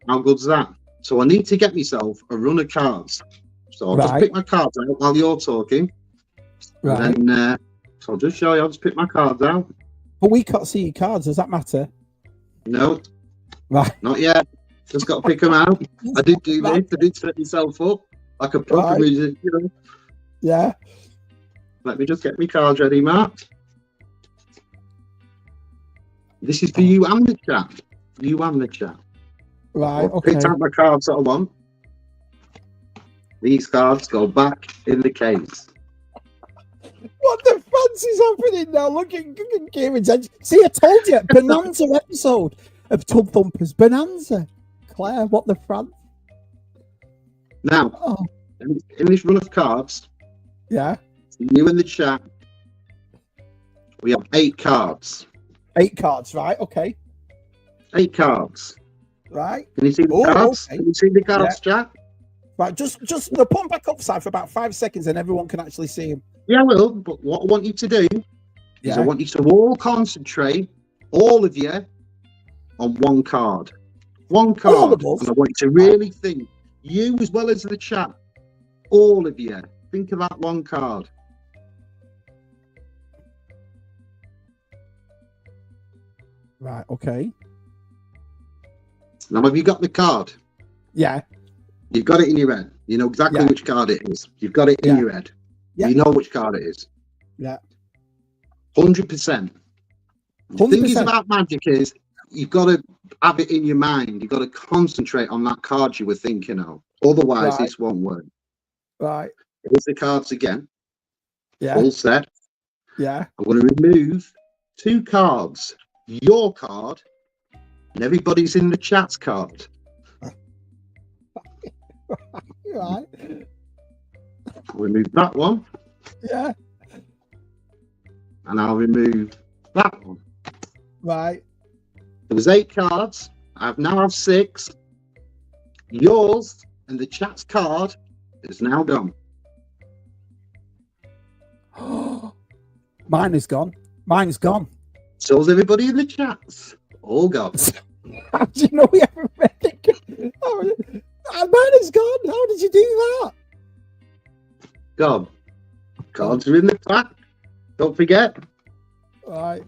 Speaker 2: How good's that? So I need to get myself a run of cards. So I'll just pick my cards out while you're talking. Right. And then, so I'll just show you. I'll just pick my cards out.
Speaker 1: But we can't see your cards. Does that matter?
Speaker 2: No.
Speaker 1: Right.
Speaker 2: Not yet. Just got to pick them out. I did do this. I did set myself up like a proper music, you know.
Speaker 1: Yeah.
Speaker 2: Let me just get my cards ready, Mark. This is for you and the chat. You and the chat.
Speaker 1: Right,
Speaker 2: I've picked out my cards that I want. These cards go back in the case.
Speaker 1: What the fancy is happening now? Look at Kieran's edge. See, I told you, Bonanza episode of Tub Thumpers. Bonanza. Claire, what the front?
Speaker 2: Now, in this run of cards, you in the chat, we have 8 cards.
Speaker 1: 8 cards, right? Okay.
Speaker 2: 8 cards.
Speaker 1: Right.
Speaker 2: Can you see the cards? Okay. Can you see the cards, chat?
Speaker 1: Right, just put them back upside for about 5 seconds and everyone can actually see them.
Speaker 2: Yeah, I will, but what I want you to do is I want you to all concentrate, all of you, on one card. One card. And I want you to really think, you as well as the chat, all of you, think of that one card.
Speaker 1: Right, okay.
Speaker 2: Now, have you got the card?
Speaker 1: Yeah.
Speaker 2: You've got it in your head. You know exactly which card it is. You've got it in your head. Yeah. You know which card it is.
Speaker 1: Yeah.
Speaker 2: 100%. The thing is about magic is you've got to have it in your mind. You've got to concentrate on that card you were thinking of. Otherwise, this won't work.
Speaker 1: Right.
Speaker 2: Here's the cards again.
Speaker 1: Yeah.
Speaker 2: All set.
Speaker 1: Yeah.
Speaker 2: I'm going to remove 2 cards. Your card and everybody's in the chat's card.
Speaker 1: Right.
Speaker 2: I'll remove that one.
Speaker 1: Yeah.
Speaker 2: And I'll remove that one.
Speaker 1: Right.
Speaker 2: There was 8 cards. I now have 6. Yours and the chat's card is now gone.
Speaker 1: Mine is gone. Mine is gone.
Speaker 2: So's everybody in the chats. All gone.
Speaker 1: How do you know we haven't read it? Mine is gone. How did you do that?
Speaker 2: Gone. Cards are in the pack. Don't forget.
Speaker 1: Right.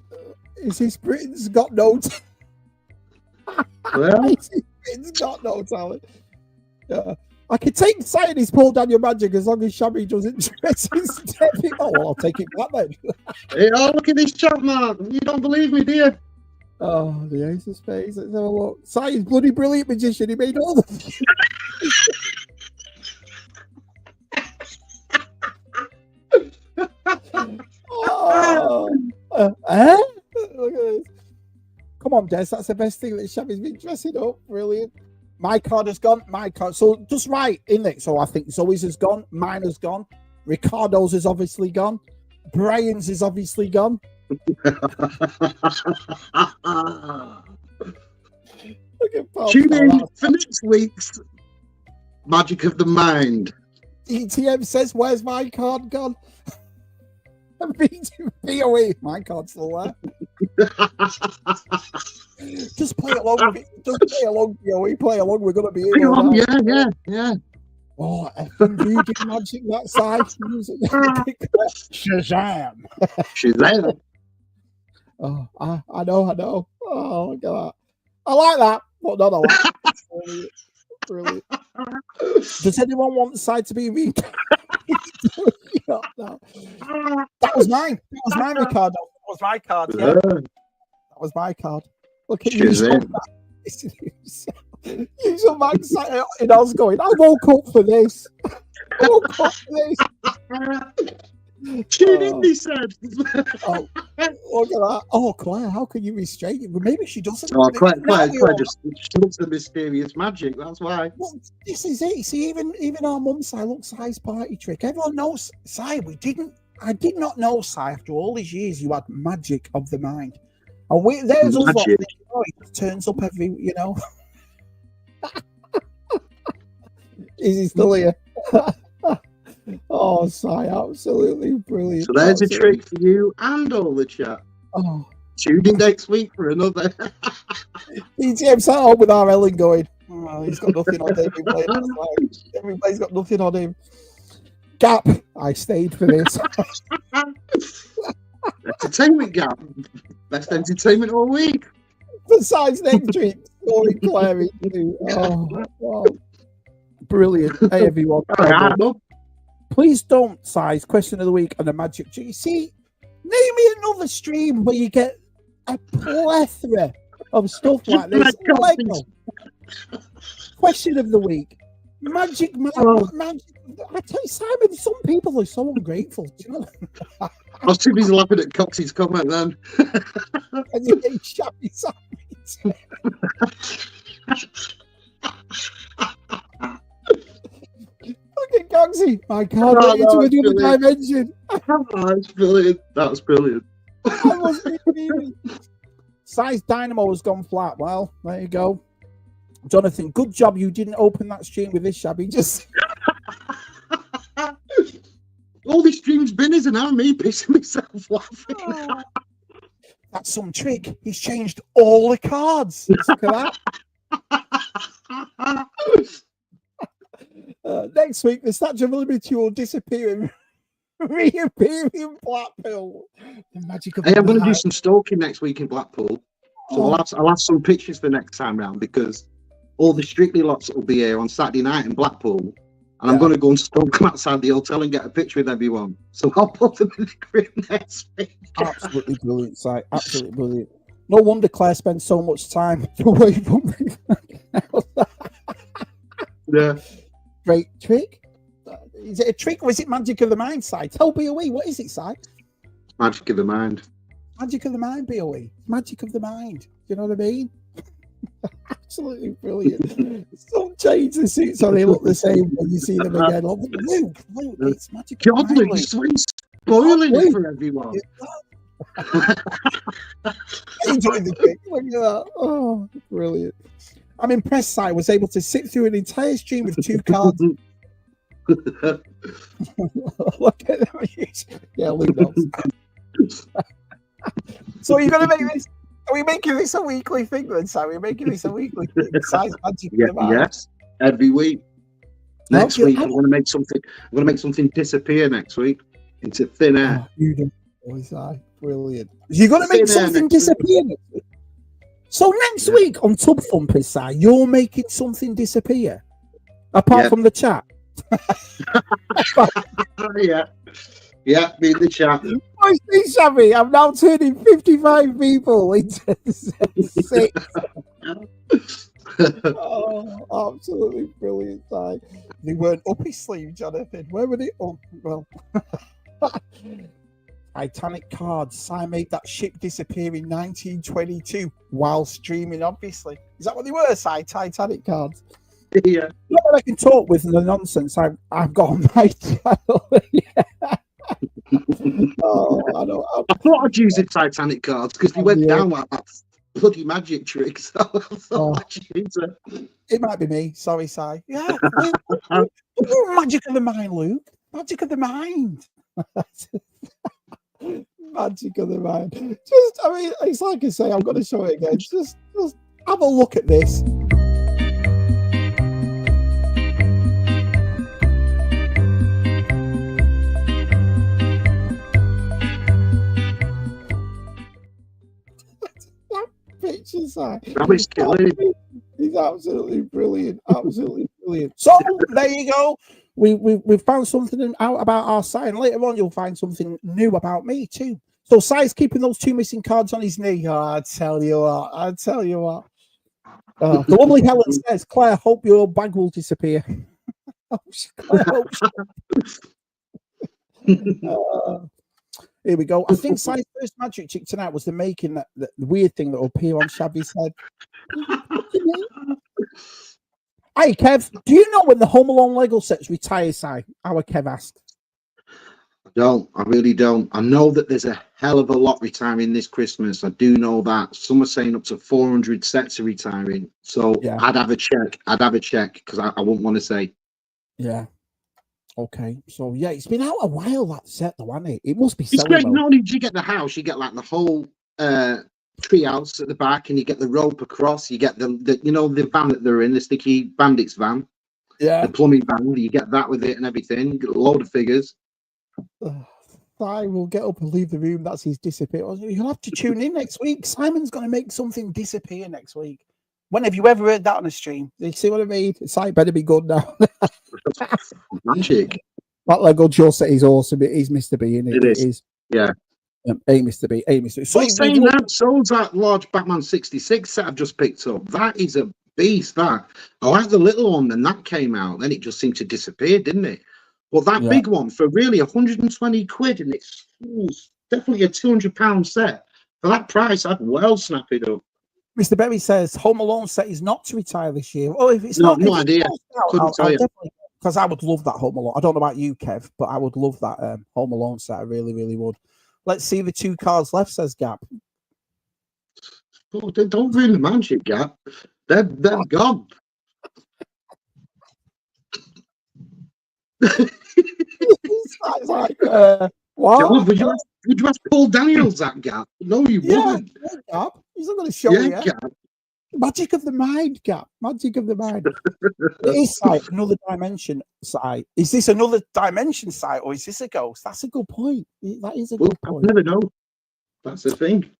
Speaker 1: Is his Britain's got no talent?
Speaker 2: Well,
Speaker 1: Britain's got no talent. Yeah. I can take saying he's pulled down your magic as long as Shabby doesn't dress his Debbie. Oh, well, I'll take it back then.
Speaker 2: Hey, oh, look at this chat, man. You don't believe me, do you?
Speaker 1: Oh, the ace of spades. Let's have a look. Si's bloody brilliant magician. He made all the. Look at this. Come on, Des. That's the best thing that Shabby's been dressing up. Brilliant. My card has gone. My card. So just right in it. So I think Zoe's has gone. Mine has gone. Ricardo's is obviously gone. Brian's is obviously gone.
Speaker 2: Tune in for next week's Magic of the Mind.
Speaker 1: ETM says, "Where's my card gone?" BOE, my card's still there. Just play along with it. Just play along, BOE. Play along. We're gonna be here.
Speaker 2: Yeah.
Speaker 1: Oh, FMV magic that side music. Shazam.
Speaker 2: Shazam.
Speaker 1: Oh, I know. Oh, look at that. I like that, but not a lot. Brilliant. Brilliant. Does anyone want the side to be re? No. That was mine. That was mine, Ricardo. That was my card. Yeah, that was my card. Look at you. You so excited in us going. I woke up for this. I woke up for this.
Speaker 2: Tune in, he said.
Speaker 1: Oh, look at that. Oh, Claire, how can you restrain it? Well, maybe she doesn't.
Speaker 2: Oh, Claire just she looks at mysterious magic. That's why.
Speaker 1: Well, this is it. See, even our mum's side looks Si's party trick. Everyone knows Si. I did not know, Si, after all these years, you had magic of the mind. And there's us lot. It turns up every, Is he still here? Oh, Si, absolutely brilliant.
Speaker 2: So there's a trick for you and all the chat.
Speaker 1: Oh.
Speaker 2: Tune in next week for another.
Speaker 1: DTM sat home with our Ellen going, oh, he's got nothing on him. Everybody's got nothing on him. Gap, I stayed for this.
Speaker 2: Entertainment Gap. Best entertainment all week.
Speaker 1: Besides next week, scoring Clary too. Oh, wow. Brilliant. Hey, everyone. Please don't size question of the week and the magic. You see, name me another stream where you get a plethora of stuff like this. Question of the week. Magic. I tell you, Simon, some people are so ungrateful. Do you know?
Speaker 2: I was too busy laughing at Coxie's comment then.
Speaker 1: And you get Shabby Simon. Look at Coxie. My God, went into another dimension.
Speaker 2: That's brilliant. That's brilliant.
Speaker 1: I wasn't even Size Dynamo has gone flat. Well, there you go. Jonathan, good job you didn't open that stream with this, Shabby. Just
Speaker 2: all these streams been is and now me pissing myself laughing.
Speaker 1: Oh. That's some trick. He's changed all the cards. Look at that. Next week, the Statue of Liberty will disappear and reappear in Blackpool. The magic of
Speaker 2: I'm going to do some stalking next week in Blackpool. So I'll have some pictures for next time round because all the Strictly lots will be here on Saturday night in Blackpool. And I'm going to go and stalk them outside the hotel and get a picture with everyone. So I'll put them in the group next week.
Speaker 1: Absolutely brilliant, Si. Absolutely brilliant. No wonder Claire spends so much time away from me.
Speaker 2: Yeah.
Speaker 1: Great trick. Is it a trick or is it magic of the mind, Si? Tell BOE, what is it, Si?
Speaker 2: Magic of the mind.
Speaker 1: Magic of the mind, BOE. Magic of the mind. Do you know what I mean? Absolutely brilliant. Some change the suits so they look the same when you see them again. Oh, Luke, it's magic of the mind.
Speaker 2: Luke, spoiling it for everyone.
Speaker 1: Enjoy the trick. Look at that. Oh, brilliant. I'm impressed Si was able to sit through an entire stream with 2 cards. Look at them. Yeah, Luke knows. So you're going to make this? Are we making this a weekly thing then, Si? We're making this a weekly thing. Size magic.
Speaker 2: Yes, every week. Next week, I'm going to make something. I'm going to make something disappear next week into thin air.
Speaker 1: Oh, you do, Si. Brilliant. You're going to make something disappear next week. So next week on Tub Thumpers, Si, you're making something disappear, apart from the chat.
Speaker 2: Yeah, me in the chat.
Speaker 1: I see, Shabby. I'm now turning 55 people into 6. Oh, absolutely brilliant, Si. They weren't up his sleeve, Jonathan. Where were they? Oh, well. Titanic cards. Si made that ship disappear in 1922 while streaming, obviously. Is that what they were, Si? Titanic cards?
Speaker 2: Yeah.
Speaker 1: Not that I can talk with the nonsense I've got on my channel. Oh, I know.
Speaker 2: I thought I'd use the Titanic cards because they went down like that bloody magic trick. So I thought I'd use it.
Speaker 1: It might be me. Sorry, Si. Yeah. Magic of the mind, Luke. Magic of the mind. Magic of the mind. It's like I say, I'm going to show it again. Just have a look at this. pictures.
Speaker 2: Shabby's killing it.
Speaker 1: He's absolutely brilliant. Absolutely brilliant. So there you go. We've found something out about our side, and later on you'll find something new about me too. So Sai's keeping those 2 missing cards on his knee. Oh, I tell you what. The lovely Helen says, Claire, hope your bag will disappear. Here we go. I think Sai's first magic trick tonight was the making that the weird thing that will appear on Shabby's head. Hey, Kev, do you know when the Home Alone Lego sets retire, Sai? Our Kev asked.
Speaker 2: I really don't. I know that there's a hell of a lot retiring this Christmas. I do know that. Some are saying up to 400 sets are retiring. So yeah. I'd have a check because I wouldn't want to say.
Speaker 1: Yeah. Okay. So yeah, it's been out a while, that set though, hasn't it? It must be
Speaker 2: it's great. Not only do you get the house, you get like the whole tree house at the back, and you get the rope across, you get the the van that they're in, the Sticky Bandits van.
Speaker 1: Yeah.
Speaker 2: The plumbing van, you get that with it and everything. You get a load of figures.
Speaker 1: I will get up and leave the room. That's his disappear. You'll have to tune in next week. Simon's going to make something disappear next week. When have you ever heard that on a stream? You see what I mean? It's like better be good now.
Speaker 2: Magic.
Speaker 1: That Lego Joe set is awesome. It is Mr. B, isn't it?
Speaker 2: It is. Yeah.
Speaker 1: Mr. B. Mr. B.
Speaker 2: So saying that, so's that large Batman 66 set I've just picked up. That is a beast. That I like the little one, and that came out. Then it just seemed to disappear, didn't it? But that big one for really 120 quid, and it's definitely a £200 set. For that price, I'd well snap it up.
Speaker 1: Mr. Berry says Home Alone set is not to retire this year. Oh, if it's
Speaker 2: no
Speaker 1: idea.
Speaker 2: Couldn't tell you.
Speaker 1: Because I would love that Home Alone. I don't know about you, Kev, but I would love that Home Alone set. I really, really would. Let's see the 2 cards left, says Gap.
Speaker 2: Oh, they don't really magic, Gap. They're gone.
Speaker 1: It's like, what?
Speaker 2: Would you ask Paul Daniels that, Gap? No, you wouldn't.
Speaker 1: Gap. He's not going to show you.
Speaker 2: Gap.
Speaker 1: Magic of the mind, Gap. Magic of the mind. It is like another dimension site. Is this another dimension site, or is this a ghost? That's a good point. That is a good point.
Speaker 2: I never know. That's the thing.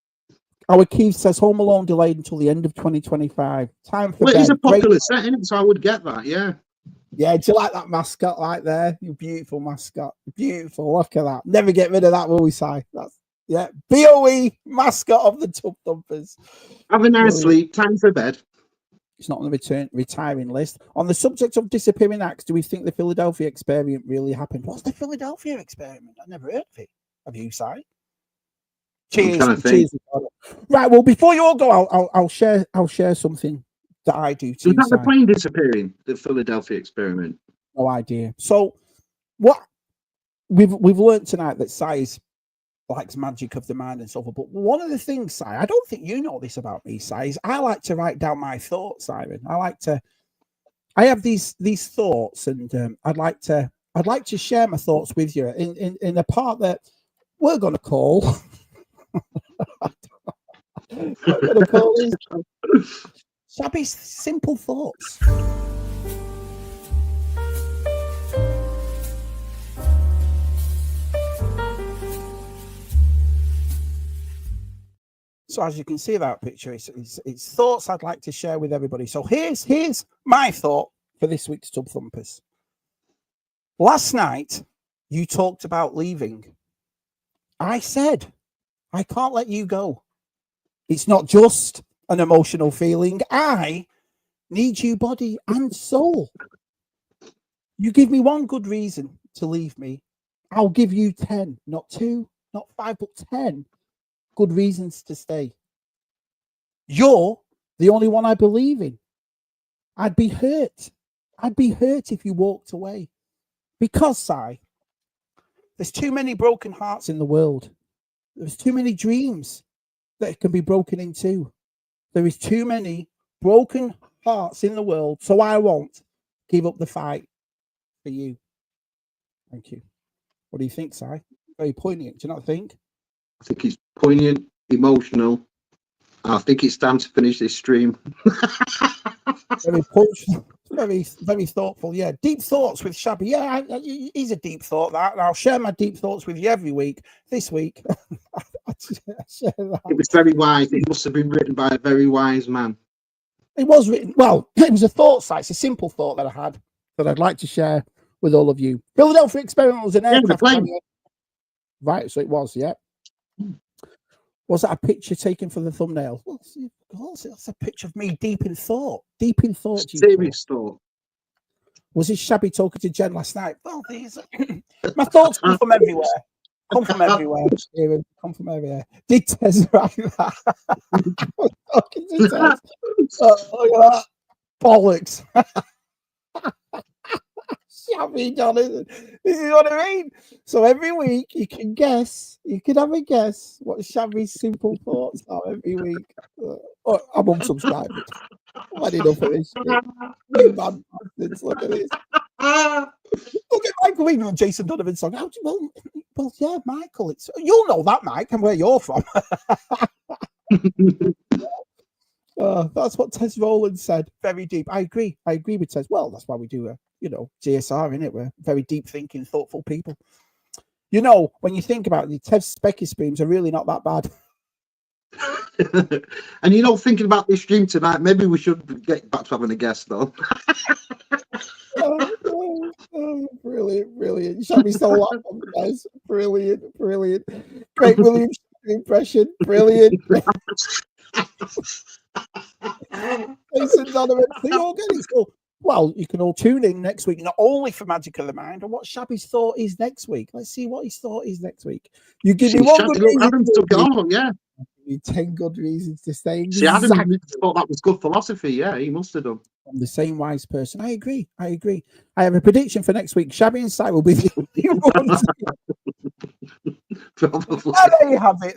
Speaker 1: Our Keith says Home Alone delayed until the end of 2025. Time for
Speaker 2: bed. It's a popular set, isn't it? So I would get that, yeah.
Speaker 1: Yeah, do you like that mascot right there? Your beautiful mascot. Beautiful. Look at that. Never get rid of that, will we, Si? That's BOE mascot of the Tub Thumpers.
Speaker 2: Have a nice sleep. Time for bed.
Speaker 1: It's not on the retiring list. On the subject of disappearing acts, do we think the Philadelphia experiment really happened? What's the Philadelphia experiment? I never heard of it. Have you, Si? Cheers. Right. Well, before you all go, I'll share something that I do too.
Speaker 2: Is that the plane disappearing? The Philadelphia experiment?
Speaker 1: No idea. So, what we've learned tonight that Si likes magic of the mind and so forth. But one of the things, Si, I don't think you know this about me, Si, is I like to write down my thoughts, Simon. I have these thoughts, and I'd like to share my thoughts with you in a part that we're going to call. We're going to call this Shabby's Simple Thoughts. So as you can see that picture, it's thoughts I'd like to share with everybody. So here's my thought for this week's Tub Thumpers. Last night, you talked about leaving. I said, I can't let you go. It's not just an emotional feeling. I need you body and soul. You give me one good reason to leave me. I'll give you 10, not 2, not 5, but 10. Good reasons to stay. You're the only one I believe in. I'd be hurt. I'd be hurt if you walked away. Because, Si, there's too many broken hearts in the world. There's too many dreams that can be broken in two. There is too many broken hearts in the world, so I won't give up the fight for you. Thank you. What do you think, Si? Very poignant, do you not think?
Speaker 2: I think it's poignant, emotional. I think it's time to finish this stream.
Speaker 1: Very thoughtful. Yeah, deep thoughts with Shabby. Yeah, he's a deep thought, that. And I'll share my deep thoughts with you every week. This week, I share that.
Speaker 2: It was very wise. It must have been written by a very wise man.
Speaker 1: It was written, well, it was a thought site. It's a simple thought that I had that I'd like to share with all of you. Philadelphia experiment was an aircraft carrier. Right, so it was, yeah. Was that a picture taken for the thumbnail? Well, that's a picture of me deep in thought. Deep in thought.
Speaker 2: Serious thought.
Speaker 1: Was this Shabby talking to Jen last night? Well, these my thoughts come from everywhere. Come from everywhere. Come from everywhere. Did Tez write that? Talking to Tez. Look at that. Bollocks. Shabby, Jonathan. This is what I mean. So every week you can guess, you can have a guess what Shabby's simple thoughts are every week. I'm unsubscribed. I've had enough of this. You bad bastards. Look at this. Look at Michael Wheaton and Jason Donovan song. Well, yeah, Michael. You'll know that, Mike, and where you're from. That's what Tez Rowland said. Very deep. I agree with Tez. Well, that's why we do GSR, in it. We're very deep thinking, thoughtful people. You know, when you think about it, Tev's specky streams are really not that bad.
Speaker 2: And you know, thinking about this stream tonight, maybe we should get back to having a guest though. Brilliant. Shabby still laugh on the guys. Brilliant. Great William impression. Brilliant. Jason Donovan, well, you can all tune in next week, not only for Magic of the Mind, and what Shabby's thought is next week. Let's see what his thought is next week. You give me 1 good reason to go, yeah.
Speaker 1: 10 good reasons to stay.
Speaker 2: See, Adam thought that was good philosophy. Yeah, he must have done.
Speaker 1: I'm the same wise person. I agree. I have a prediction for next week. Shabby and Si will be the ones.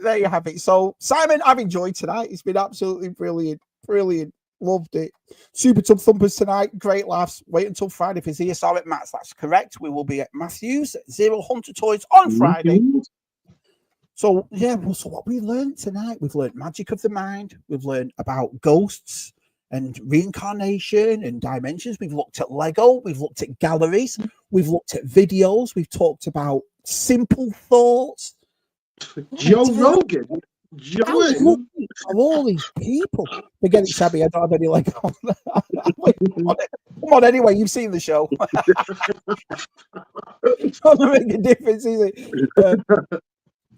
Speaker 1: There you have it. So, Simon, I've enjoyed tonight. It's been absolutely brilliant. Loved it. Super Tub Thumpers tonight. Great laughs. Wait until Friday for ZSR at Matt's. That's correct. We will be at Matthews at Zero Hunter Toys on Friday. So, yeah, so what we learned tonight, we've learned Magic of the Mind. We've learned about ghosts and reincarnation and dimensions. We've looked at Lego. We've looked at galleries. We've looked at videos. We've talked about simple thoughts.
Speaker 2: Joe Rogan.
Speaker 1: Of all these people. Forget it, Shabby. I don't have any Lego. Come on, anyway. You've seen the show. It's not going to make a difference, is it?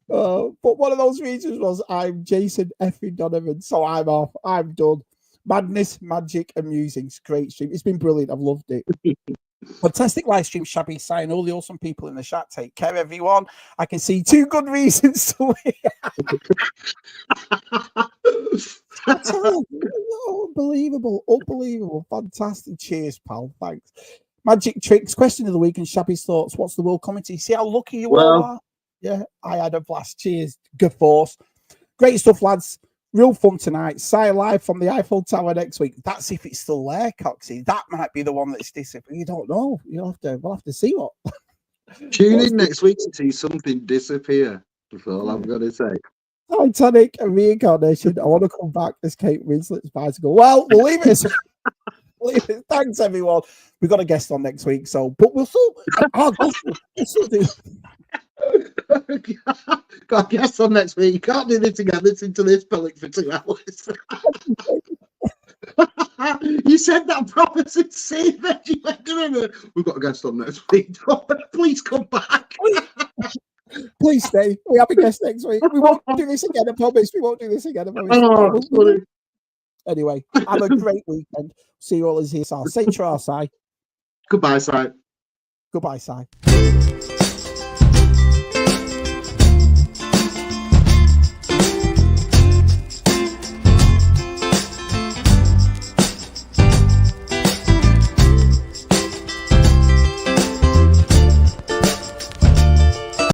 Speaker 1: But one of those reasons was I'm Jason effing Donovan, so I'm off. I'm done. Madness, magic, and musings. Great stream. It's been brilliant. I've loved it. Fantastic live stream, Shabby, saying all the awesome people in the chat. Take care, everyone. I can see 2 good reasons to win. Unbelievable. Fantastic. Cheers, pal. Thanks. Magic tricks. Question of the week and Shabby's thoughts. What's the world coming to? See how lucky you all are? Yeah, I had a blast. Cheers. Good force. Great stuff, lads. Real fun tonight. Si live from the Eiffel Tower next week. That's if it's still there, Coxie. That might be the one that's disappeared. You don't know. We'll have to see what.
Speaker 2: Tune in next week to see something disappear. That's all I'm going to say.
Speaker 1: Titanic and reincarnation. I want to come back as Kate Winslet's bicycle. Well, we'll leave it. Thanks, everyone. We've got a guest on next week, but we'll still. We'll still do.
Speaker 2: Got a guest on next week. You can't do this again. Listen to this pellet for 2 hours. You said that proper sincere. We've got a guest on next week. Please come back.
Speaker 1: Please stay. We have a guest next week. We won't do this again. I promise. We won't do this again. I promise.
Speaker 2: Oh, sorry.
Speaker 1: Anyway, have a great weekend. See you all as here. Say to our Si.
Speaker 2: Goodbye, Si.
Speaker 1: Goodbye, Si.